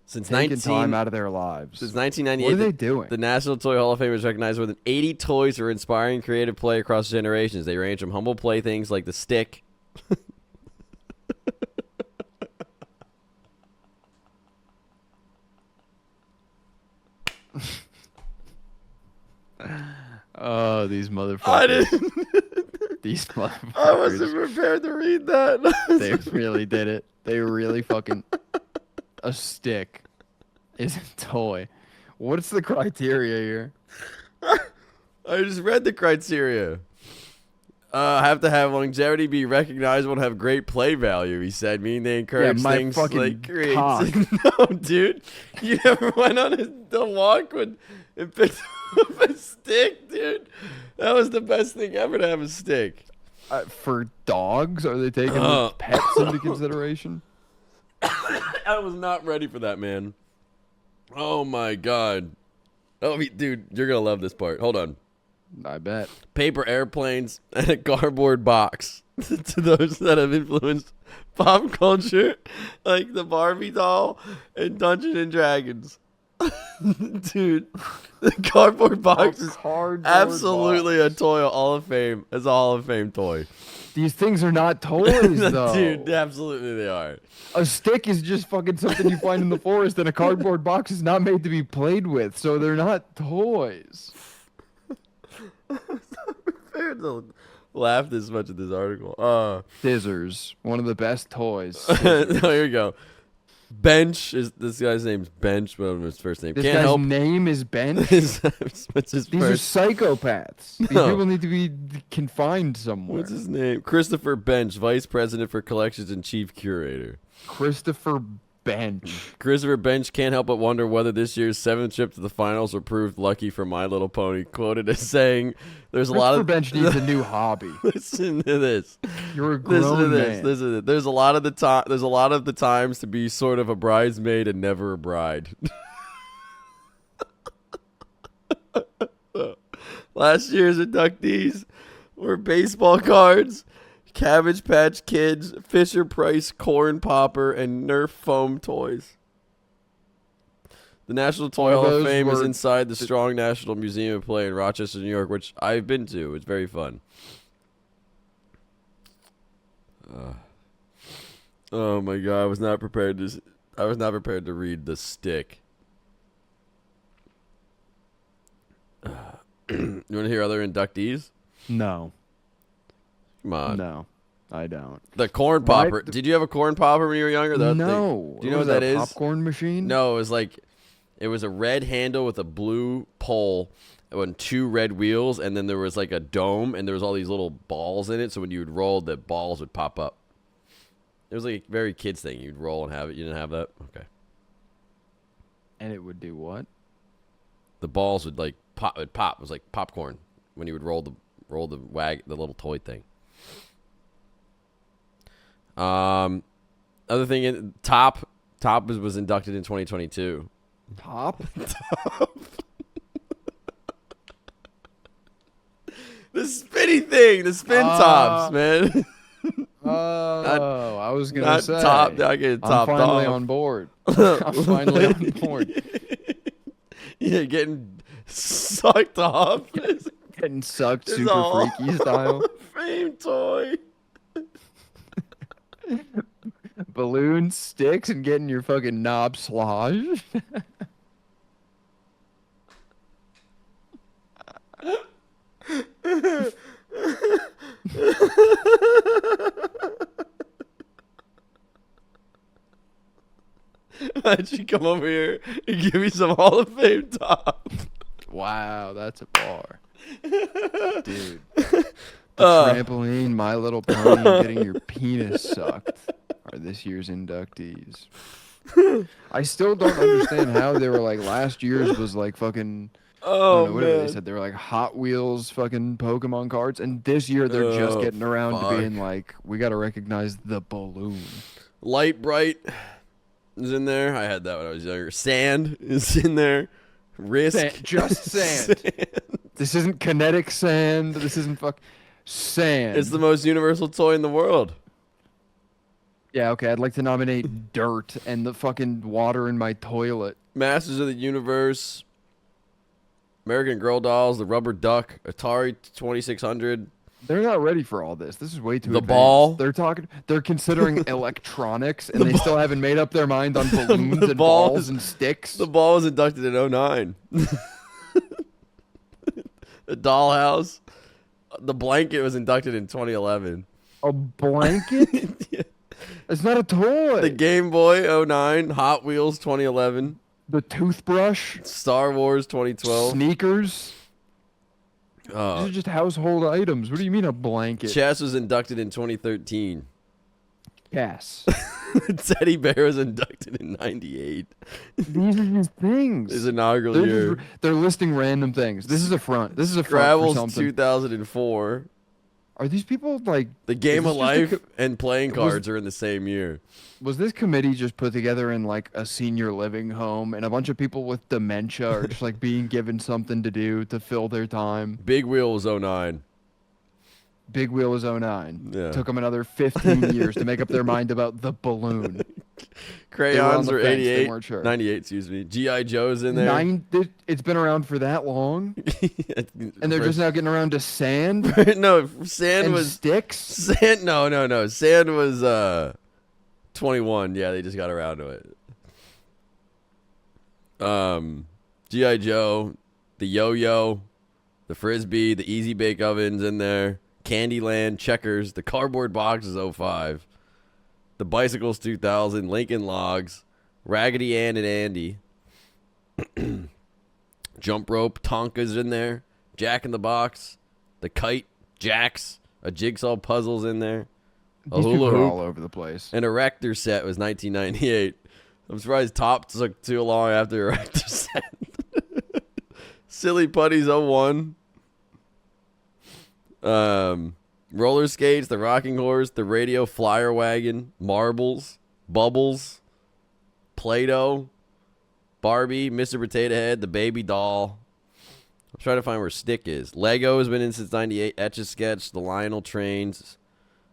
Since Taking time out of their lives. Since 1998, what are they doing? The National Toy Hall of Fame has recognized more than 80 toys for inspiring creative play across generations. They range from humble playthings like the stick Oh, these motherfuckers. I didn't. These motherfuckers. I wasn't prepared to read that. They really did it. They really fucking... A stick is a toy. What's the criteria here? I just read the criteria. Have to have longevity, be recognizable, and have great play value, he said, meaning they encourage things like creativity. No, dude. You ever went on a walk and picked up a stick, dude? That was the best thing ever to have a stick. For dogs? Are they taking pets into consideration? I was not ready for that, man. Oh, my God. Oh, dude, you're going to love this part. Hold on. I bet. Paper airplanes and a cardboard box to those that have influenced pop culture, like the Barbie doll and Dungeons and Dragons. Dude, the cardboard box is cardboard absolutely box. a toy Hall of Fame. It's a Hall of Fame toy. These things are not toys, though. Dude, absolutely they are. A stick is just fucking something you find in the forest, and a cardboard box is not made to be played with, so they're not toys. Fair to laugh this much at this article. Scissors, one of the best toys. No, Scissors. here we go. Bench is this guy's name's Bench, but his first name. This Can't guy's help. name is Ben. What's his These are first? psychopaths. These No. people need to be confined somewhere. What's his name? Christopher Bench, Vice President for Collections and Chief Curator. Christopher Bench. Christopher Bench can't help but wonder whether this year's 7th trip to the finals were proved lucky for My Little Pony. Quoted as saying, "There's a lot Christopher of Bench needs a new hobby. listen to this. You're a Listen to grown this. man. Listen to this. There's a lot of the time. There's a lot of the times to be sort of a bridesmaid and never a bride." Last year's inductees were baseball cards, Cabbage Patch Kids, Fisher Price Corn Popper, and Nerf foam toys. The National Toy All Hall of those Fame is were- inside the Strong National Museum of Play in Rochester, New York, which I've been to. It's very fun. Oh my god, I was not prepared to read the stick. You want to hear other inductees? No. Come on. No, I don't. The corn Why- popper. Did you have a corn popper when you were younger? That No. thing? Do you know what was that is? Popcorn machine? No, it was like, it was a red handle with a blue pole and 2 red wheels, and then there was like a dome, and there was all these little balls in it. So when you would roll, the balls would pop up. It was like a very kids thing. You'd roll and have it. You didn't have that? Okay. And it would do what? The balls would like pop. It pop. It was like popcorn when you would roll the little toy thing. Other thing, Top was inducted in 2022. Top? The spinny thing, the spin tops, man. Oh, I was gonna Not say. top. I get I'm topped finally off. on board. I'm finally on board. Yeah, getting sucked off. Getting sucked It's super all freaky style. Fame toy. Balloon sticks and getting your fucking knob sloshed. Why'd you come over here and give me some Hall of Fame top? Wow, that's a bar. Dude. The trampoline, My Little Pony, and getting your penis sucked are this year's inductees. I still don't understand how they were like last year's was like fucking I Oh, don't know, whatever man. they said. They were like Hot Wheels fucking Pokemon cards, and this year they're just Oh, getting around fuck. to being like, we gotta recognize the balloon. Light Bright is in there. I had that when I was younger. Sand is in there. Risk. Just sand. This isn't kinetic sand. This isn't sand. It's the most universal toy in the world. Yeah, okay. I'd like to nominate dirt and the fucking water in my toilet. Masters of the Universe. American Girl dolls. The Rubber Duck. Atari 2600. They're not ready for all this. This is way too The advanced. ball. They're considering electronics, and they still haven't made up their mind on balloons The and ball balls is- and sticks. The ball was inducted in 09. The dollhouse. The blanket was inducted in 2011. A blanket? Yeah. It's not a toy. The Game Boy 09. Hot Wheels 2011. The toothbrush. Star Wars 2012. Sneakers. These are just household items. What do you mean a blanket? Chess was inducted in 2013. Yes. Teddy Bear was inducted in 98. These are just things. His inaugural They're, year. they're listing random things. This is a front. This is a front for Scrabble's something. 2004. Are these people like? The Game Is of this just a Life and playing cards are in the same year. Was this committee just put together in like a senior living home, and a bunch of people with dementia are just like being given something to do to fill their time? Big Wheel was 09. Big Wheel is 09. Yeah. Took them another 15 years to make up their mind about the balloon. Crayons the were fence. They 88, weren't sure. 98, excuse me. G.I. Joe's in there. It's been around for that long, and they're just now getting around to sand No, sand and was sticks. sand. No. Sand was 21. Yeah, they just got around to it. G.I. Joe, the yo-yo, the frisbee, the easy bake ovens in there, Candyland, Checkers, the cardboard box is 05, the bicycles 2000, Lincoln Logs, Raggedy Ann and Andy, jump rope, Tonka's in there, Jack in the Box, the kite, Jacks, a jigsaw puzzle's in there, a These people hula are hoop, all over the place. an erector set was 1998. I'm surprised Top took too long after erector set. Silly Putties 01. Roller skates, the rocking horse, the radio flyer wagon, marbles, bubbles, Play-Doh, Barbie, Mr. Potato Head, the baby doll. I'm trying to find where Stick is. Lego has been in since 98. Etch-a-Sketch, the Lionel Trains,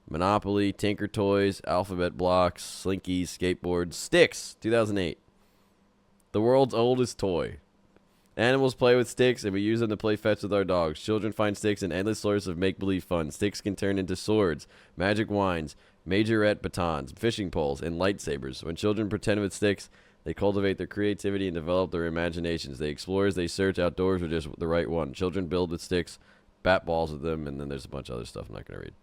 Monopoly, Tinker Toys, Alphabet Blocks, Slinkies, Skateboards, Sticks, 2008. The world's oldest toy. Animals play with sticks, and we use them to play fetch with our dogs. Children find sticks an endless source of make-believe fun. Sticks can turn into swords, magic wands, majorette batons, fishing poles, and lightsabers. When children pretend with sticks, they cultivate their creativity and develop their imaginations. They explore as they search outdoors for just the right one. Children build with sticks, bat balls with them, and then there's a bunch of other stuff I'm not going to read.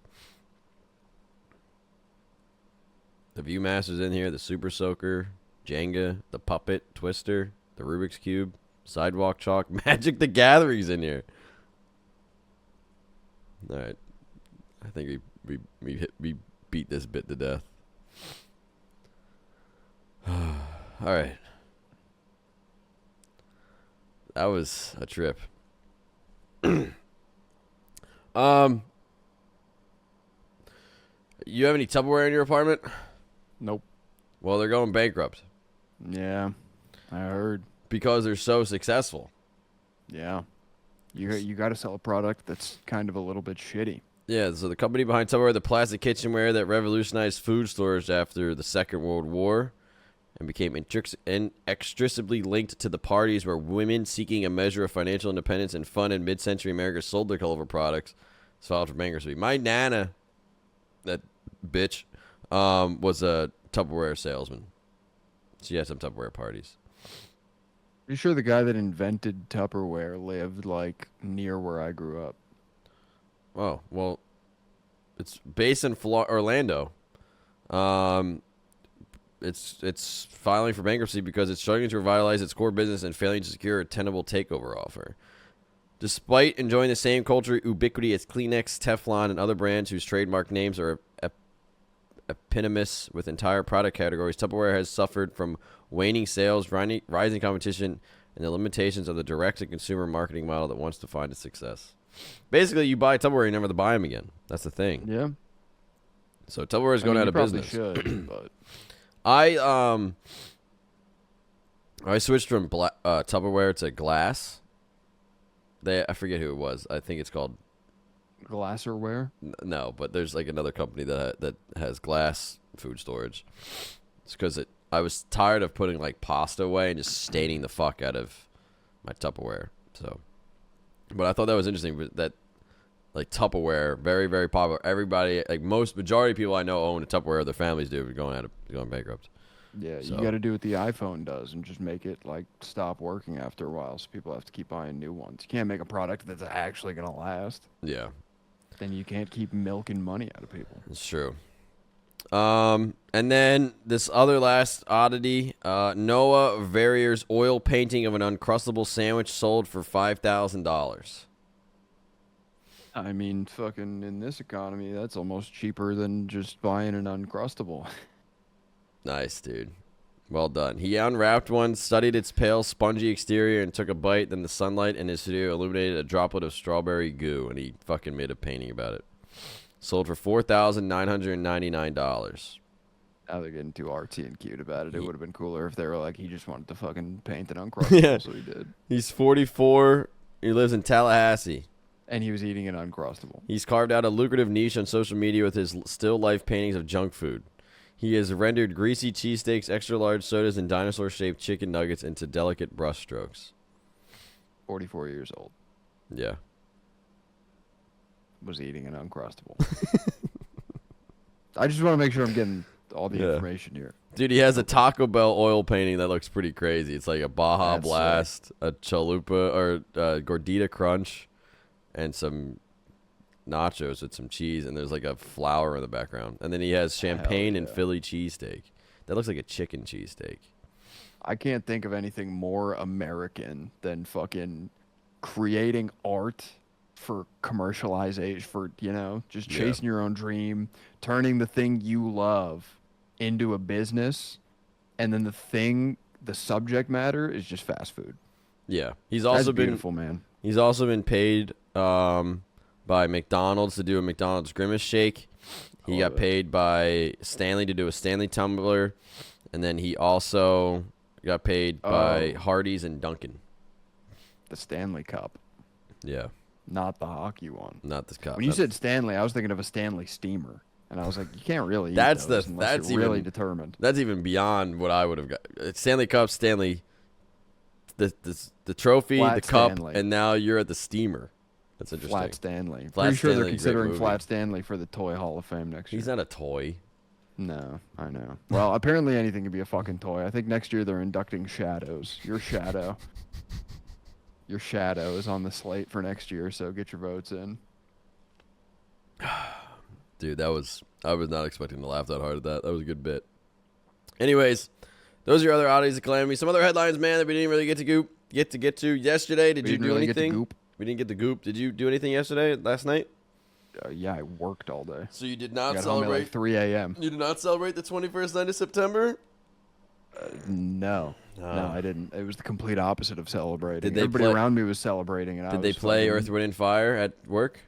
The Viewmaster's in here, the Super Soaker, Jenga, the Puppet, Twister, the Rubik's Cube, Sidewalk Chalk, Magic the Gathering's in here. All right. I think we beat this bit to death. All right. That was a trip. You have any Tupperware in your apartment? Nope. Well, they're going bankrupt Yeah, I heard. because they're so successful. Yeah. You got to sell a product that's kind of a little bit shitty. Yeah, so the company behind Tupperware, the plastic kitchenware that revolutionized food storage after the Second World War and became inextricably linked to the parties where women seeking a measure of financial independence and fun in mid-century America sold their colorful products, filed for bankruptcy. My Nana, that bitch, was a Tupperware salesman. She had some Tupperware parties. Pretty sure the guy that invented Tupperware lived like near where I grew up. Oh, well, it's based in Orlando. It's filing for bankruptcy because it's struggling to revitalize its core business and failing to secure a tenable takeover offer. Despite enjoying the same cultural ubiquity as Kleenex, Teflon, and other brands whose trademark names are eponymous with entire product categories, Tupperware has suffered from waning sales, rising competition, and the limitations of the direct-to-consumer marketing model that wants to find its success. Basically, you buy Tupperware, you never buy them again. That's the thing. Yeah. So Tupperware is going out of business. Should, but I switched from Tupperware to glass. I forget who it was. I think it's called Glasserware. No, but there's like another company that has glass food storage. It's because I was tired of putting like pasta away and just staining the fuck out of my Tupperware. So, but I thought that was interesting. That like Tupperware, very very popular. Everybody, like majority of people I know own a Tupperware. Their families do. Going bankrupt. Yeah, So. you got to do what the iPhone does and just make it like stop working after a while, so people have to keep buying new ones. You can't make a product that's actually gonna last. Yeah, Then you can't keep milking money out of people. it's true. And then this other last oddity, Noah Verrier's oil painting of an Uncrustable sandwich sold for $5,000. I mean, fucking in this economy, that's almost cheaper than just buying an Uncrustable. Nice, dude. Well done. He unwrapped one, studied its pale, spongy exterior, and took a bite. Then the sunlight in his studio illuminated a droplet of strawberry goo, and he fucking made a painting about it. Sold for $4,999. Now they're getting too artsy and cute about it. It would have been cooler if they were like, he just wanted to fucking paint an Uncrustable, Yeah. so he did. He's 44. He lives in Tallahassee. And he was eating an Uncrustable. He's carved out a lucrative niche on social media with his still life paintings of junk food. He has rendered greasy cheesesteaks, extra-large sodas, and dinosaur-shaped chicken nuggets into delicate brushstrokes. 44 years old. Yeah. Was eating an Uncrustable. I just want to make sure I'm getting all the information here. Dude, he has a Taco Bell oil painting that looks pretty crazy. It's like a Baja That's Blast, sick. A chalupa, or Gordita Crunch, and some nachos with some cheese, and there's like a flower in the background. And then he has champagne and Philly cheesesteak. That looks like a chicken cheesesteak. I can't think of anything more American than fucking creating art for commercialization, for, you know, just chasing your own dream, turning the thing you love into a business, and then the subject matter is just fast food. Yeah. He's also been beautiful, man. He's also been paid by McDonald's to do a McDonald's Grimace Shake. He got paid by Stanley to do a Stanley Tumbler, and then he also got paid by Hardee's and Dunkin'. The Stanley Cup. Yeah. Not the hockey one. Not this cup. When you said Stanley, I was thinking of a Stanley steamer, and I was like, you can't really eat that's those unless you're really determined. That's even beyond what I would have got. Stanley Cup, Stanley, the trophy, Flat the cup, Stanley. And now you're at the steamer. That's interesting. Flat Stanley. Flat Pretty sure Stanley, they're considering great Flat Stanley for the Toy Hall of Fame next year. He's not a toy. No, I know. Well, apparently anything can be a fucking toy. I think next year they're inducting Shadows. Your Shadow. Your Shadow is on the slate for next year, so get your votes in. Dude, I was not expecting to laugh that hard at that. That was a good bit. Anyways, those are your other oddities of calamity. Some other headlines, man, that we didn't really get to yesterday. Did you do anything? We didn't get the goop. Did you do anything last night? Yeah, I worked all day. So you did not got celebrate? Home at like 3 a.m. You did not celebrate the 21st night of September? No, I didn't. It was the complete opposite of celebrating. Did Everybody around me was celebrating, and did they play Earth, Wind, and Fire at work?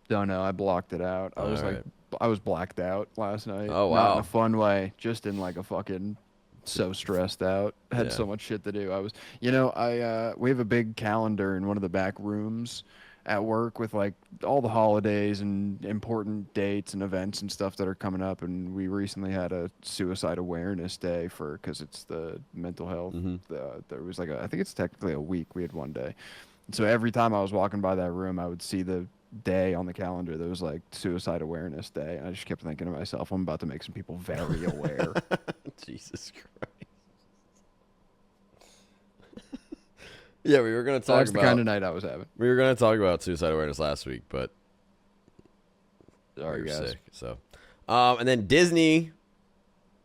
No, I blocked it out. I was blacked out last night. Oh, wow. Not in a fun way, just in like a fucking so stressed out. Had so much shit to do. We have a big calendar in one of the back rooms at work with like all the holidays and important dates and events and stuff that are coming up, and we recently had a suicide awareness day because it's the mental health. There was like I think it's technically a week. We had one day, so every time I was walking by that room, I would see the day on the calendar that was like suicide awareness day, and I just kept thinking to myself, I'm about to make some people very aware. Jesus Christ. Yeah, we were going to talk That's the kind of night I was having. We were going to talk about suicide awareness last week, but sorry, guys. Sick, so, and then Disney,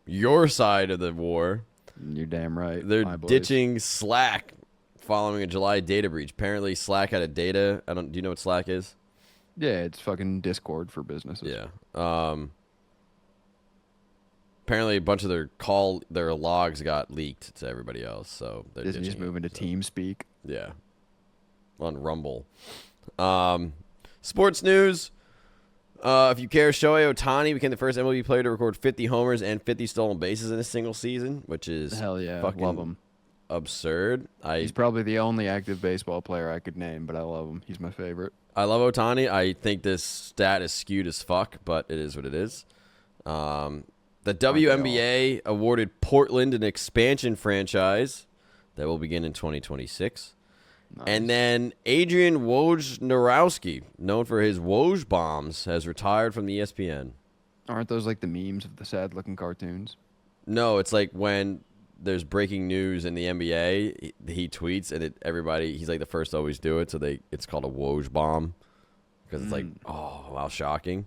your side of the war. You're damn right. They're ditching Slack following a July data breach. Apparently, Slack had a data. Do you know what Slack is? Yeah, it's fucking Discord for businesses. Yeah. Apparently, a bunch of their logs got leaked to everybody else, so they're Disney's moving to TeamSpeak. Yeah, on Rumble. Sports news. If you care, Shohei Ohtani became the first MLB player to record 50 homers and 50 stolen bases in a single season, which is hell yeah, fucking love him. Absurd. He's probably the only active baseball player I could name, but I love him. He's my favorite. I love Ohtani. I think this stat is skewed as fuck, but it is what it is. The WNBA awarded Portland an expansion franchise that will begin in 2026. Nice. And then Adrian Wojnarowski, known for his Woj bombs, has retired from the ESPN. Aren't those like the memes of the sad-looking cartoons? No, it's like when there's breaking news in the NBA, he tweets, and he's like the first to always do it, so it's called a Woj bomb because it's like, oh, wow, shocking.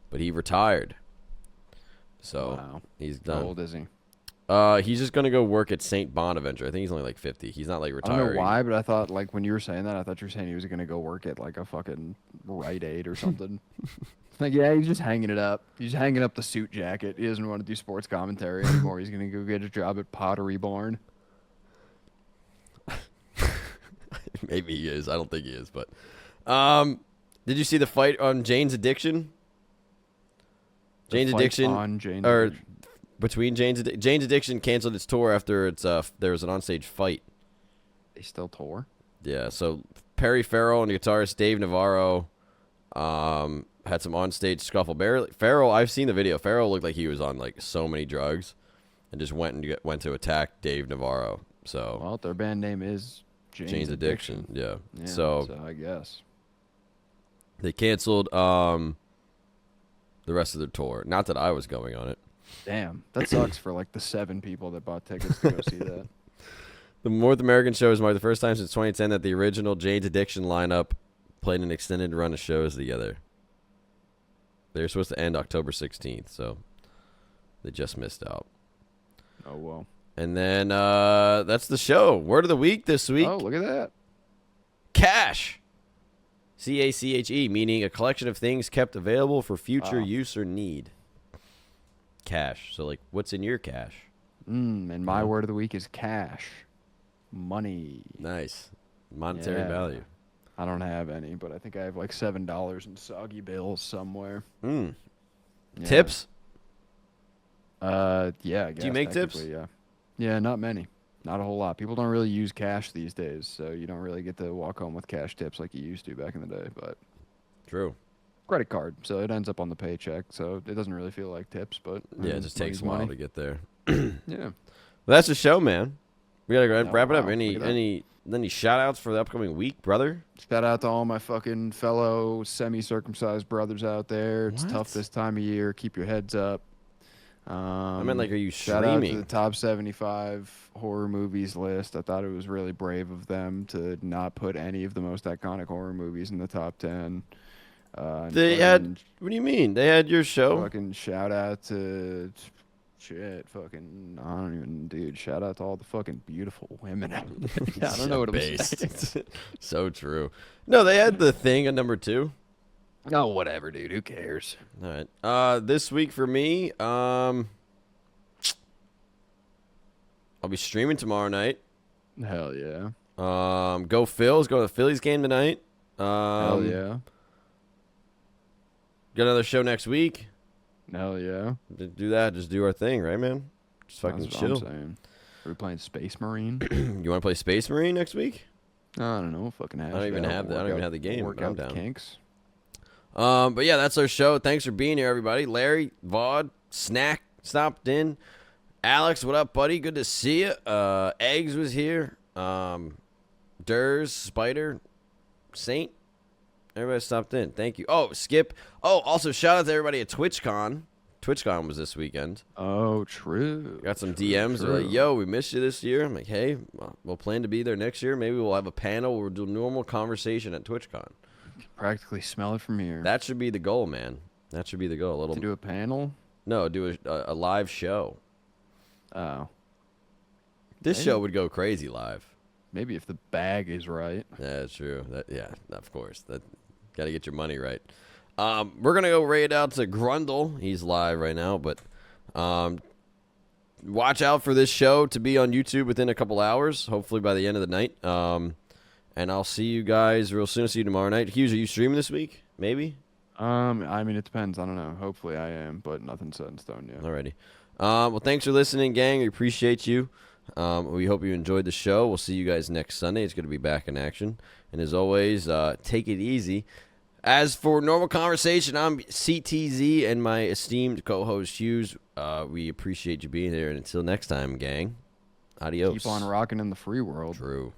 But he retired. So wow. He's done. How old is he? He's just going to go work at St. Bonaventure. I think he's only like 50. He's not like retiring. I don't know why, but I thought like when you were saying that, I thought you were saying he was going to go work at like a fucking Rite Aid or something. Like, yeah, he's just hanging it up. He's hanging up the suit jacket. He doesn't want to do sports commentary anymore. He's going to go get a job at Pottery Barn. Maybe he is. I don't think he is, but did you see the fight on Jane's Addiction? Jane's Addiction between Jane's Addiction canceled its tour after there was an onstage fight. They still tour? Yeah, so Perry Farrell and guitarist Dave Navarro had some on-stage scuffle. Farrell, I've seen the video. Farrell looked like he was on like so many drugs, and just went to attack Dave Navarro. So Well, their band name is Jane's Addiction. Yeah. Yeah, So I guess. they canceled the rest of their tour. Not that I was going on it. Damn, that sucks for like the 7 people that bought tickets to go see that. The North American shows marked the first time since 2010 that the original Jane's Addiction lineup played an extended run of shows together. They were supposed to end October 16th, so they just missed out. Oh, well. And then that's the show. Word of the week this week. Oh, look at that. Cash. CACHE, meaning a collection of things kept available for future use or need. Cash. So, like, what's in your cash? And my word of the week is cash. Money. Nice. Monetary value. I don't have any, but I think I have like $7 in soggy bills somewhere. Yeah. Tips? Yeah, I guess. Do you make tips? Yeah. Yeah, not many. Not a whole lot. People don't really use cash these days, so you don't really get to walk home with cash tips like you used to back in the day, but True. credit card, so it ends up on the paycheck, so it doesn't really feel like tips, but Yeah, it just takes a while to get there. Yeah. Well, that's the show, man. We gotta go ahead and wrap it up. Wow, Any shout outs for the upcoming week, brother? Shout out to all my fucking fellow semi-circumcised brothers out there. It's What? tough this time of year. Keep your heads up. I meant, like, are you Shout out to streaming? the top 75 horror movies list. I thought it was really brave of them to not put any of the most iconic horror movies in the top 10. They had. What do you mean? They had your show. Fucking shout out to fucking I don't even, dude. Shout out to all the fucking beautiful women. I don't know what I'm saying. So true. No, they had the Thing at number 2. Oh, whatever, dude. Who cares? All right. This week for me, I'll be streaming tomorrow night. Hell yeah. Go Phils. Go to the Phillies game tonight. Hell yeah. Got another show next week. Hell yeah. Do that. Just do our thing, right, man? Just fucking That's what chill. I'm saying. Are we playing Space Marine? You want to play Space Marine next week? I don't know. Fucking hash I don't even it out. have the- I don't even have the game, Work but I'm out the down. kinks. But yeah, that's our show. Thanks for being here, everybody. Larry, Vaude, Snack stopped in. Alex, what up, buddy? Good to see you. Eggs was here. Durs, Spider, Saint. Everybody stopped in. Thank you. Oh, Skip. Oh, also shout out to everybody at TwitchCon. TwitchCon was this weekend. Oh, true. Got some DMs. They're like, yo, we missed you this year. I'm like, hey, we'll plan to be there next year. Maybe we'll have a panel. We'll do normal conversation at TwitchCon. Practically smell it from here. That should be the goal, man. That should be the goal. To do a panel? No, do a live show. Oh. This Maybe. show would go crazy live. Maybe if the bag is right. Yeah, that's true. Yeah, of course. That got to get your money right. We're gonna go raid out to Grundle. He's live right now, but watch out for this show to be on YouTube within a couple hours. Hopefully by the end of the night. And I'll see you guys real soon. See you tomorrow night. Hughes, are you streaming this week? Maybe. I mean, it depends. I don't know. Hopefully I am, but nothing's set in stone yet. Alrighty. Well, thanks for listening, gang. We appreciate you. We hope you enjoyed the show. We'll see you guys next Sunday. It's going to be back in action. And as always, take it easy. As for Normal Conversation, I'm CTZee and my esteemed co-host Hues. We appreciate you being here. And until next time, gang, adios. Keep on rocking in the free world. True.